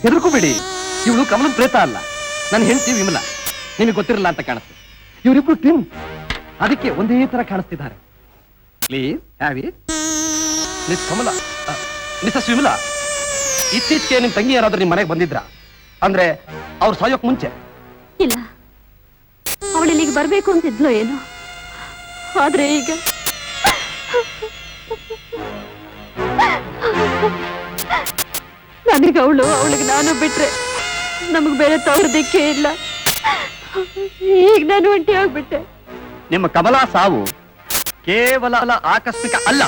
S3: ಹೆದರ್ಕೋಬೇಡಿ, ಇವಳು ಕಮಲನ್ ಪ್ರೇತ ಅಲ್ಲ, ನನ್ನ ಹೆಂಡತಿ ವಿಮಲಾ. ನಿಮಗೆ ಗೊತ್ತಿರಲ್ಲ ಅಂತ ಕಾಣುತ್ತೆ. ಇವರಿಬ್ರು ಟ್ವಿನ್, ಅದಕ್ಕೆ ಒಂದೇ ತರ ಕಾಣಿಸ್ತಿದ್ದಾರೆ. Please have it.
S6: Miss Kamala, Mrs Vimala, ಇತ್ತೀಚೆಗೆ ನಿಮ್ ತಂಗಿ ಯಾರಾದ್ರೂ ನಿಮ್ ಮನೆಗೆ ಬಂದಿದ್ರಾ? ಅಂದ್ರೆ ಅವ್ರು ಸಾಯೋಕ್ ಮುಂಚೆ?
S5: ಇಲ್ಲ, ಅವಳು ಇಲ್ಲಿಗೆ ಬರ್ಬೇಕು ಅಂತಿದ್ಲು ಏನೋ. ಆದ್ರೆ ಈಗ ನನಗೆ ಅವಳಿಗೆ ನಾನು ಬಿಟ್ರೆ ನಮಗ್ ಬೇರೆ ತವರದಿಕ್ಕೆ ಇಲ್ಲ. ಈಗ ನಾನು ಒಂಟಿ ಆಗ್ಬಿಟ್ಟೆ.
S4: ನಿಮ್ಮ ಕಮಲಾ ಸಾವು ಕೇವಲ ಆಕಸ್ಮಿಕ ಅಲ್ಲ.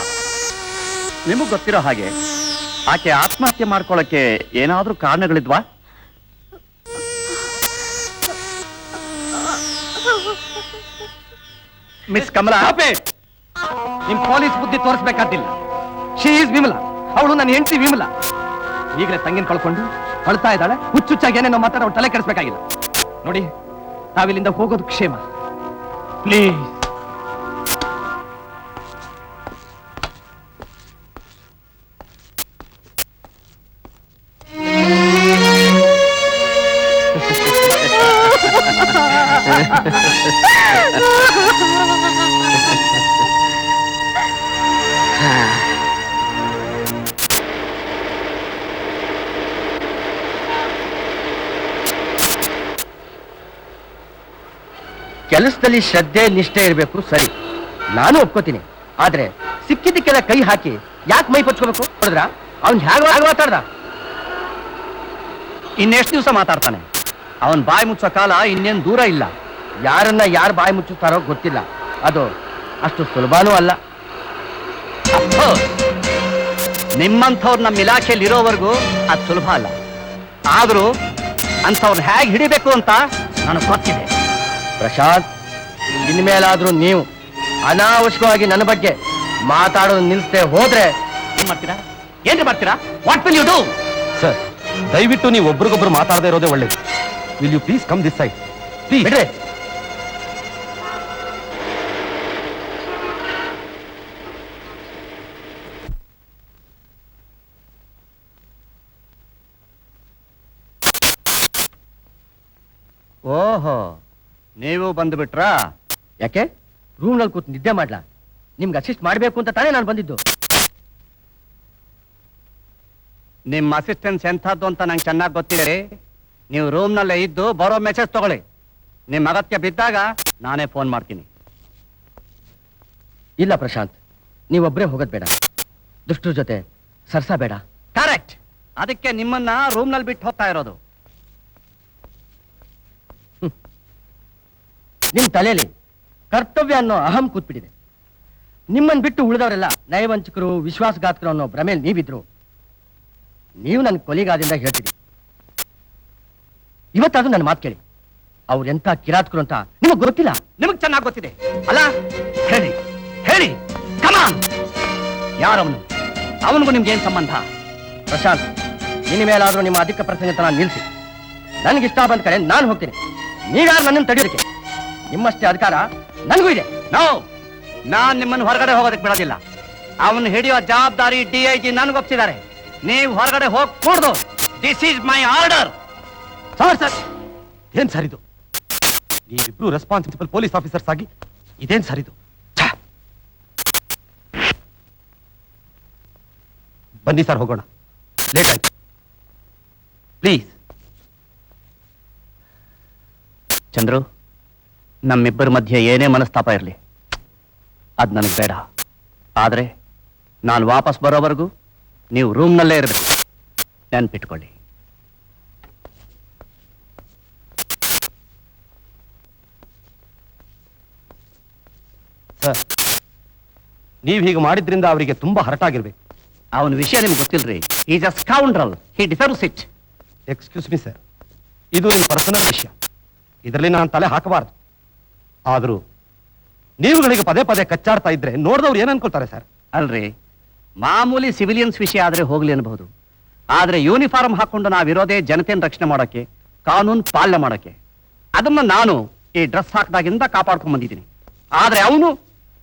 S4: ನಿಮಗ್ ಗೊತ್ತಿರೋ ಹಾಗೆ ಆಕೆ ಆತ್ಮಹತ್ಯೆ ಮಾಡ್ಕೊಳ್ಳಕ್ಕೆ ಏನಾದ್ರೂ ಕಾರಣಗಳಿದ್ವಾ?
S3: ಮಿಸ್ ಕಮಲಾ, ನಿಮ್ ಪೊಲೀಸ್ ಬುದ್ಧಿ ತೋರಿಸ್ಬೇಕಾದಿಲ್ಲ. ಶಿ ಈಸ್ ವಿಮಲಾ, ಅವಳು ನನ್ನ ಹೆಂಡತಿ ವಿಮಲಾ. ಈಗಲೇ ತಂಗಿನ ಕಳ್ಕೊಂಡು ಅಳ್ತಾ ಇದ್ದಾಳೆ. ಹುಚ್ಚುಚ್ಚಾಗಿ ಏನೇನೋ ಮಾತಾಡ ಅವಳು ತಲೆ ಕೆಡಿಸ್ಬೇಕಾಗಿಲ್ಲ. ನೋಡಿ, ನಾವಿಲ್ಲಿಂದ ಹೋಗೋದು ಕ್ಷೇಮ. ಪ್ಲೀಸ್. ಕೆಲಸದಲ್ಲಿ ಶ್ರದ್ಧೆ ನಿಷ್ಠೆ ಇರಬೇಕು, ಸರಿ, ನಾನು ಒಪ್ಕೋತೀನಿ. ಆದ್ರೆ ಸಿಕ್ಕಿದ್ದಕ್ಕೆಲ್ಲ ಕೈ ಹಾಕಿ ಯಾಕೆ ಮೈ ಪಚ್ಕೋಬೇಕು? ನೋಡಿದ್ರ ಅವ್ನ್ ಹೇಗೆ ಮಾತಾಡ್ದ?
S4: ಇನ್ನೆಷ್ಟು ದಿವಸ ಮಾತಾಡ್ತಾನೆ? ಅವನ್ ಬಾಯಿ ಮುಚ್ಚೋ ಕಾಲ ಇನ್ನೇನು ದೂರ ಇಲ್ಲ.
S3: ಯಾರನ್ನ ಯಾರು ಬಾಯಿ ಮುಚ್ಚುತ್ತಾರೋ ಗೊತ್ತಿಲ್ಲ. ಅದು ಅಷ್ಟು ಸುಲಭನೂ ಅಲ್ಲ. ನಿಮ್ಮಂಥವ್ರು ನಮ್ಮ ಇಲಾಖೆಯಲ್ಲಿ ಇರೋವರೆಗೂ ಅದು ಸುಲಭ ಅಲ್ಲ. ಆದರೂ ಅಂಥವ್ರನ್ನ ಹೇಗೆ ಹಿಡಿಬೇಕು ಅಂತ ನನಗೆ ಗೊತ್ತಿದೆ. ಪ್ರಶಾಂತ್, ಇನ್ಮೇಲಾದ್ರೂ ನೀವು ಅನಾವಶ್ಯಕವಾಗಿ ನನ್ನ ಬಗ್ಗೆ ಮಾತಾಡೋದು ನಿಲ್ಸದೆ ಹೋದ್ರೆ ಏನ್ ಮಾಡ್ತೀರಾ? What will you do?
S8: Sir, ದಯವಿಟ್ಟು ನೀವು ಒಬ್ರಿಗೊಬ್ರು ಮಾತಾಡದೇ ಇರೋದೇ ಒಳ್ಳೇದು. Will you please come this side please?
S3: ಬಿಡ್ರಿ. ಓಹೋ, ನೀವು ಬಂದ್ಬಿಟ್ರಾ? ಯಾಕೆ ರೂಮ್ನಲ್ಲಿ ಕೂತು ನಿದ್ದೆ ಮಾಡ್ಲಾ? ನಿಮ್ಗೆ ಅಸಿಸ್ಟ್ ಮಾಡಬೇಕು ಅಂತ ತಾನೇ ನಾನು ಬಂದಿದ್ದು. ನಿಮ್ಮ ಅಸಿಸ್ಟೆನ್ಸ್ ಎಂಥದ್ದು ಅಂತ ನಂಗೆ ಚೆನ್ನಾಗಿ ಗೊತ್ತಿದೆ. ನೀವು ರೂಮ್ನಲ್ಲೇ ಇದ್ದು ಬರೋ ಮೆಸೇಜ್ ತಗೊಳ್ಳಿ. ನಿಮ್ಮ ಅಗತ್ಯ ಬಿದ್ದಾಗ ನಾನೇ ಫೋನ್ ಮಾಡ್ತೀನಿ. ಇಲ್ಲ ಪ್ರಶಾಂತ್, ನೀವೊಬ್ಬರೇ ಹೋಗೋದ್ ಬೇಡ, ದುಷ್ಟರ ಜೊತೆ ಸರ್ಸ ಬೇಡ. ಕರೆಕ್ಟ್, ಅದಕ್ಕೆ ನಿಮ್ಮನ್ನ ರೂಮ್ನಲ್ಲಿ ಬಿಟ್ಟು ಹೋಗ್ತಾ ಇರೋದು. ನಿಮ್ ತಲೆಯಲ್ಲಿ ಕರ್ತವ್ಯ ಅನ್ನೋ ಅಹಂ ಕೂತ್ಬಿಟ್ಟಿದೆ. ನಿಮ್ಮನ್ನು ಬಿಟ್ಟು ಉಳಿದವರೆಲ್ಲ ನಯವಂಚಕರು, ವಿಶ್ವಾಸಘಾತಕರು ಅನ್ನೋ ಭ್ರಮೇಲಿ ನೀವಿದ್ರು. ನೀವು ನನ್ನ ಕೊಲಿಗಾದಿಂದ ಹೇಳ್ತೀರಿ. ಇವತ್ತಾದ್ರೂ ನನ್ನ ಮಾತು ಕೇಳಿ. ಅವ್ರು ಎಂತ ಕಿರಾತಕರು ಅಂತ ನಿಮಗ್ ಗೊತ್ತಿಲ್ಲ? ನಿಮಗ್ ಚೆನ್ನಾಗಿ ಗೊತ್ತಿದೆ ಅಲ್ಲ? ಹೇಳಿ ಹೇಳಿ, ಕಮಾನ್. ಯಾರವನು? ಅವನಿಗೂ ನಿಮ್ಗೆ ಏನ್ ಸಂಬಂಧ? ಪ್ರಶಾಂತ್, ಇನ್ನು ಮೇಲಾದ್ರೂ ನಿಮ್ಮ ಅಧಿಕ ಪ್ರಸಂಗತನ ನಿಲ್ಲಿಸಿ. ನನಗಿಷ್ಟ ಬಂದ ಕಡೆ ನಾನು ಹೋಗ್ತೀನಿ. ನೀವ್ಯಾರು ನನ್ನನ್ನು ತಡೆಯೋದಕ್ಕೆ? ನಿಮ್ಮಷ್ಟೇ ಅಧಿಕಾರ ನನಗೂ ಇದೆ. ನಾನ್ ನಿಮ್ಮನ್ನು ಹೊರಗಡೆ ಹೋಗೋದಕ್ಕೆ ಬಿಡೋದಿಲ್ಲ. ಅವನು ಹಿಡಿಯೋ ಜವಾಬ್ದಾರಿ DIG ನನಗೊಪ್ಪಿಸಿದ್ದಾರೆ. ನೀವು ಹೊರಗಡೆ ಹೋಗ್ಕೂಡ್ದು. This is my order.
S8: Sir, ಏನ್ ಸರ್ ಇದು? ನೀವಿಬ್ರು ರೆಸ್ಪಾನ್ಸಿಬಲ್ ಪೊಲೀಸ್ ಆಫೀಸರ್ಸ್ ಆಗಿ ಇದೇನ್ ಸರ್ ಇದು? ಬನ್ನಿ ಸರ್, ಹೋಗೋಣ. ಲೇಟ್ ಆಯ್ತು. ಪ್ಲೀಸ್.
S3: ಚಂದ್ರು, ನಮ್ಮಿಬ್ಬರ ಮಧ್ಯೆ ಏನೇ ಮನಸ್ತಾಪ ಇರಲಿ, ಅದು ನನಗೆ ಬೇಡ. ಆದರೆ ನಾನು ವಾಪಸ್ ಬರೋವರೆಗೂ ನೀವು ರೂಮ್ನಲ್ಲೇ ಇರಬೇಕು. ನೆನ್ಪಿಟ್ಕೊಳ್ಳಿ.
S8: ಸರ್, ನೀವು ಹೀಗೆ ಮಾಡಿದ್ರಿಂದ ಅವರಿಗೆ ತುಂಬಾ ಹರ್ಟ್ ಆಗಿರ್ಬೇಕು.
S3: ಅವನ ವಿಷಯ ನಿಮ್ಗೆ ಗೊತ್ತಿಲ್ರಿ. Is a scoundrel. He deserves it.
S8: Excuse me sir, ಇದು ನಿಮ್ಮ ಪರ್ಸನಲ್ ವಿಷಯ. ಇದರಲ್ಲಿ ನಾನು ತಲೆ ಹಾಕಬಾರದು. ಆದರೂ ನೀವುಗಳಿಗೆ ಪದೇ ಪದೇ ಕಚ್ಚಾಡ್ತಾ ಇದ್ರೆ ನೋಡಿದವ್ರು ಏನ್ ಅನ್ಕೊಳ್ತಾರೆ ಸರ್?
S3: ಅಲ್ರಿ, ಮಾಮೂಲಿ ಸಿವಿಲಿಯನ್ಸ್ ವಿಷಯ ಆದ್ರೆ ಹೋಗ್ಲಿ ಅನ್ಬಹುದು. ಆದ್ರೆ ಯೂನಿಫಾರ್ಮ್ ಹಾಕೊಂಡು ನಾವಿರೋದೇ ಜನತೆಯನ್ನು ರಕ್ಷಣೆ ಮಾಡೋಕೆ, ಕಾನೂನು ಪಾಲನೆ ಮಾಡೋಕೆ. ಅದನ್ನ ನಾನು ಈ ಡ್ರೆಸ್ ಹಾಕಿದಾಗಿಂದ ಕಾಪಾಡ್ಕೊಂಡ್ ಬಂದಿದ್ದೀನಿ. ಆದ್ರೆ ಅವನು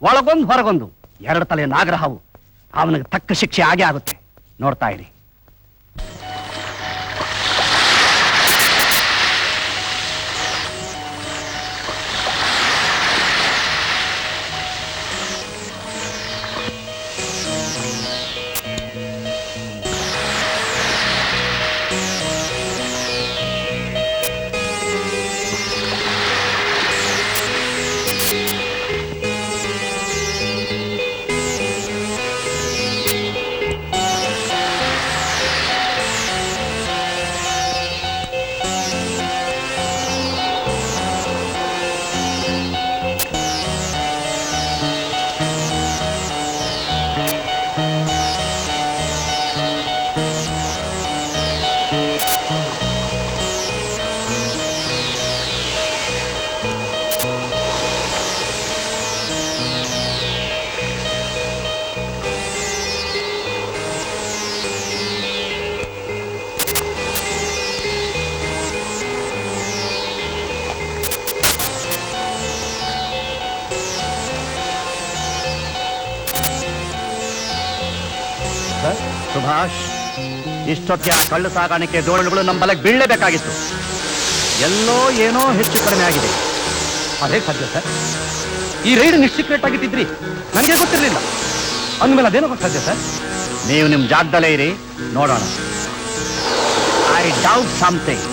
S3: ಒಳಗೊಂದು ಹೊರಗೊಂದು ಎರಡು ತಲೆ ನಾಗರಹಾವು. ಅವನಿಗೆ ತಕ್ಕ ಶಿಕ್ಷೆ ಆಗೇ ಆಗುತ್ತೆ. ನೋಡ್ತಾ ಇರಿ. ಸುಭಾಷ್, ಇಷ್ಟೊತ್ತಿಗೆ ಆ ಕಳ್ಳು ಸಾಗಾಣಿಕೆ ದೋಣಿಗಳು ನಮ್ಮ ಬಲಕ್ಕೆ ಬೀಳಲೇಬೇಕಾಗಿತ್ತು. ಎಲ್ಲೋ ಏನೋ ಹೆಚ್ಚು ಕಡಿಮೆ ಆಗಿದೆ.
S8: ಅದೇ ಸಾಧ್ಯ ಸರ್? ಈ ರೈಡ್ ನಿಶ್ಚಿಕ್ರೇಟ್ ಆಗಿದ್ದಿದ್ರಿ ನನಗೆ ಗೊತ್ತಿರಲಿಲ್ಲ ಅಂದ್ಮೇಲೆ ಅದೇನೋ ಸಾಧ್ಯ ಸರ್?
S3: ನೀವು ನಿಮ್ಮ ಜಾಗದಲ್ಲೇ ಇರಿ, ನೋಡೋಣ. I doubt something.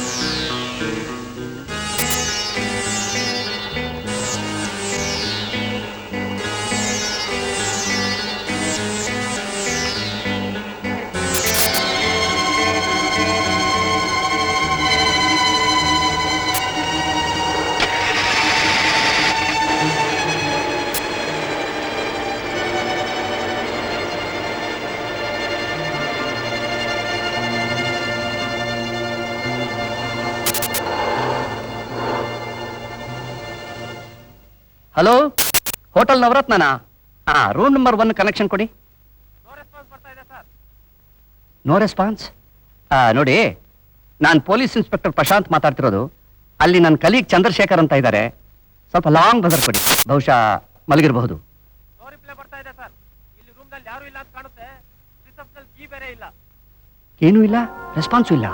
S3: Hello, hotel ನವರತ್ನನಾ? ರೂಮ್ ನಂಬರ್ 1 ಕನೆಕ್ಷನ್ ಕೊಡಿ. No response. ನೋಡಿ, ನಾನು ಪೊಲೀಸ್ ಇನ್ಸ್ಪೆಕ್ಟರ್ ಪ್ರಶಾಂತ್ ಮಾತಾಡ್ತಿರೋದು. ಅಲ್ಲಿ ನನ್ನ ಕಲೀಗ್ ಚಂದ್ರಶೇಖರ್ ಅಂತ ಇದ್ದಾರೆ. ಸ್ವಲ್ಪ ಲಾಂಗ್ ಬಜರ್ ಕೊಡಿ, ಬಹುಶಃ ಮಲಗಿರಬಹುದು. ಏನೂ ಇಲ್ಲ, ರೆಸ್ಪಾನ್ಸು ಇಲ್ಲ.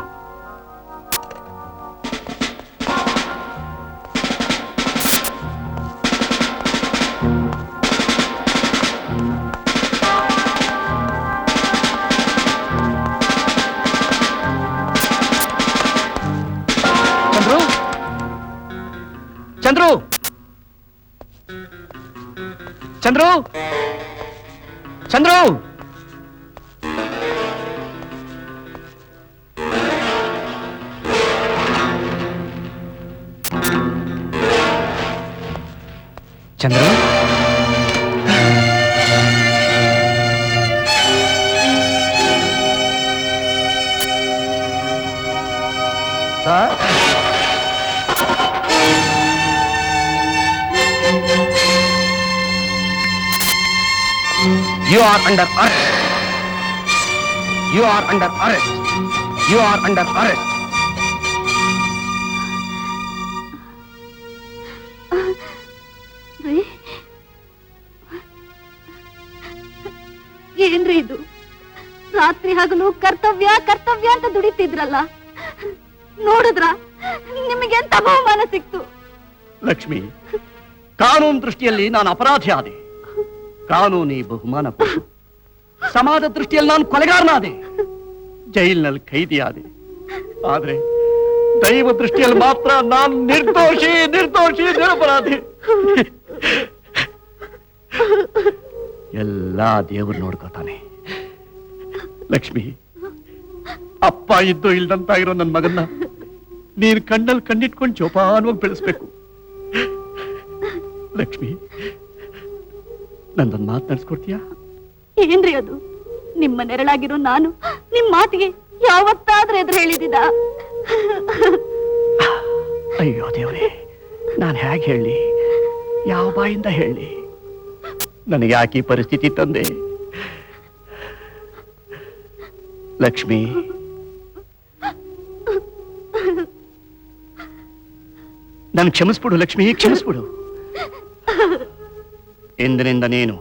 S3: Chandru, Chandru, Chandru, Chandru, sir, you are under arrest. You are under arrest. You are under arrest.
S5: ಏನ್ರಿ ಇದು? ರಾತ್ರಿ ಹಗಲು ಕರ್ತವ್ಯ ಕರ್ತವ್ಯ ಅಂತ ದುಡಿತಿದ್ರಲ್ಲ, ನೋಡಿದ್ರ ನಿಮಗೆಂತ ಬಹುಮಾನ ಸಿಕ್ತು?
S3: ಲಕ್ಷ್ಮಿ, ಕಾನೂನು ದೃಷ್ಟಿಯಲ್ಲಿ ನಾನು ಅಪರಾಧಿ ಆದೆ. ಕಾನೂನಿ ಬಹುಮಾನ ಕೊಟ್ಟು ಸಮಾಜ ದೃಷ್ಟಿಯಲ್ಲಿ ನಾನು ಕೊಲೆಗಾರನಾದೆ, ಜೈಲಿನಲ್ಲಿ ಖೈದಿಯಾದೆ. ಆದ್ರೆ ದೈವ ದೃಷ್ಟಿಯಲ್ಲಿ ಮಾತ್ರ ನಾನು ನಿರ್ದೋಷಿ, ನಿರ್ದೋಷಿ, ನಿರಪರಾಧಿ. ಎಲ್ಲ ದೇವರು ನೋಡ್ಕೋತಾನೆ. ಲಕ್ಷ್ಮಿ, ಅಪ್ಪ ಇದ್ದು ಇಲ್ದಂತಾಗಿರೋ ನನ್ನ ಮಗನ್ನ ನೀನು ಕಣ್ಣಲ್ಲಿ ಕಣ್ಣಿಟ್ಕೊಂಡು ಜೋಪಾನವಾಗಿ ಬೆಳೆಸ್ಬೇಕು. ಲಕ್ಷ್ಮಿ, ನಂದೊಂದು ಮಾತು ನಡೆಸ್ಕೊಡ್ತೀಯಾ?
S5: ಏನ್ರಿ ಅದು? ನಿಮ್ಮ ನೆರಳಾಗಿರೋ ನಾನು ನಿಮ್ ಮಾತಿಗೆ ಯಾವತ್ತಾದ್ರೂ ಎದುರು ಹೇಳಿದಿದ?
S3: ಅಯ್ಯೋ ದೇವ್ರೆ, ನಾನು ಹೇಗೆ ಹೇಳಿ, ಯಾವ ಬಾಯಿಂದ ಹೇಳಿ? ನನಗೆ ಯಾಕೆ ಪರಿಸ್ಥಿತಿ ತಂದೆ? ಲಕ್ಷ್ಮಿ, ನನ್ ಕ್ಷಮಿಸ್ಬಿಡು ಲಕ್ಷ್ಮಿ, ಕ್ಷಮಿಸ್ಬಿಡು. ಇಂದಿನಿಂದ ನೀನು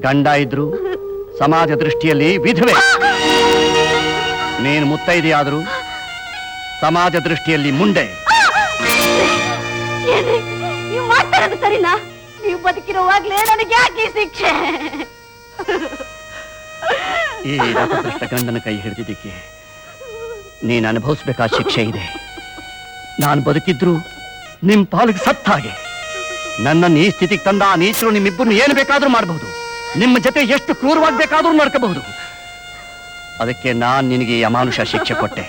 S3: ಗಂಡ ಇದ್ರು ಸಮಾಜ ದೃಷ್ಟಿಯಲ್ಲಿ ವಿಧವೆ, ನೀನು ಮುತ್ತೈದೆಯಾದರೂ ಸಮಾಜ ದೃಷ್ಟಿಯಲ್ಲಿ ಮುಂಡೆ.
S5: ನೀವು ಮಾಡ್ತಾ ಇರೋದು ಸರಿನಾ? ನೀವು ಬದುಕಿರುವಾಗ್ಲೇ ನನಗೆ ಯಾಕೆ ಶಿಕ್ಷೆ?
S3: ಈ ರಥದೃಷ್ಟ ಗಂಡನ ಕೈ ಹಿಡಿದಿದ್ದಕ್ಕೆ ನೀನು ಅನುಭವಿಸ್ಬೇಕಾದ ಶಿಕ್ಷೆ ಇದೆ. ನಾನು ಬದುಕಿದ್ರು ನಿಮ್ ಪಾಲಿಗೆ ಸತ್ತ ಹಾಗೆ. ನನ್ನನ್ನು ಈ ಸ್ಥಿತಿಗೆ ತಂದ ಆ ನೀಚರು ನಿಮ್ಮಿಬ್ಬರನ್ನು ಏನು ಬೇಕಾದ್ರೂ ಮಾಡಬಹುದು, ನಿಮ್ಮ ಜೊತೆ ಎಷ್ಟು ಕ್ರೂರವಾಗಬೇಕಾದ್ರೂ ನಡ್ಕಬಹುದು. ಅದಕ್ಕೆ ನಾನು ನಿನಗೆ ಈ ಅಮಾನುಷ ಶಿಕ್ಷೆ ಕೊಟ್ಟೆ.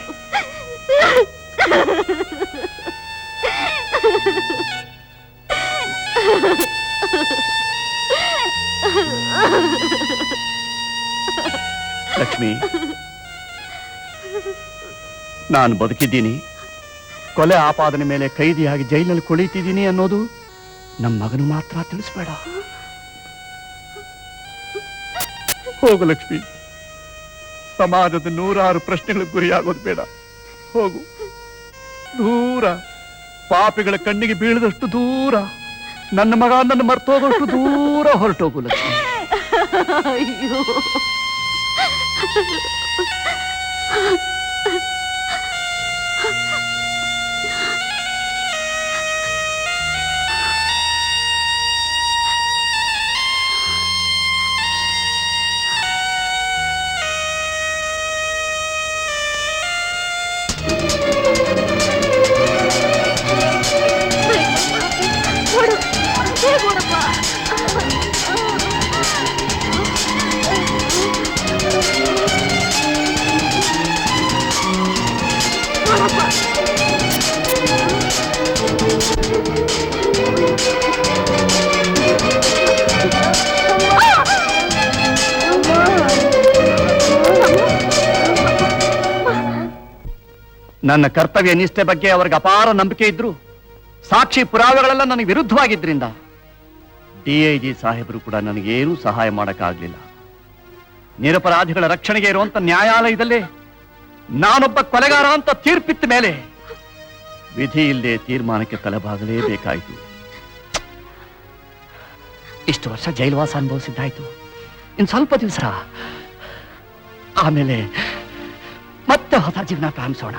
S3: ಲಕ್ಷ್ಮಿ, ನಾನು ಬದುಕಿದ್ದೀನಿ, ಕೊಲೆ ಆಪಾದನೆ ಮೇಲೆ ಕೈದಿಯಾಗಿ ಜೈಲಿನಲ್ಲಿ ಕುಳಿತಿದ್ದೀನಿ ಅನ್ನೋದು ನಮ್ಮ ಮಗನು ಮಾತ್ರ ತಿಳಿಸ್ಬೇಡ. ಹೋಗು ಲಕ್ಷ್ಮಿ, ಸಮಾಜದ 100 ಪ್ರಶ್ನೆಗಳಿಗೆ ಗುರಿಯಾಗೋದು ಬೇಡ. ಹೋಗು ದೂರ, ಪಾಪಿಗಳ ಕಣ್ಣಿಗೆ ಬೀಳದಷ್ಟು ದೂರ, ನನ್ನ ಮಗ ನನ್ನ ಮರ್ತೋದಷ್ಟು ದೂರ ಹೊರಟೋಗು ಲಕ್ಷ್ಮಿ.
S5: ಅಯ್ಯೋ,
S3: ನನ್ನ ಕರ್ತವ್ಯ ನಿಷ್ಠೆ ಬಗ್ಗೆ ಅವರಿಗೆ ಅಪಾರ ನಂಬಿಕೆ ಇದ್ರು, ಸಾಕ್ಷಿ ಪುರಾವೆಗಳೆಲ್ಲ ನನಗೆ ವಿರುದ್ಧವಾಗಿದ್ರಿಂದ
S4: DIG ಸಾಹೇಬರು ಕೂಡ ನನಗೇನೂ ಸಹಾಯ ಮಾಡಕ್ಕಾಗ್ಲಿಲ್ಲ. ನಿರಪರಾಧಿಗಳ ರಕ್ಷಣೆಗೆ ಇರುವಂತ ನ್ಯಾಯಾಲಯದಲ್ಲಿ ನಾನೊಬ್ಬ ಕೊಲೆಗಾರ ಅಂತ ತೀರ್ಪಿತ್ತ ಮೇಲೆ ವಿಧಿ ಇಲ್ಲದೆ ತೀರ್ಮಾನಕ್ಕೆ ತಲೆಬಾಗಲೇಬೇಕಾಯಿತು. ಇಷ್ಟು ವರ್ಷ ಜೈಲವಾಸ ಅನುಭವಿಸಿದ್ದಾಯ್ತು. ಇನ್ನು ಸ್ವಲ್ಪ ದಿವಸ ಆಮೇಲೆ ಮತ್ತೆ ಹೊಸ ಜೀವನ ಪ್ರಾರಂಭಿಸೋಣ.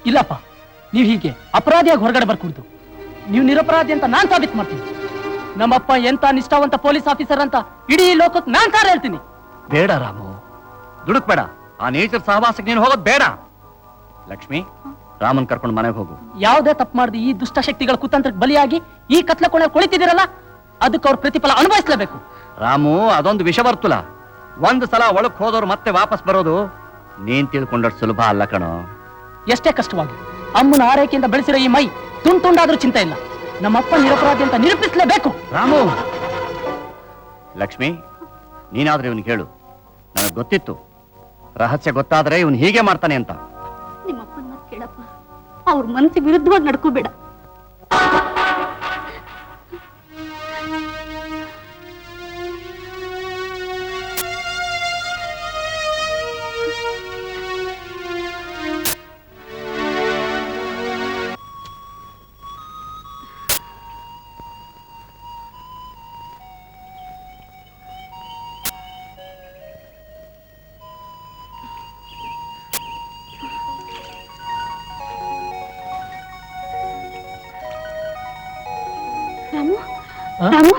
S2: ಇಲ್ಲಪ್ಪ, ನೀವು ಹೀಗೆ ಅಪರಾಧಿಯಾಗಿ ಹೊರಗಡೆ ಬರ್ಕೂಡ್ದು. ನೀವು ನಿರಪರಾಧಿ ಅಂತ ನಾನ್ ಸಾಬೀತು ಮಾಡ್ತೀನಿ. ನಮ್ಮಪ್ಪ ಎಂತ ನಿಷ್ಠಾವಂತ ಪೊಲೀಸ್ ಆಫೀಸರ್ ಅಂತ ಇಡೀ ಲೋಕಕ್ಕೆ ನಾನ್ ಸಾರ ಹೇಳ್ತೀನಿ.
S4: ಬೇಡ ರಾಮು, ದುಡುಕ್ಬೇಡ. ಆ ನೇಚರ್ ಸಹವಾಸಕ್ಕೆ ನೀನು ಹೋಗೋದು ಬೇಡ. ಲಕ್ಷ್ಮಿ, ರಾಮನ್ ಕರ್ಕೊಂಡು ಮನೆಗೆ ಹೋಗು.
S2: ಯಾವುದೇ ತಪ್ಪು ಮಾಡಿದ ಈ ದುಷ್ಟಶಕ್ತಿಗಳ ಕುತಂತ್ರಕ್ಕೆ ಬಲಿಯಾಗಿ ಈ ಕತ್ಲ ಕೊನೆ ಕುಳಿತಿದ್ದೀರಲ್ಲ, ಅದಕ್ಕೆ ಅವ್ರ ಪ್ರತಿಫಲ ಅನುಭವಿಸಲೇಬೇಕು.
S4: ರಾಮು, ಅದೊಂದು ವಿಷವರ್ತುಲ. ಒಂದು ಸಲ ಒಳಕ್ ಹೋದವ್ರು ಮತ್ತೆ ವಾಪಸ್ ಬರೋದು ನೀನ್ ತಿಳ್ಕೊಂಡಷ್ಟು ಸುಲಭ ಅಲ್ಲ ಕಣೋ.
S2: ಎಷ್ಟೇ ಕಷ್ಟವಾಗಿ ಅಮ್ಮನ ಆರೈಕೆಯಿಂದ ಬೆಳೆಸಿರೋ ಈ ಮೈ ತುಂಡಾದ್ರೂ ಚಿಂತೆ ಇಲ್ಲ. ನಮ್ಮಪ್ಪ ನಿರಪರಾಧಿ ಅಂತ ನಿರೂಪಿಸಲೇಬೇಕು.
S4: ರಾಮು, ಲಕ್ಷ್ಮಿ, ನೀನಾದ್ರೆ ಇವನಿಗೆ ಹೇಳು. ನನಗೆ ಗೊತ್ತಿತ್ತು ರಹಸ್ಯ ಗೊತ್ತಾದ್ರೆ ಇವನು ಹೀಗೆ ಮಾಡ್ತಾನೆ ಅಂತ.
S5: ನಿಮ್ಮಪ್ಪನ ಮಾತು ಕೇಳಪ್ಪ. ಅವ್ರ ಮನಸ್ಸಿಗೆ ವಿರುದ್ಧವಾಗಿ ನಡ್ಕೋಬೇಡ.
S1: ರಾಮು,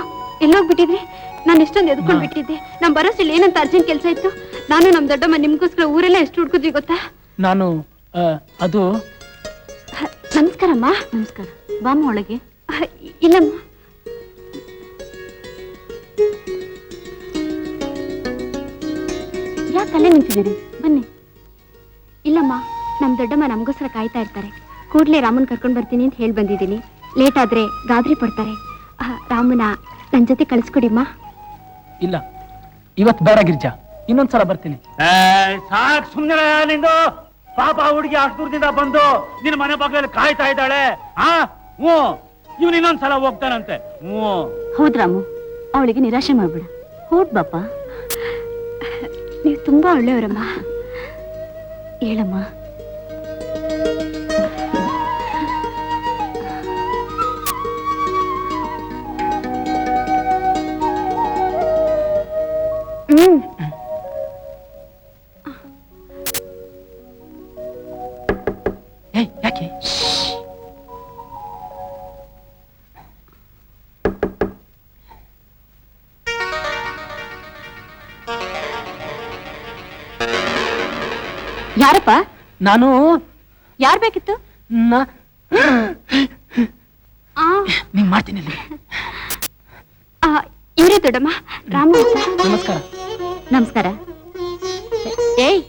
S1: ಎಲ್ಲೋಗ್ಬಿಟ್ಟಿದ್ರಿ? ನಾನು ಎಷ್ಟೊಂದು ಎದ್ಕೊಂಡ್ ಬಿಟ್ಟಿದ್ದೆ. ನಮ್ ಬರೋಷ್ರಲ್ಲಿ ಏನಂತ ಅರ್ಜೆಂಟ್ ಕೆಲಸ ಇತ್ತು. ನಾನು ನಮ್ ದೊಡ್ಡಮ್ಮ ನಿಮ್ಗೋಸ್ಕರ ಊರೆಲ್ಲ ಎಷ್ಟು ಹುಡ್ಕುದ್ವಿ ಗೊತ್ತಾ?
S2: ನಾನು ಅದು
S5: ನಮಸ್ಕಾರಮ್ಮ. ನಮಸ್ಕಾರ. ಬಾಮ್ಮ ಒಳಗೆ.
S1: ಇಲ್ಲಮ್ಮ,
S5: ಯಾಕೆ ಅಲ್ಲೇ ನಿಂತಿದ್ದೀರಿ? ಬನ್ನಿ.
S1: ಇಲ್ಲಮ್ಮ, ನಮ್ ದೊಡ್ಡಮ್ಮ ನಮ್ಗೋಸ್ಕರ ಕಾಯ್ತಾ ಇರ್ತಾರೆ. ಕೂಡ್ಲೇ ರಾಮನ್ ಕರ್ಕೊಂಡ್ ಬರ್ತೀನಿ ಅಂತ ಹೇಳಿ ಬಂದಿದ್ದೀನಿ. ಲೇಟ್ ಆದ್ರೆ ಗಾಬರಿ ಪಡ್ತಾರೆ. ರಾಮನ ನನ್ ಜೊತೆ ಕಳಿಸ್ಕೊಡಿಮ್ಮ.
S2: ಇಲ್ಲ, ಇವತ್ತು ಬೇಡ ಗಿರ್ಜಾ, ಇನ್ನೊಂದ್ಸಲ ಬರ್ತೀನಿ.
S4: ಸಾಕ್ ಸುಮ್ಮನೆ ನಿಂದು. ಪಾಪ ಹುಡುಗಿ ಅಷ್ಟು ದೂರದಿಂದ ಬಂದು ನಿನ್ನ ಮನೆ ಬಾಗಿಲಲ್ಲಿ ಕಾಯ್ತಾ ಇದ್ದಾಳೆ. ಹ್ಞೂ, ಇವ್ನು ಇನ್ನೊಂದ್ಸಲ ಹೋಗ್ತಾನಂತೆ. ಹ್ಞೂ.
S5: ಹೌದ್ರಾಮು, ಅವಳಿಗೆ ನಿರಾಶೆ ಮಾಡ್ಬೇಡ. ಹೋದ್ ಬಾಪ.
S1: ನೀವು ತುಂಬಾ ಒಳ್ಳೆಯವರಮ್ಮ.
S5: ಹೇಳಮ್ಮ.
S2: ಯಾಕೆ?
S5: ಯಾರಪ್ಪ?
S2: ನಾನು
S5: ಯಾರ್ ಬೇಕಿತ್ತು?
S2: ನೀನ್ ಮಾಡ್ತೀನಿ.
S1: ಇವರೇ ದೊಡ್ಡಮ್ಮ, ರಾಮ.
S2: ನಮಸ್ಕಾರ.
S5: ನಮಸ್ಕಾರ. ಏಯ್,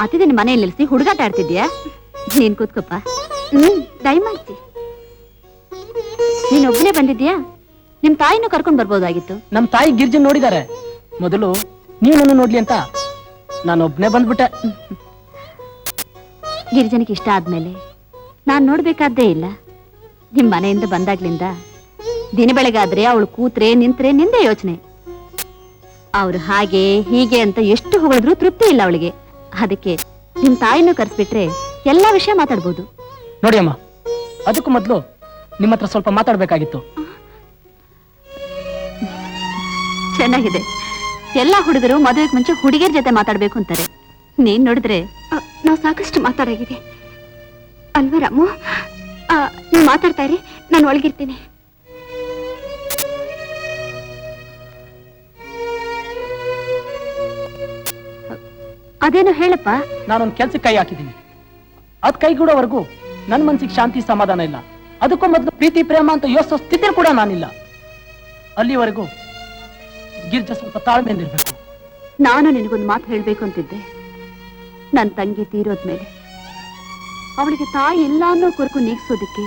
S5: ಆತಿದ್ದೀನಿ ಮನೆಯಲ್ಲಿ ನಿಲ್ಸಿ ಹುಡುಗಾಟ ಆಡ್ತಿದ್ಯಾ? ನೀನ್ ಕೂತ್ಕೊಪ್ಪ.
S1: ದಯಮಾಡ್ಸಿ.
S5: ನೀನ್ ಒಬ್ಬನೇ ಬಂದಿದ್ಯಾ? ನಿಮ್ ತಾಯಿನೂ ಕರ್ಕೊಂಡ್ ಬರ್ಬೋದಾಗಿತ್ತು.
S2: ನಮ್ ತಾಯಿ ಗಿರ್ಜನ್ ನೋಡಿದ್ದಾರೆ. ಮೊದಲು ನೀವು ನನ್ನ ನೋಡ್ಲಿ ಅಂತ ನಾನು ಒಬ್ನೇ ಬಂದ್ಬಿಟ್ಟೆ.
S5: ಗಿರಿಜನಿಗೆ ಇಷ್ಟ ಆದ್ಮೇಲೆ ನಾನ್ ನೋಡ್ಬೇಕಾದ್ದೇ ಇಲ್ಲ. ನಿಮ್ ಮನೆಯಿಂದ ಬಂದಾಗ್ಲಿಂದ ದಿನ ಬೆಳಗಾದ್ರೆ ಅವಳು ಕೂತ್ರೆ ನಿಂತ್ರೆ ನಿಂದೆ ಯೋಚನೆ. ಅವ್ರು ಹಾಗೆ ಹೀಗೆ ಅಂತ ಎಷ್ಟು ಹೊಗಳಿದ್ರು ತೃಪ್ತಿ ಇಲ್ಲ ಅವಳಿಗೆ. ಅದಕ್ಕೆ ನಿಮ್ ತಾಯಿನೂ ಕರ್ಸ್ಬಿಟ್ರೆ ಎಲ್ಲಾ ವಿಷಯ ಮಾತಾಡ್ಬೋದು.
S2: ನೋಡಿ ಅಮ್ಮ, ಅದಕ್ಕೂ ಮೊದಲು ನಿಮ್ಮ ಹತ್ರ ಸ್ವಲ್ಪ ಮಾತಾಡ್ಬೇಕಾಗಿತ್ತು.
S5: ಚೆನ್ನಾಗಿದೆ. ಎಲ್ಲಾ ಹುಡುಗರು ಮದುವೆಗೆ ಮುಂಚೆ ಹುಡುಗಿಯರ ಜೊತೆ ಮಾತಾಡ್ಬೇಕು ಅಂತಾರೆ. ನೀನ್ ನೋಡಿದ್ರೆ
S1: ನಾವು ಸಾಕಷ್ಟು ಮಾತಾಡಾಗಿದೆ ಅಲ್ವಾ ರಾಮು? ನೀವು ಮಾತಾಡ್ತಾ ಇರಿ, ನಾನು ಒಳಗಿರ್ತೀನಿ.
S5: ಅದೇನು ಹೇಳಪ್ಪ.
S2: ನಾನೊಂದು ಕೆಲ್ಸಕ್ಕೆ ಕೈ ಹಾಕಿದ್ದೀನಿ. ಅದ್ ಕೈಗೂಡೋವರೆಗೂ ನನ್ನ ಮನ್ಸಿಗೆ ಶಾಂತಿ ಸಮಾಧಾನ ಇಲ್ಲ. ಅದಕ್ಕೂ ಮೊದಲು ಪ್ರೀತಿ ಪ್ರೇಮ ಅಂತ ಯೋಚಿಸೋ ಸ್ಥಿತಿ ಕೂಡ ನಾನಿಲ್ಲ. ಅಲ್ಲಿವರೆಗೂ ಗಿರ್ಜ ಸ್ವಲ್ಪ ತಾಳ್ಮೆಯಿಂದಿರ್ಬೇಕು.
S5: ನಾನು ನಿನಗೊಂದು ಮಾತು ಹೇಳ್ಬೇಕು ಅಂತಿದ್ದೆ. ನನ್ನ ತಂಗಿ ತೀರೋದ್ಮೇಲೆ ಅವಳಿಗೆ ತಾಯಿ ಇಲ್ಲ ಅನ್ನೋ ಕೊರಕು ನೀಗಿಸೋದಕ್ಕೆ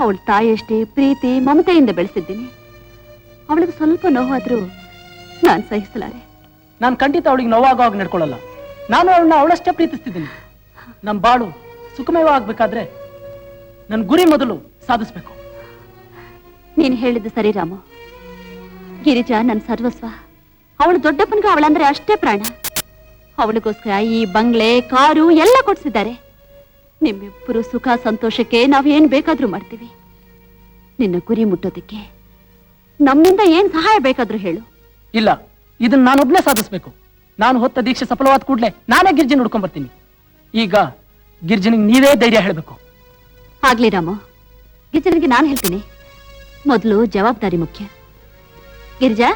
S5: ಅವಳ ತಾಯಿಯಷ್ಟೇ ಪ್ರೀತಿ ಮಮತೆಯಿಂದ ಬೆಳೆಸಿದ್ದೀನಿ. ಅವಳಿಗೆ ಸ್ವಲ್ಪ ನೋವಾದ್ರೂ ನಾನು ಸಹಿಸಲಾರೆ.
S2: ನಾನು ಖಂಡಿತ ಅವಳಿಗೆ ನೋವಾಗುವಾಗ ನಡ್ಕೊಳ್ಳಲ್ಲ. ನಾನು ಅವಳನ್ನ ಅವಳಷ್ಟೇ ಪ್ರೀತಿಸ್ತಿದ್ದೀನಿ. ನಮ್ಮ ಬಾಳು ಸುಖಮಯ ಆಗ್ಬೇಕಾದ್ರೆ ನನ್ನ ಗುರಿ ಮೊದಲು ಸಾಧಿಸ್ಬೇಕು.
S5: ನೀನು ಹೇಳಿದ್ದು ಸರಿ ರಾಮು. ಗಿರಿಜಾ ನನ್ನ ಸರ್ವಸ್ವ. ಅವಳು ದೊಡ್ಡಪ್ಪನಿಗೆ ಅವಳಂದ್ರೆ ಅಷ್ಟೇ ಪ್ರಾಣ. ಅವಳಿಗೋಸ್ಕರ ಈ ಬಂಗ್ಲೆ, ಕಾರು ಎಲ್ಲ ಕೊಡ್ಸಿದ್ದಾರೆ. ನಿಮ್ಮಿಬ್ಬರು ಸುಖ ಸಂತೋಷಕ್ಕೆ ನಾವೇನ್ ಬೇಕಾದ್ರೂ ಮಾಡ್ತೀವಿ. ನಿನ್ನ ಗುರಿ ಮುಟ್ಟೋದಕ್ಕೆ ನಮ್ಮಿಂದ ಏನ್ ಸಹಾಯ ಬೇಕಾದ್ರೂ ಹೇಳು.
S2: ಇಲ್ಲ, ಇದನ್ನ ನಾನೊಬ್ನೇ ಸಾಧಿಸ್ಬೇಕು. ನಾನು ಹೊತ್ತ ದೀಕ್ಷೆ ಸಫಲವಾದ ಕೂಡಲೇ ನಾನೇ ಗಿರ್ಜಿನ ಹುಡ್ಕೊಂಡ್ ಬರ್ತೀನಿ. ಈಗ ಗಿರ್ಜನಿಗೆ ನೀವೇ ಧೈರ್ಯ ಹೇಳಬೇಕು.
S5: ಆಗ್ಲಿ ರಾಮು, ಗಿರ್ಜನಿಗೆ ನಾನು ಹೇಳ್ತೀನಿ. ಮೊದಲು ಜವಾಬ್ದಾರಿ ಮುಖ್ಯ. ಗಿರ್ಜಾ,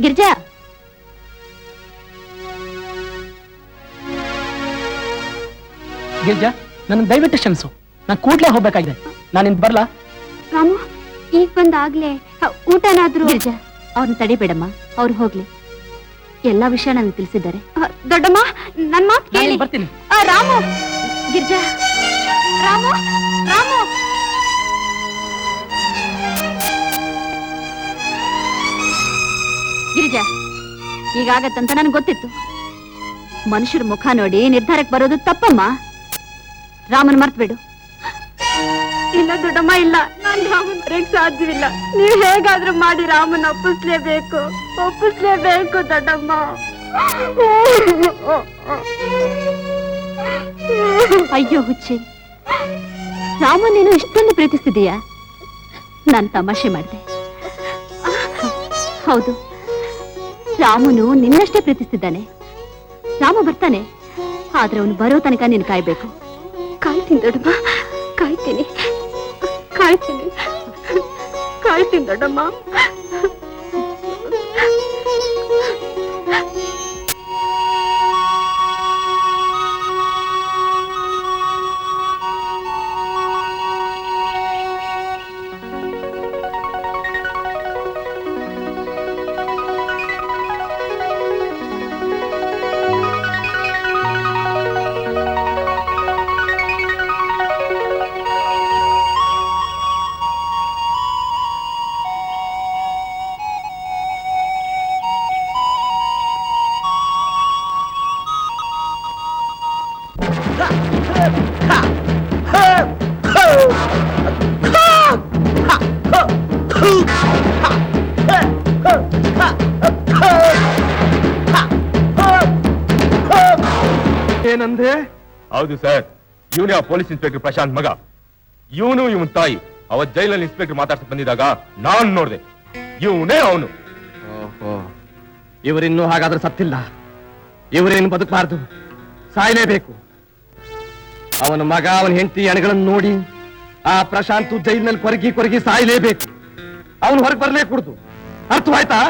S5: ಗಿರ್ಜಾ,
S2: ಗಿರ್ಜಾ, ನನ್ನ ದಯವಿಟ್ಟು ಕ್ಷಮಿಸು. ನಾನು ಕೂಡ್ಲೇ ಹೋಗ್ಬೇಕಾಗಿದೆ. ನಾನಿನ್ ಬರ್ಲಾ?
S1: ರಾಮು ಈಗ ಬಂದಾಗ್ಲೇ ಊಟನಾದ್ರೂ.
S5: ಗಿರ್ಜಾ, ಅವ್ರನ್ನ ತಡಿಬೇಡಮ್ಮ, ಅವ್ರು ಹೋಗ್ಲಿ. ಎಲ್ಲಾ ವಿಷಯ ನನಗೆ ತಿಳಿಸಿದ್ದಾರೆ.
S1: ದೊಡ್ಡಮ್ಮ ನನ್ ಮಾತು ಕೇಳಿ.
S2: ನಾನಿನ್ ಬರ್ತೀನಿ.
S1: ರಾಮು,
S5: ಗಿರ್ಜಾ,
S1: ರಾಮು, ರಾಮು.
S5: ಗಿರಿಜಾ, ಹೀಗಾಗತ್ತಂತ ನನಗೆ ಗೊತ್ತಿತ್ತು. ಮನುಷ್ಯರ ಮುಖ ನೋಡಿ ನಿರ್ಧಾರಕ್ಕೆ ಬರೋದು ತಪ್ಪಮ್ಮ. ರಾಮನ್ ಮರ್ತ್ಬೇಡು.
S1: ಇಲ್ಲ ದೊಡ್ಡಮ್ಮ, ಇಲ್ಲ, ನಾನ್ ರಾಮನ್ ಬರೆಯಕ್ ಸಾಧ್ಯವಿಲ್ಲ. ನೀವ್ ಹೇಗಾದ್ರೂ ಮಾಡಿ ರಾಮನ್ ಒಪ್ಪಿಸ್ಲೇಬೇಕು, ಒಪ್ಪಿಸ್ಲೇಬೇಕು ದೊಡ್ಡಮ್ಮ.
S5: ಅಯ್ಯೋ ಹುಚ್ಚಿ, ರಾಮನ್ ನೀನು ಇಷ್ಟೊಂದು ಪ್ರೀತಿಸ್ತಿದೀಯಾ? ನಾನ್ ತಮಾಷೆ ಮಾಡಿದೆ. ಹೌದು, ರಾಮನು ನಿನ್ನಷ್ಟೇ ಪ್ರೀತಿಸ್ತಿದ್ದಾನೆ. ರಾಮ ಬರ್ತಾನೆ, ಆದ್ರೆ ಅವನು ಬರೋ ತನಕ ನೀನು ಕಾಯ್ಬೇಕು.
S1: ಕಾಯ್ತೀನಿ ದೊಡ್ಡಮ್ಮ, ಕಾಯ್ತೀನಿ, ಕಾಯ್ತೀನಿ, ಕಾಯ್ತೀನಿ ದೊಡ್ಡಮ್ಮ.
S8: ಏನಂದ್ರೆ?
S9: ಹೌದು ಸರ್, ಇವನೇ ಆ ಪೊಲೀಸ್ ಇನ್ಸ್ಪೆಕ್ಟರ್ ಪ್ರಶಾಂತ್ ಮಗ. ಇವನು ಇವನ್ ತಾಯಿ ಅವತ್ ಜೈಲಲ್ಲಿ ಇನ್ಸ್ಪೆಕ್ಟರ್ ಮಾತಾಡ್ಸಕ್ ಬಂದಿದಾಗ ನಾನ್ ನೋಡ್ದೆ. ಇವನೇ ಅವನು.
S3: ಓಹೋ, ಇವರಿನ್ನೂ ಹಾಗಾದ್ರೆ ಸತ್ತಿಲ್ಲ. ಇವರೇನು ಬದುಕಬಾರ್ದು, ಸಾಯಲೇಬೇಕು. ಅವನ ಮಗ, ಅವನ ಹೆಂಡತಿ ಅಣಗಳನ್ನು ನೋಡಿ ಆ ಪ್ರಶಾಂತ್ ಜೈಲಿನಲ್ಲಿ ಕೊರಗಿ ಕೊರಗಿ ಸಾಯಲೇಬೇಕು. ಅವನು ಹೊರಗೆ ಬರಲೇ ಕೂಡ್ದು. ಅರ್ಥವಾಯ್ತಾ?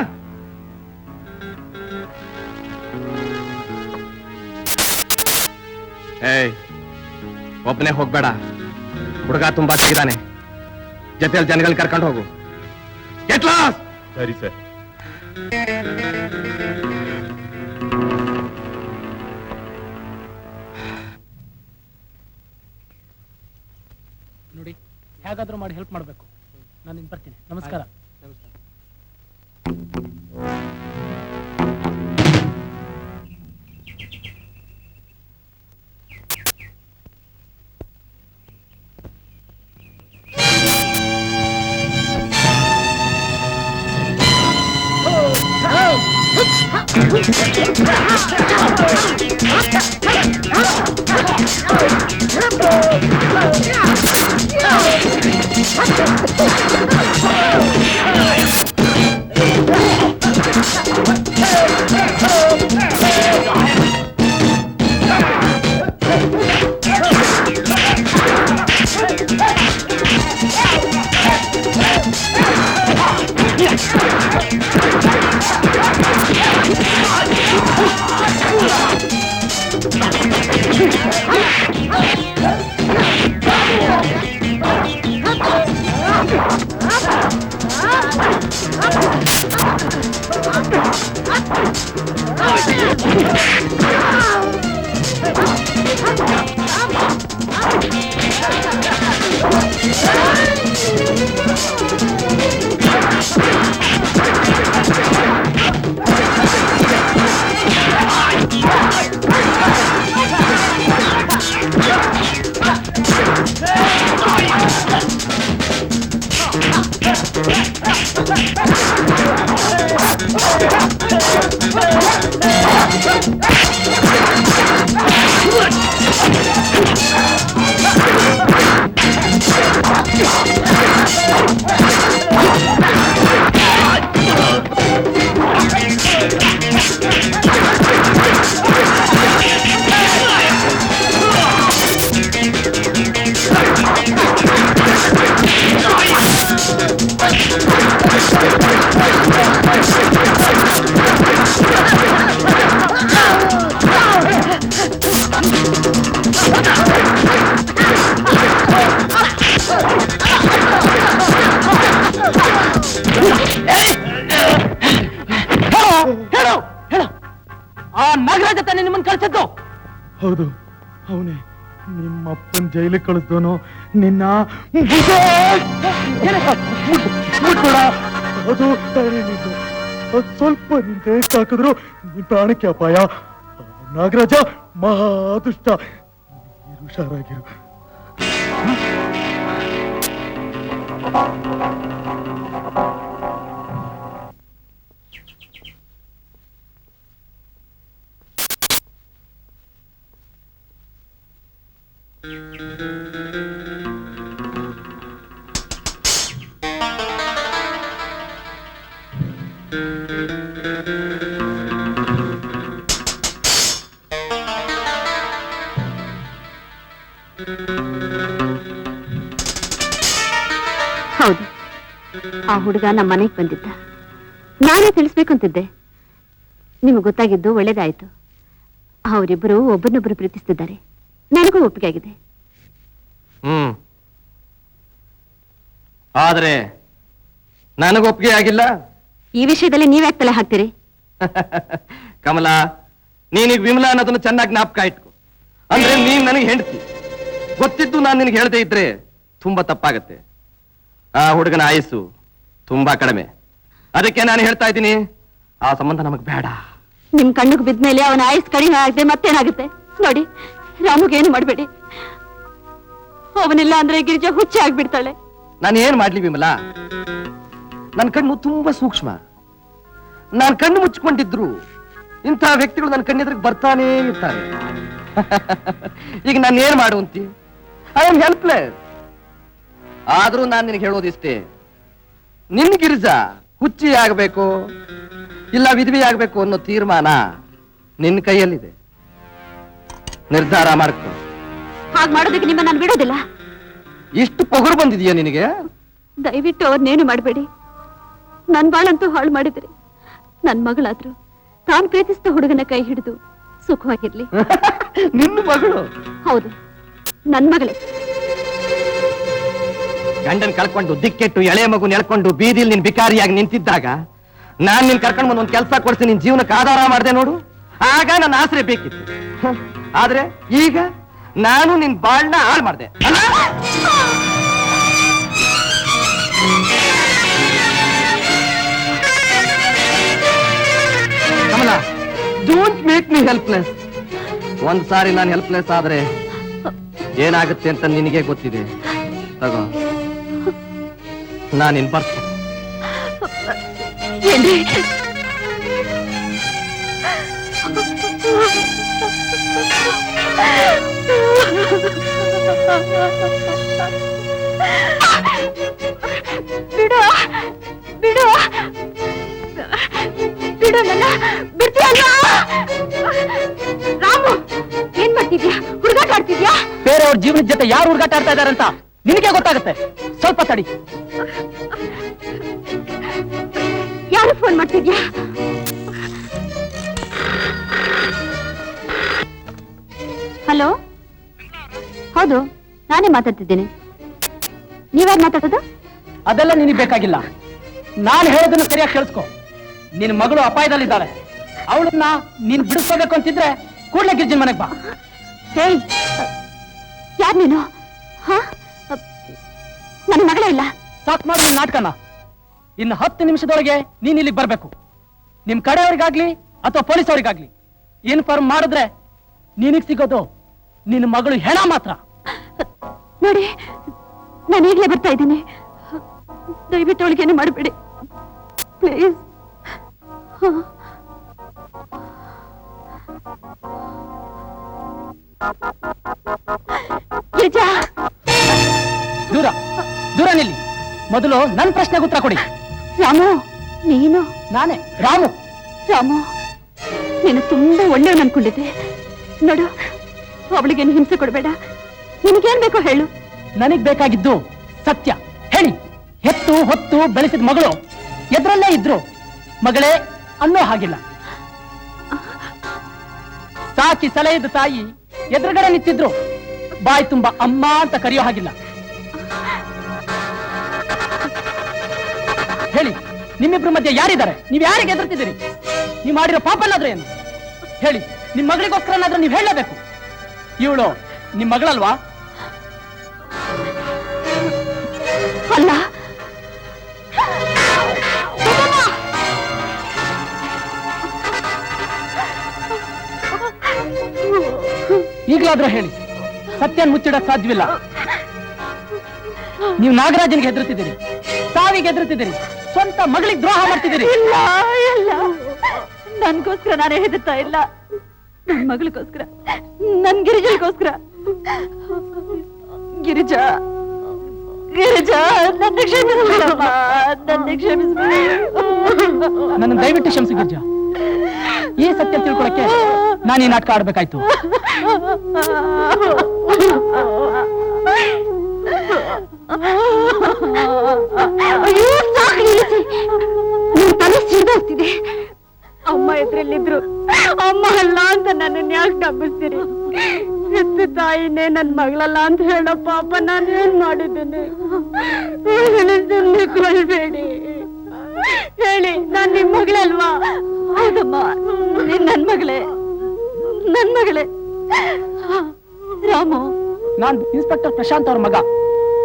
S3: ಏಯ್, ಒಬ್ಬನೇ ಹೋಗ್ಬೇಡ. ಹುಡುಗ ತುಂಬಾ ತೆಗಿದಾನೆ. ಜೊತೆಯಲ್ಲಿ ಜನಗಳನ್ನ ಕರ್ಕೊಂಡು ಹೋಗು. Get lost.
S9: ಸರಿ ಸರ್.
S2: ನೋಡಿ, ಹೇಗಾದ್ರೂ ಮಾಡಿ ಹೆಲ್ಪ್ ಮಾಡಬೇಕು. ನಾನು ಬರ್ತೀನಿ. ನಮಸ್ಕಾರ.
S7: ಹೌದು, ಅವನೇ ನಿಮ್ಮಪ್ಪನ್ ಜೈಲಿಗೆ ಕಳಿಸ್ದೋನು. ನಿನ್ನ ಮುಟ್ಬೇಡ. ಅದು ಸ್ವಲ್ಪ ನಿನ್ ಕೈ ಹಾಕಿದ್ರು ನಿನ್ ಪ್ರಾಣಕ್ಕೆ ಅಪಾಯ. ನಾಗರಾಜ ಮಹಾದುಷ್ಟ. ಹುಷಾರಾಗಿರು.
S5: ಹೌದು, ಆ ಹುಡುಗ ನಮ್ಮ ಮನೆಗೆ ಬಂದಿದ್ದ. ನಾನೇ ತಿಳಿಸ್ಬೇಕಂತಿದ್ದೆ. ನಿಮಗೆ ಗೊತ್ತಾಗಿದ್ದು ಒಳ್ಳೇದಾಯ್ತು. ಅವರಿಬ್ಬರು ಒಬ್ಬರನ್ನೊಬ್ಬರು ಪ್ರೀತಿಸ್ತಿದ್ದಾರೆ. ನನಗೂ ಒಪ್ಪಿಗೆ ಆಗಿದೆ.
S3: ಆದ್ರೆ ನನಗೊಪ್ಪಿಗೆ ಆಗಿಲ್ಲ.
S5: ಈ ವಿಷಯದಲ್ಲಿ ನೀವ್ಯಾಕೆ ತಲೆ ಹಾಕ್ತೀರಿ?
S3: ಕಮಲಾ, ನೀನೀಗ ವಿಮಲಾ ಅನ್ನೋದನ್ನು ಚೆನ್ನಾಗಿ ಜ್ಞಾಪಕ ಇಟ್ಕೊ. ಅಂದ್ರೆ ನೀನ್ ನನಗೆ ಹೆಂಡತಿ. ಗೊತ್ತಿದ್ದು ನಾನು ನಿನಗೆ ಹೇಳದೇ ಇದ್ರೆ ತುಂಬಾ ತಪ್ಪಾಗತ್ತೆ. ಆ ಹುಡುಗನ ಆಯಸ್ಸು ತುಂಬಾ ಕಡಿಮೆ. ಅದಕ್ಕೆ ನಾನು ಹೇಳ್ತಾ ಇದ್ದೀನಿ, ಆ ಸಂಬಂಧ ನಮಗ್ ಬೇಡ.
S5: ನಿಮ್ ಕಣ್ಣಿಗೆ ಬಿದ್ಮೇಲೆ ಅವನ ಆಯಸ್ ಕಡಿಮೆ ಆಗದೆ ಮತ್ತೇನಾಗುತ್ತೆ ನೋಡಿ. ರಾಮುಗೇನು ಮಾಡಬೇಡಿ. ಅವನಿಲ್ಲ ಅಂದ್ರೆ ಗಿರಿಜಾ ಹುಚ್ಚಿ ಆಗ್ಬಿಡ್ತಾಳೆ.
S3: ನಾನು ಏನ್ ಮಾಡ್ಲಿ ವಿಮಲಾ? ನನ್ನ ಕಣ್ಣು ತುಂಬಾ ಸೂಕ್ಷ್ಮ. ನಾನು ಕಣ್ಣು ಮುಚ್ಕೊಂಡಿದ್ರು ಇಂತಹ ವ್ಯಕ್ತಿಗಳು ನನ್ನ ಕಣ್ಣೆದ್ರಿಗೆ ಬರ್ತಾನೇ ಇರ್ತಾರೆ. ಈಗ ನಾನು ಏನ್ ಮಾಡುವಂತಿ? I am helpless. ಆದ್ರೂ ನಾನು ನಿನಗೆ ಹೇಳೋದಿಷ್ಟೇ, ನಿನ್ ಗಿರಿಜಾ ಹುಚ್ಚಿ ಆಗ್ಬೇಕು ಇಲ್ಲ ವಿಧವೆ ಆಗ್ಬೇಕು ಅನ್ನೋ ತೀರ್ಮಾನ ನಿನ್ನ ಕೈಯಲ್ಲಿದೆ. ನಿರ್ಧಾರ ಮಾಡ್ಕೊ.
S5: ಹಾಗೆ ಮಾಡೋದಕ್ಕೆ ನಿಮ್ಮ ನಾನು ಬಿಡೋದಿಲ್ಲ.
S3: ಇಷ್ಟು ಪೊಗರು ಬಂದಿದೆಯಾ ನಿನಗೆ?
S5: ದಯವಿಟ್ಟು ಅವ್ರನ್ನೇನು ಮಾಡಬೇಡಿ. ನನ್ ಬಾಳಂತೂ ಹಾಳು ಮಾಡಿದ್ರಿ. ನನ್ ಮಗಳಾದ್ರು ತಾನು ಪ್ರೀತಿಸಿದ ಹುಡುಗನ ಕೈ ಹಿಡಿದು ಸುಖವಾಗಿರ್ಲಿ.
S3: ನಿನ್ನ ಮಗಳು?
S5: ಹೌದು, ನನ್ ಮಗಳೇ.
S3: ಗಂಡನ್ ಕಳ್ಕೊಂಡು ದಿಕ್ಕೆಟ್ಟು ಎಳೆ ಮಗು ನೆಳ್ಕೊಂಡು ಬೀದಿಲ್ ನಿನ್ ಬಿಕಾರಿಯಾಗಿ ನಿಂತಿದ್ದಾಗ ನಾನ್ ನಿನ್ ಕರ್ಕೊಂಡು ಬಂದು ಒಂದ್ ಕೆಲಸ ಕೊಡ್ಸಿ ನಿನ್ ಜೀವನಕ್ಕೆ ಆಧಾರ ಮಾಡಿದೆ ನೋಡು. ಆಗ ನನ್ನ ಆಸರೆ ಬೇಕಿತ್ತು. ಆದ್ರೆ ಈಗ ನಾನು ನಿನ್ ಬಾಳ್ನ ಹಾಳು ಮಾಡಿದೆ. Kamala, don't make me helpless. ಒಂದ್ ಸಾರಿ ನಾನು ಹೆಲ್ಪ್ಲೆಸ್ ಆದ್ರೆ ಏನಾಗುತ್ತೆ ಅಂತ ನಿನಗೆ ಗೊತ್ತಿದೆ. ತಗೋ, ನಾನಿನ್ ಬರ್ತೀನಿ.
S5: ಬಿಡು ಬಿಡು ಬಿಡು ನನ್ನ. ಬಿಡ್ತೀಯಲ್ಲ? ರಾಮು, ಏನ್ ಮಾಡ್ತಿದ್ಯಾ? ಹುಡುಗಾಟ ಆಡ್ತಿದ್ಯಾ?
S2: ಬೇರೆಯವ್ರ ಜೀವನದ ಜೊತೆ ಯಾರು ಹುಡುಗಾಟ ಆಡ್ತಾ ಇದಾರಂತ ನಿನಗೆ ಗೊತ್ತಾಗುತ್ತೆ. ಸ್ವಲ್ಪ ತಡಿ.
S5: ಯಾರು ಫೋನ್ ಮಾಡ್ತಿದ್ಯಾ? ಹಲೋ, ಹೌದು, ನಾನೇ ಮಾತಾಡ್ತಿದ್ದೇನೆ. ನೀವ್ಯಾರು ಮಾತಾಡೋದು?
S2: ಅದೆಲ್ಲ ನಿನಗೆ ಬೇಕಾಗಿಲ್ಲ. ನಾನು ಹೇಳೋದನ್ನ ಸರಿಯಾಗಿ ಕೇಳಿಸ್ಕೊ. ನಿನ್ನ ಮಗಳು ಅಪಾಯದಲ್ಲಿದ್ದಾಳೆ. ಅವಳನ್ನ ನೀನ್ ಬಿಡಿಸ್ಕೋಬೇಕು ಅಂತಿದ್ರೆ ಕೂಡಲೇ ಗಿರ್ಜಿನ್ ಮನೆಗೆ ಬಾ.
S5: ಹೇಯ್, ಯಾರು ನೀನು? ನನ್ನ ಮಗಳೇ ಇಲ್ಲ.
S2: ಸಾಕ್ ಮಾಡಿ ನಿನ್ ನಾಟಕನ. ಇನ್ನು 10 ನಿಮಿಷದೊಳಗೆ ನೀನ್ ಇಲ್ಲಿಗೆ ಬರ್ಬೇಕು. ನಿಮ್ ಕಡೆಯವರಿಗಾಗ್ಲಿ ಅಥವಾ ಪೊಲೀಸ್ ಅವರಿಗಾಗ್ಲಿ ಇನ್ಫಾರ್ಮ್ ಮಾಡಿದ್ರೆ ನಿನಗ್ ಸಿಗೋದು ನಿನ್ನ ಮಗಳು ಹೆಣ ಮಾತ್ರ.
S5: ನೋಡಿ, ನಾನು ಈಗಲೇ ಬರ್ತಾ ಇದ್ದೀನಿ. ದಯವಿಟ್ಟು ಅವಳಿಗೇನು ಮಾಡಬೇಡಿ ಪ್ಲೀಸ್.
S2: ದೂರ ದೂರ ನಿಲ್ಲಿ. ಮೊದಲು ನನ್ನ ಪ್ರಶ್ನೆಗೆ ಉತ್ತರ ಕೊಡಿ.
S5: ರಾಮು, ನೀನು?
S2: ನಾನೇ ರಾಮು.
S5: ರಾಮು, ನೀನು ತುಂಬಾ ಒಳ್ಳೆಯವನು ಅನ್ಕೊಂಡಿದ್ದೆ. ನೋಡು, ಅವಳಿಗೇನು ಹಿಂಸೆ ಕೊಡಬೇಡ. ನಿನಗೇನ್ ಬೇಕೋ ಹೇಳು.
S2: ನನಗ್ ಬೇಕಾಗಿದ್ದು ಸತ್ಯ. ಹೇಳಿ, ಹೆತ್ತು ಹೊತ್ತು ಬೆಳೆಸಿದ ಮಗಳು ಎದ್ರಲ್ಲೇ ಇದ್ರು ಮಗಳೇ ಅನ್ನೋ ಹಾಗಿಲ್ಲ. ಸಾಕಿ ಸಲಹೆದ ತಾಯಿ ಎದುರುಗಡೆ ನಿಂತಿದ್ರು ಬಾಯಿ ತುಂಬಾ ಅಮ್ಮ ಅಂತ ಕರೆಯೋ ಹಾಗಿಲ್ಲ. ಹೇಳಿ, ನಿಮ್ಮಿಬ್ರ ಮಧ್ಯೆ ಯಾರಿದ್ದಾರೆ? ನೀವ್ ಯಾರಿಗೆ ಎದುರ್ತಿದ್ದೀರಿ? ನೀವು ಮಾಡಿರೋ ಪಾಪನಾದ್ರೂ ಏನು? ಹೇಳಿ, ನಿಮ್ ಮಗಳಿಗೋಸ್ಕರನಾದ್ರೂ ನೀವು ಹೇಳಲೇಬೇಕು. ಇವಳು ನಿಮ್ ಮಗಳಲ್ವಾ?
S5: ಅಲ್ಲ.
S2: ಈಗಲಾದ್ರೂ ಹೇಳಿ, ಸತ್ಯನ್ ಮುಚ್ಚಿಡಕ್ ಸಾಧ್ಯವಿಲ್ಲ. ನೀವು ನಾಗರಾಜನ್ಗೆ ಹೆದರ್ತಿದ್ದೀರಿ, ಸಾವಿಗೆ ಹೆದರ್ತಿದ್ದೀರಿ, ಸ್ವಂತ ಮಗಳಿಗೆ ದ್ರೋಹ ಮಾಡ್ತಿದ್ದೀರಿ.
S5: ಇಲ್ಲ ಇಲ್ಲ, ನನ್ಗೋಸ್ಕರ ನಾನೇ ಹೆದರ್ತಾ ಇಲ್ಲ. ನನ್ ಮಗಳಿಗೋಸ್ಕರ, ನನ್ ಗಿರಿಜಾಗೋಸ್ಕರ. ಗಿರಿಜಾ ಗಿರಿಜಾ, ನನ್ನ ಕ್ಷಮಿಸ್ಬಿಡಮ್ಮ, ನನ್ನ ಕ್ಷಮಿಸ್ಬಿಡಿ.
S2: ನನ್ನ ದಯವಿಟ್ಟು ಕ್ಷಮಿಸಿ ಗಿರಿಜಾ. ಈ ಸತ್ಯ ತಿಳ್ಕೊಳಕ್ಕೆ ನಾನು ಈ ನಾಟಕ ಆಡ್ಬೇಕಾಯ್ತು.
S5: ತಲೆ ಸಿಡೋಗ್ತಿದೆ. ಅಮ್ಮ ಎದುರಲ್ಲಿದ್ರು ಅಮ್ಮ ಅಲ್ಲ ಅಂತ ನನ್ನನ್ನು ಯಾಕೆ ನಂಬಿಸ್ತೀರಿ? ಹೆತ್ತ ತಾಯಿನೇ ನನ್ ಮಗಳಲ್ಲ ಅಂತ ಹೇಳೋ ಪಾಪ ನಾನು ಏನ್ ಮಾಡಿದ್ದೇನೆ? ಕೊಳ್ಬೇಡಿ, ಹೇಳಿ, ನಾನ್ ನಿಮ್ ಮಗಳಲ್ವಾ? ಹೌದಮ್ಮ, ನೀನ್ ನನ್ ಮಗಳೇ, ನನ್ ಮಗಳೇ. ರಾಮು,
S2: ನಾನ್ ಇನ್ಸ್ಪೆಕ್ಟರ್ ಪ್ರಶಾಂತ್ ಅವ್ರ ಮಗ.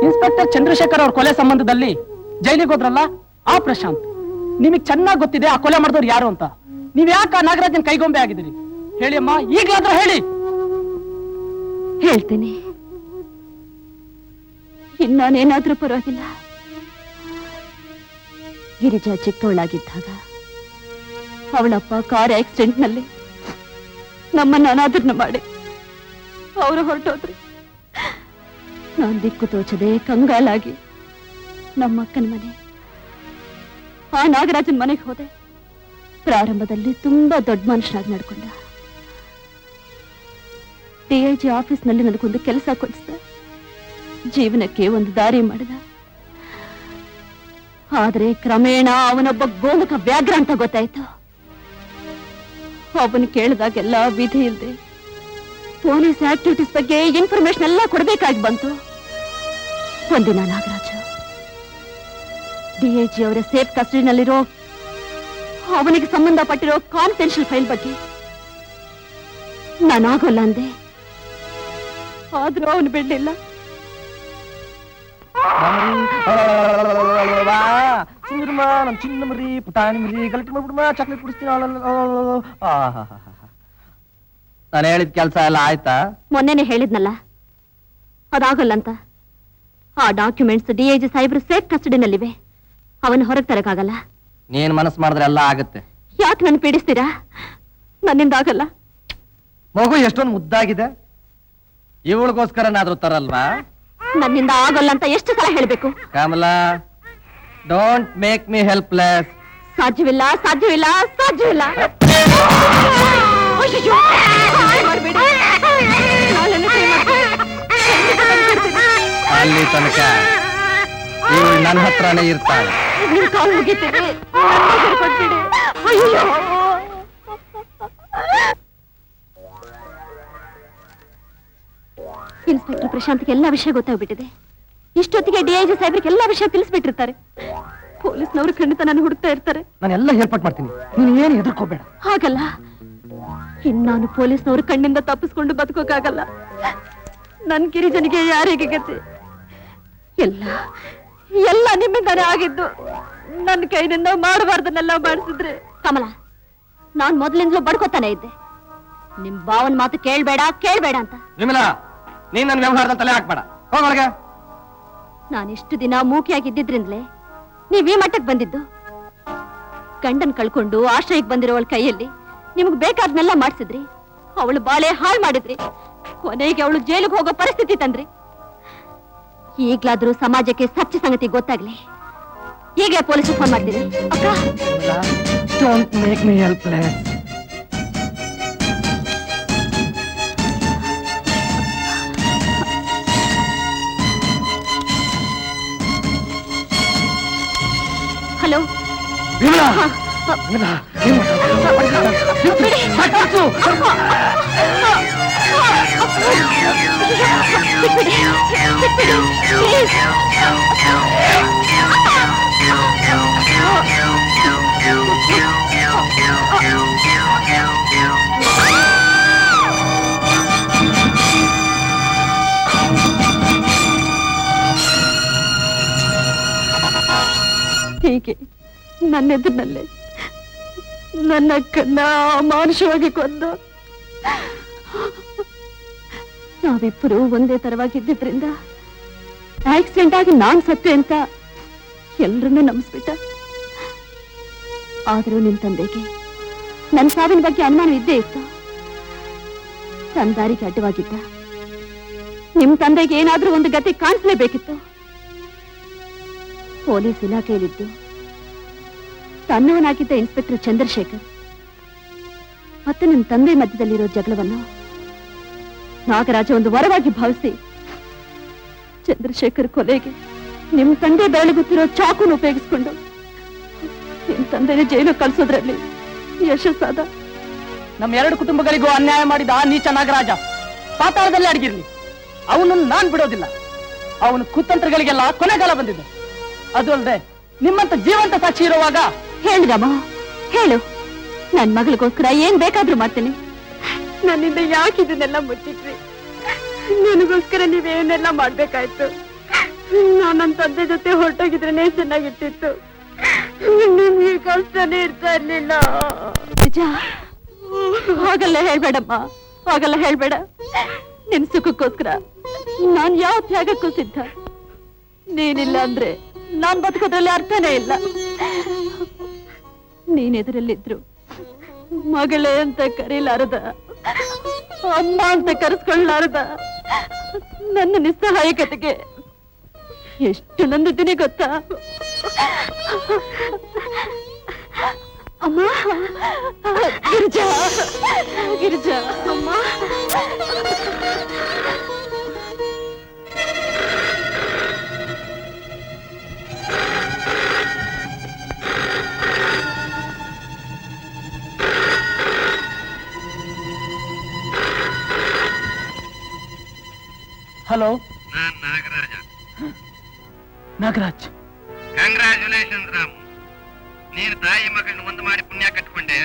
S2: ಇನ್ಸ್ಪೆಕ್ಟರ್ ಚಂದ್ರಶೇಖರ್ ಅವ್ರ ಕೊಲೆ ಸಂಬಂಧದಲ್ಲಿ ಜೈಲಿಗೆ ಹೋದ್ರಲ್ಲ, ಆ ಪ್ರಶಾಂತ್. ನಿಮಗ್ ಚೆನ್ನಾಗ್ ಗೊತ್ತಿದೆ ಆ ಕೊಲೆ ಮಾಡಿದವ್ರು ಯಾರು ಅಂತ. ನೀವ್ ಯಾಕೆ ನಾಗರಾಜನ್ ಕೈಗೊಂಬೆ ಆಗಿದ್ದೀರಿ? ಹೇಳಿ ಅಮ್ಮ, ಈಗಲಾದ್ರೂ ಹೇಳಿ.
S5: ಹೇಳ್ತೀನಿ. ಇನ್ನಾನೇನಾದ್ರೂ ಪರವಾಗಿಲ್ಲ. ಗಿರಿಜಾ ಚಿಕ್ಕವಳಾಗಿದ್ದಾಗ ಅವಳಪ್ಪ ಕಾರ್ ಆಕ್ಸಿಡೆಂಟ್ ನಲ್ಲಿ ನಮ್ಮನ್ನ ಅನಾದರಣ ಮಾಡಿ ಅವರು ಹೊರಟೋದ್ರು. ನಾನ್ ದಿಕ್ಕು ತೋಚದೆ ಕಂಗಾಲಾಗಿ ನಮ್ಮಕ್ಕನ ಮನೆ, ಆ ನಾಗರಾಜನ್ ಮನೆಗೆ ಹೋದೆ. ಪ್ರಾರಂಭದಲ್ಲಿ ತುಂಬಾ ದೊಡ್ಡ ಮನುಷ್ಯನಾಗಿ ನಡ್ಕೊಂಡ. DIG ಆಫೀಸ್ನಲ್ಲಿ ನನಗೊಂದು ಕೆಲಸ ಕೊಡಿಸ್ದ, ಜೀವನಕ್ಕೆ ಒಂದು ದಾರಿ ಮಾಡಿದ. ಆದ್ರೆ ಕ್ರಮೇಣ ಅವನೊಬ್ಬ ಗೋಮುಖ ವ್ಯಾಘ್ರ ಅಂತ ಗೊತ್ತಾಯ್ತು. ಅವನು ಕೇಳಿದಾಗೆಲ್ಲ ವಿಧಿ ಇಲ್ಲದೆ ಪೊಲೀಸ್ ಆಕ್ಟಿವಿಟೀಸ್ ಬಗ್ಗೆ ಇನ್ಫಾರ್ಮೇಶನ್ ಎಲ್ಲ ಕೊಡ್ಬೇಕಾಗಿ ಬಂತು. ಒಂದಿನ ನಾಗರಾಜು DIG ಅವರ ಸೇಫ್ ಕಸ್ಟಡಿನಲ್ಲಿರೋ ಅವನಿಗೆ ಸಂಬಂಧಪಟ್ಟಿರೋ ಕಾನ್ಫಿಡೆನ್ಷಿಯಲ್ ಫೈಲ್ ಬಗ್ಗೆ ನಾನಾಗೋಲ್ಲ ಅಂದೆ. ಆದ್ರೂ ಅವನು ಬಿಡ್ಲಿಲ್ಲ.
S3: ನಮ್ ಚಿನ್ನ ಮರಿ ಪುಟಾಣಿ ಮರಿ ಗಲಾಟೆ ಮಾಡ್ಬಿಡ್ಮ, ಚಾಕ್ಲೇಟ್ ಕುಡಿಸ್ತೀನಿ. ನಾನು ಹೇಳಿದ ಕೆಲಸ ಎಲ್ಲ ಆಯ್ತಾ?
S5: ಮೊನ್ನೆನೆ ಹೇಳಿದ್ನಲ್ಲ, ಅದಾಗಲ್ಲ ಅಂತ. ಆ ಡಾಕ್ಯುಮೆಂಟ್ಸ್ DIG ಸಾಹೇಬ್ರು ಸೇಫ್ ಕಸ್ಟಡಿನಲ್ಲಿವೆ. ಅವನು ಹೊರಗೆ ತರಕಾಗಲ್ಲ.
S3: ನೀನ್ ಮನಸ್ಸು ಮಾಡಿದ್ರೆ ಎಲ್ಲ ಆಗುತ್ತೆ.
S5: ಯಾಕೆ ನನ್ ಪೀಡಿಸ್ತೀರಾ? ನನ್ನಿಂದ ಆಗಲ್ಲ.
S3: ಮಗು ಎಷ್ಟೊಂದು ಮುದ್ದಾಗಿದೆ, ಇವಳಿಗೋಸ್ಕರನಾದ್ರೂ ತರಲ್ವಾ?
S5: ನನ್ನಿಂದ ಆಗಲ್ಲ ಅಂತ ಎಷ್ಟು ಸಲ ಹೇಳ್ಬೇಕು?
S3: Kamala, don't make me helpless.
S5: ಸಾಧ್ಯವಿಲ್ಲ, ಸಾಧ್ಯವಿಲ್ಲ, ಸಾಧ್ಯವಿಲ್ಲ. ಅಯ್ಯಯ್ಯೋ, ಹಾಗೆ ಮಾಡ್ಬೇಡಿ. ನಾಳೆನೇ try ಮಾಡ್ತೀನಿ.
S3: ಅಲ್ಲಿ ತನಕ ಇವಳು ನನ್ನ ಹತ್ರನೇ ಇರ್ತಾಳೆ.
S5: ನಿಮ್ ಕಾಲು ಮುಗಿತೀನಿ, ಕೊಟ್ಬಿಡಿ. ಅಯ್ಯೋ, ಇನ್ಸ್ಪೆಕ್ಟರ್ ಪ್ರಶಾಂತ್ಗೆ ಎಲ್ಲ ವಿಷಯ ಗೊತ್ತಾಗ್ಬಿಟ್ಟಿದೆ. ಇಷ್ಟೊತ್ತಿಗೆ DIG ಸಾಹೇಬ್ರಿಗೆ ಎಲ್ಲ ವಿಷಯ ತಿಳಿಸ್ಬಿಟ್ಟಿರ್ತಾರೆ. ಪೊಲೀಸ್ನವರು ಖಂಡಿತ ನಾನು ಹುಡುಕ್ತಾ ಇರ್ತಾರೆ.
S3: ನಾನು ಎಲ್ಲ ಏರ್ಪಾಟ್ ಮಾಡ್ತೀನಿ, ನೀನು ಏನು ಹೆದರ್ಕೋಬೇಡ.
S5: ಹಾಗಲ್ಲ, ಇನ್ನಾನು ಪೊಲೀಸ್ನವರು ಕಣ್ಣಿಂದ ತಪ್ಪಿಸ್ಕೊಂಡು ಬದುಕೋಕಾಗಲ್ಲ. ನನ್ ಗಿರಿಜನಿಗೆ ಯಾರಿಗೆ ಗತಿ? ಎಲ್ಲ ಎಲ್ಲ ನಿಮ್ಮಿಂದಾನೇ ಆಗಿದ್ದು. ನನ್ನ ಕೈನಿಂದ ಮಾಡಬಾರ್ದನ್ನೆಲ್ಲ ಮಾಡಿಸಿದ್ರೆ. ಕಮಲ, ನಾನ್ ಮೊದಲಿಂದಲೂ ಬಡ್ಕೋತಾನೆ ಇದ್ದೆ, ನಿಮ್ ಬಾವನ್ ಮಾತು ಕೇಳ್ಬೇಡ ಕೇಳ್ಬೇಡ ಅಂತ.
S3: ವಿಮಲಾ, ನೀನ್ ನನ್ನ ವ್ಯವಹಾರದಲ್ಲಿ ತಲೆ ಹಾಕ್ಬೇಡ, ಹೋಗೊಳಗೆ.
S5: ನಾನಿಷ್ಟು ದಿನ ಮೂಕಿಯಾಗಿದ್ದಿದ್ರಿಂದಲೇ ನೀವ್ ಈ ಮಟ್ಟಕ್ಕೆ ಬಂದಿದ್ದು. ಗಂಡನ್ ಕಳ್ಕೊಂಡು ಆಶ್ರಯಕ್ಕೆ ಬಂದಿರೋವಳ ಕೈಯಲ್ಲಿ ನಿಮಗ್ ಬೇಕಾದ್ನೆಲ್ಲ ಮಾಡ್ಸಿದ್ರಿ. ಅವಳು ಬಾಳೆ ಹಾಳು ಮಾಡಿದ್ರಿ. ಕೊನೆಗೆ ಅವಳು ಜೈಲಿಗೆ ಹೋಗೋ ಪರಿಸ್ಥಿತಿ ತಂದ್ರಿ. ಈಗ್ಲಾದ್ರೂ ಸಮಾಜಕ್ಕೆ ಸತ್ಯ ಸಂಗತಿ ಗೊತ್ತಾಗ್ಲಿ. ಈಗಲೇ ಪೊಲೀಸ್ ಫೋನ್ ಮಾಡ್ತೀನಿ. ಅಕ್ಕ,
S3: don't make me helpless.
S5: Hello.
S3: Vimala,
S5: ಹೀಗೆ ನನ್ನೆದುರಿನಲ್ಲೇ ನನ್ನ ಅಕ್ಕನ್ನ ಅಮಾನುಷವಾಗಿ ಕೊಂದು ನಾವಿಬ್ಬರು ಒಂದೇ ತರವಾಗಿದ್ದಿದ್ರಿಂದ ಆಕ್ಸಿಡೆಂಟ್ ಆಗಿ ನಾನ್ ಸತ್ತೆ ಅಂತ ಎಲ್ರನ್ನೂ ನಂಬಿಸ್ಬಿಟ್ಟ. ಆದರೂ ನಿಮ್ ತಂದೆಗೆ ನನ್ನ ಸಾವಿನ ಬಗ್ಗೆ ಅನುಮಾನ ಇದ್ದೇ ಇತ್ತು. ತನ್ನ ದಾರಿಗೆ ಅಡ್ಡವಾಗಿದ್ದ ನಿಮ್ ತಂದೆಗೆ ಏನಾದ್ರೂ ಒಂದು ಗತಿ ಕಾಣಿಸ್ಲೇಬೇಕಿತ್ತು. ಪೊಲೀಸ್ ಇಲಾಖೆಯಲ್ಲಿದ್ದು ತನ್ನವನಾಗಿದ್ದ ಇನ್ಸ್ಪೆಕ್ಟರ್ ಚಂದ್ರಶೇಖರ್ ಮತ್ತೆ ನಿಮ್ ತಂದೆ ಮಧ್ಯದಲ್ಲಿರೋ ಜಗಳವನ್ನು ನಾಗರಾಜ ಒಂದು ವರವಾಗಿ ಭಾವಿಸಿ ಚಂದ್ರಶೇಖರ್ ಕೊಲೆಗೆ ನಿಮ್ ತಂದೆ ಬೆರಳಿಗುತ್ತಿರೋ ಚಾಕುನ ಉಪಯೋಗಿಸ್ಕೊಂಡು ನಿಮ್ ತಂದೆನ ಜೈಲು ಕಳಿಸೋದ್ರಲ್ಲಿ ಯಶಸ್ಸಾದ.
S2: ನಮ್ಮ ಎರಡು ಕುಟುಂಬಗಳಿಗೂ ಅನ್ಯಾಯ ಮಾಡಿದ ಆ ನೀಚ ನಾಗರಾಜ ಪಾತಾಳದಲ್ಲೇ ಅಡಗಿರ್ಲಿ, ಅವನನ್ನು ನಾನ್ ಬಿಡೋದಿಲ್ಲ. ಅವನ ಕುತಂತ್ರಗಳಿಗೆಲ್ಲ ಕೊನೆಗಾಲ ಬಂದಿದೆ. ಅದು ಅಲ್ಲದೆ ನಿಮ್ಮಂತ ಜೀವಂತ ಸಾಕ್ಷಿ ಇರುವಾಗ
S5: ಹೇಳಿದಮ್ಮ, ಹೇಳು, ನನ್ ಮಗಳಿಗೋಸ್ಕರ ಏನ್ ಬೇಕಾದ್ರೂ ಮಾಡ್ತೇನೆ. ನನ್ನಿಂದ ಯಾಕೆ ಇದನ್ನೆಲ್ಲ ಮುಚ್ಚಿಟ್ರಿ? ನನಗೋಸ್ಕರ ನೀವೇನೆಲ್ಲ ಮಾಡ್ಬೇಕಾಯ್ತು? ನಾನು ನನ್ನ ತಂದೆ ಜೊತೆ ಹೊರಟೋಗಿದ್ರೇನೆ ಚೆನ್ನಾಗಿರ್ತಿತ್ತು. ನಿಮ್ಗೆ ಕಷ್ಟನೇ ಇರ್ತಾ ಇರ್ಲಿಲ್ಲ. ನಿಜ, ಹಾಗೆಲ್ಲ ಹೇಳ್ಬೇಡಮ್ಮ, ಹಾಗೆಲ್ಲ ಹೇಳ್ಬೇಡ. ನಿನ್ ಸುಖಕ್ಕೋಸ್ಕರ ನಾನ್ ಯಾವ ತ್ಯಾಗಕ್ಕೂ ಸಿದ್ಧ. ನೀನಿಲ್ಲ ಅಂದ್ರೆ ನಾನ್ ಬದುಕೋದ್ರಲ್ಲಿ ಅರ್ಥನೇ ಇಲ್ಲ. ನೀನೆದುರಲ್ಲಿದ್ರು ಮಗಳೇ ಅಂತ ಕರೀಲಾರದ, ಅಮ್ಮ ಅಂತ ಕರೆಸ್ಕೊಳ್ಳಾರದ ನನ್ನ ನಿಸ್ಸಹಾಯಕತೆಗೆ ಎಷ್ಟು ನೊಂದಿದ್ದೀನಿ ಗೊತ್ತಾ? ಅಮ್ಮ, ಗಿರಿಜಾ, ಗಿರಿಜಾ, ಅಮ್ಮ.
S2: ಹಲೋ,
S10: ನಾನ್ ನಾಗರಾಜ.
S2: ನಾಗರಾಜ್.
S10: ಕಂಗ್ರಾಚುಲೇಷನ್ ರಾಮು, ನೀನು ತಾಯಿ ಮಗಳನ್ನ ಒಂದು ಮಾಡಿ ಪುಣ್ಯ ಕಟ್ಕೊಂಡೆ.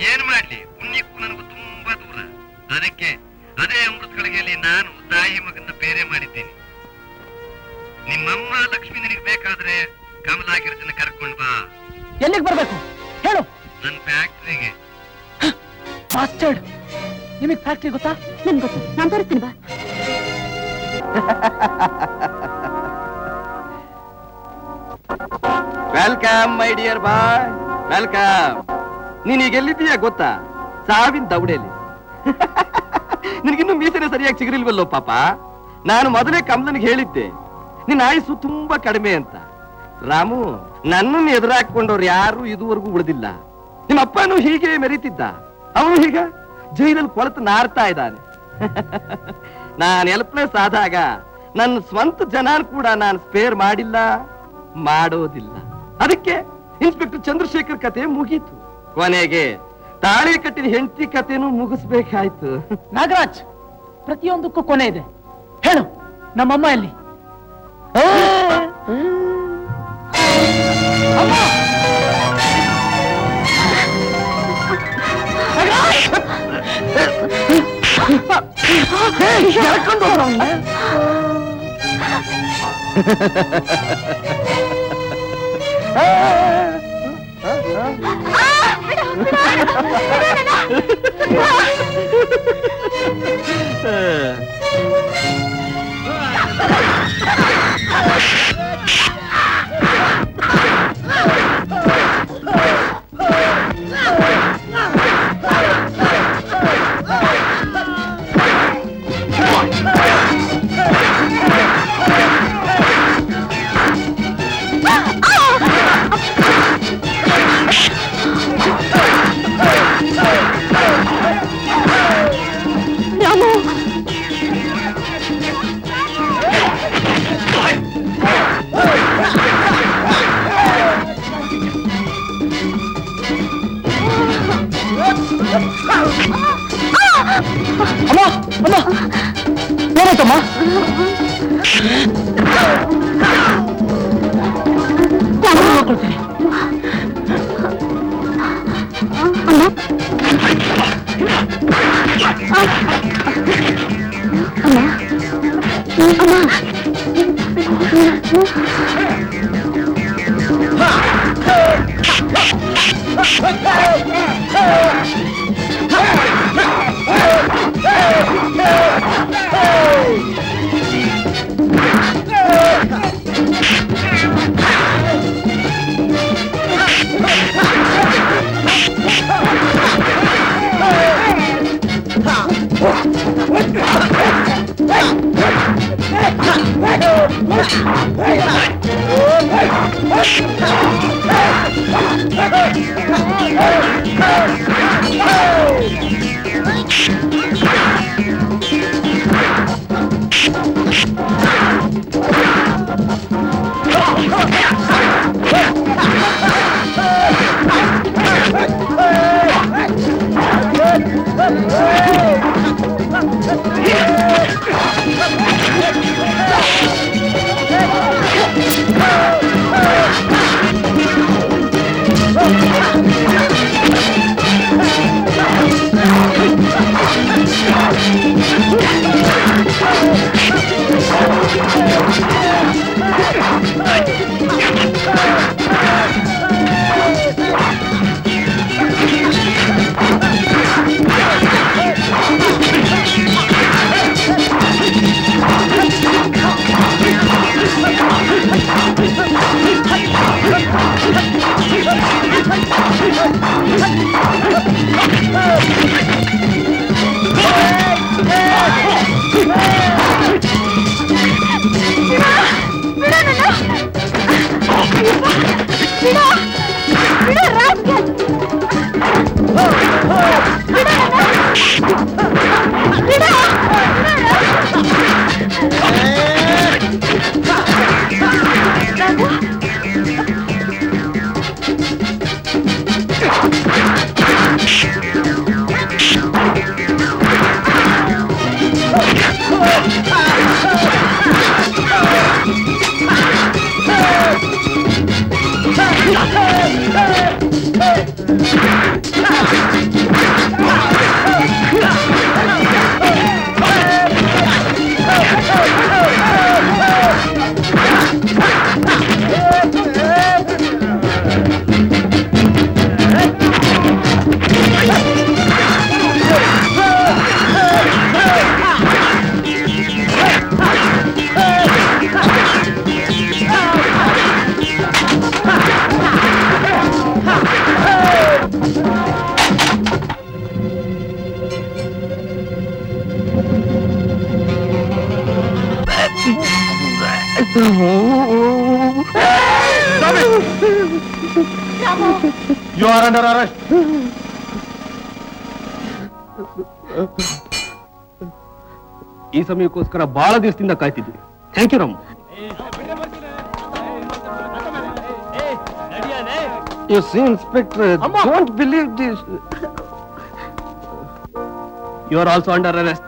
S10: ಏನ್ ಮಾಡ್ಲಿ, ಪುಣ್ಯಕ್ಕೂ ನನಗೂ ತುಂಬಾ ದೂರ. ಅದಕ್ಕೆ ಅದೇ ಅಮೃತಗಳಿಗೆಯಲ್ಲಿ ನಾನು ತಾಯಿ ಮಗನ್ನ ಬೇರೆ ಮಾಡಿದ್ದೀನಿ. ನಿಮ್ಮಮ್ಮ ಲಕ್ಷ್ಮಿ ನಿನಗೆ ಬೇಕಾದ್ರೆ ಕಮಲಾಗಿರ್ಜನ ಕರ್ಕೊಂಡ್ ಬಾ.
S2: ಎಲ್ಲಿಗೆ ಬರ್ಬೇಕು ಹೇಳು?
S10: ನನ್ನ ಫ್ಯಾಕ್ಟ್ರಿಗೆ.
S2: ಮಾಸ್ಟರ್ಡ್, ನಿಮಗ್ ಫ್ಯಾಕ್ಟ್ರಿ ಗೊತ್ತಾ?
S5: ನನ್ ಗೊತ್ತು, ನಾನ್ ತೋರಿಸ್ತೀನಿ ಬಾ.
S3: Welcome my dear boy, welcome. ನೀನೀಗ ಎಲ್ಲಿದ್ದೀಯಾ ಗೊತ್ತಾ? ಸಾವಿನ ದೌಡೆಯಲ್ಲಿ. ನಿನಗಿನ್ನೂ ಮೀಸನೆ ಸರಿಯಾಗಿ ಸಿಗಲಿಲ್ವಲ್ಲೋ ಪಾಪ. ನಾನು ಮೊದಲೇ ಕಮಲನಿಗೆ ಹೇಳಿದ್ದೆ ನಿನ್ನ ಆಯುಸ್ಸು ತುಂಬಾ ಕಡಿಮೆ ಅಂತ. ರಾಮು, ನನ್ನನ್ನು ಎದುರಾಕೊಂಡವ್ರು ಯಾರು ಇದುವರೆಗೂ ಉಳಿದಿಲ್ಲ. ನಿಮ್ಮ ಅಪ್ಪನೂ ಹೀಗೆ ಮೆರೀತಿದ್ದ, ಅವನು ಹೀಗ ಜೈಲಲ್ಲಿ ಕೊಳತು ನಾರ್ತಾ ಇದ್ದಾನೆ. ನಾನು ಹೆಲ್ಪ್ಲೆಸ್ ಆದಾಗ ನನ್ನ ಸ್ವಂತ ಜನ ಕೂಡ ನಾನು ಸ್ಪೇರ್ ಮಾಡಿಲ್ಲ, ಮಾಡೋದಿಲ್ಲ. ಅದಕ್ಕೆ ಇನ್ಸ್ಪೆಕ್ಟರ್ ಚಂದ್ರಶೇಖರ್ ಕತೆ ಮುಗೀತು. ಕೊನೆಗೆ ತಾಳಿ ಕಟ್ಟಿದ ಹೆಂಡತಿ ಕತೆನೂ ಮುಗಿಸ್ಬೇಕಾಯ್ತು.
S2: ನಾಗರಾಜ್, ಪ್ರತಿಯೊಂದಕ್ಕೂ ಕೊನೆ ಇದೆ. ಹೇಳು, ನಮ್ಮಮ್ಮ ಎಲ್ಲಿ? ಅಮ್ಮ, ಅಮ್ಮ, ಏನಾಯ್ತಮ್ಮ? ನೋಡ್ಕೊಳ್ತೀನಿ.
S5: ಅಮ್ಮ
S7: You are under arrest.
S8: ಈ ಸಮಯಕ್ಕೋಸ್ಕರ ಬಹಳ ದಿವಸದಿಂದ ಕಾಯ್ತಿದ್ವಿ. Thank you Ramu. You see, Inspector, don't believe this. You are also under arrest.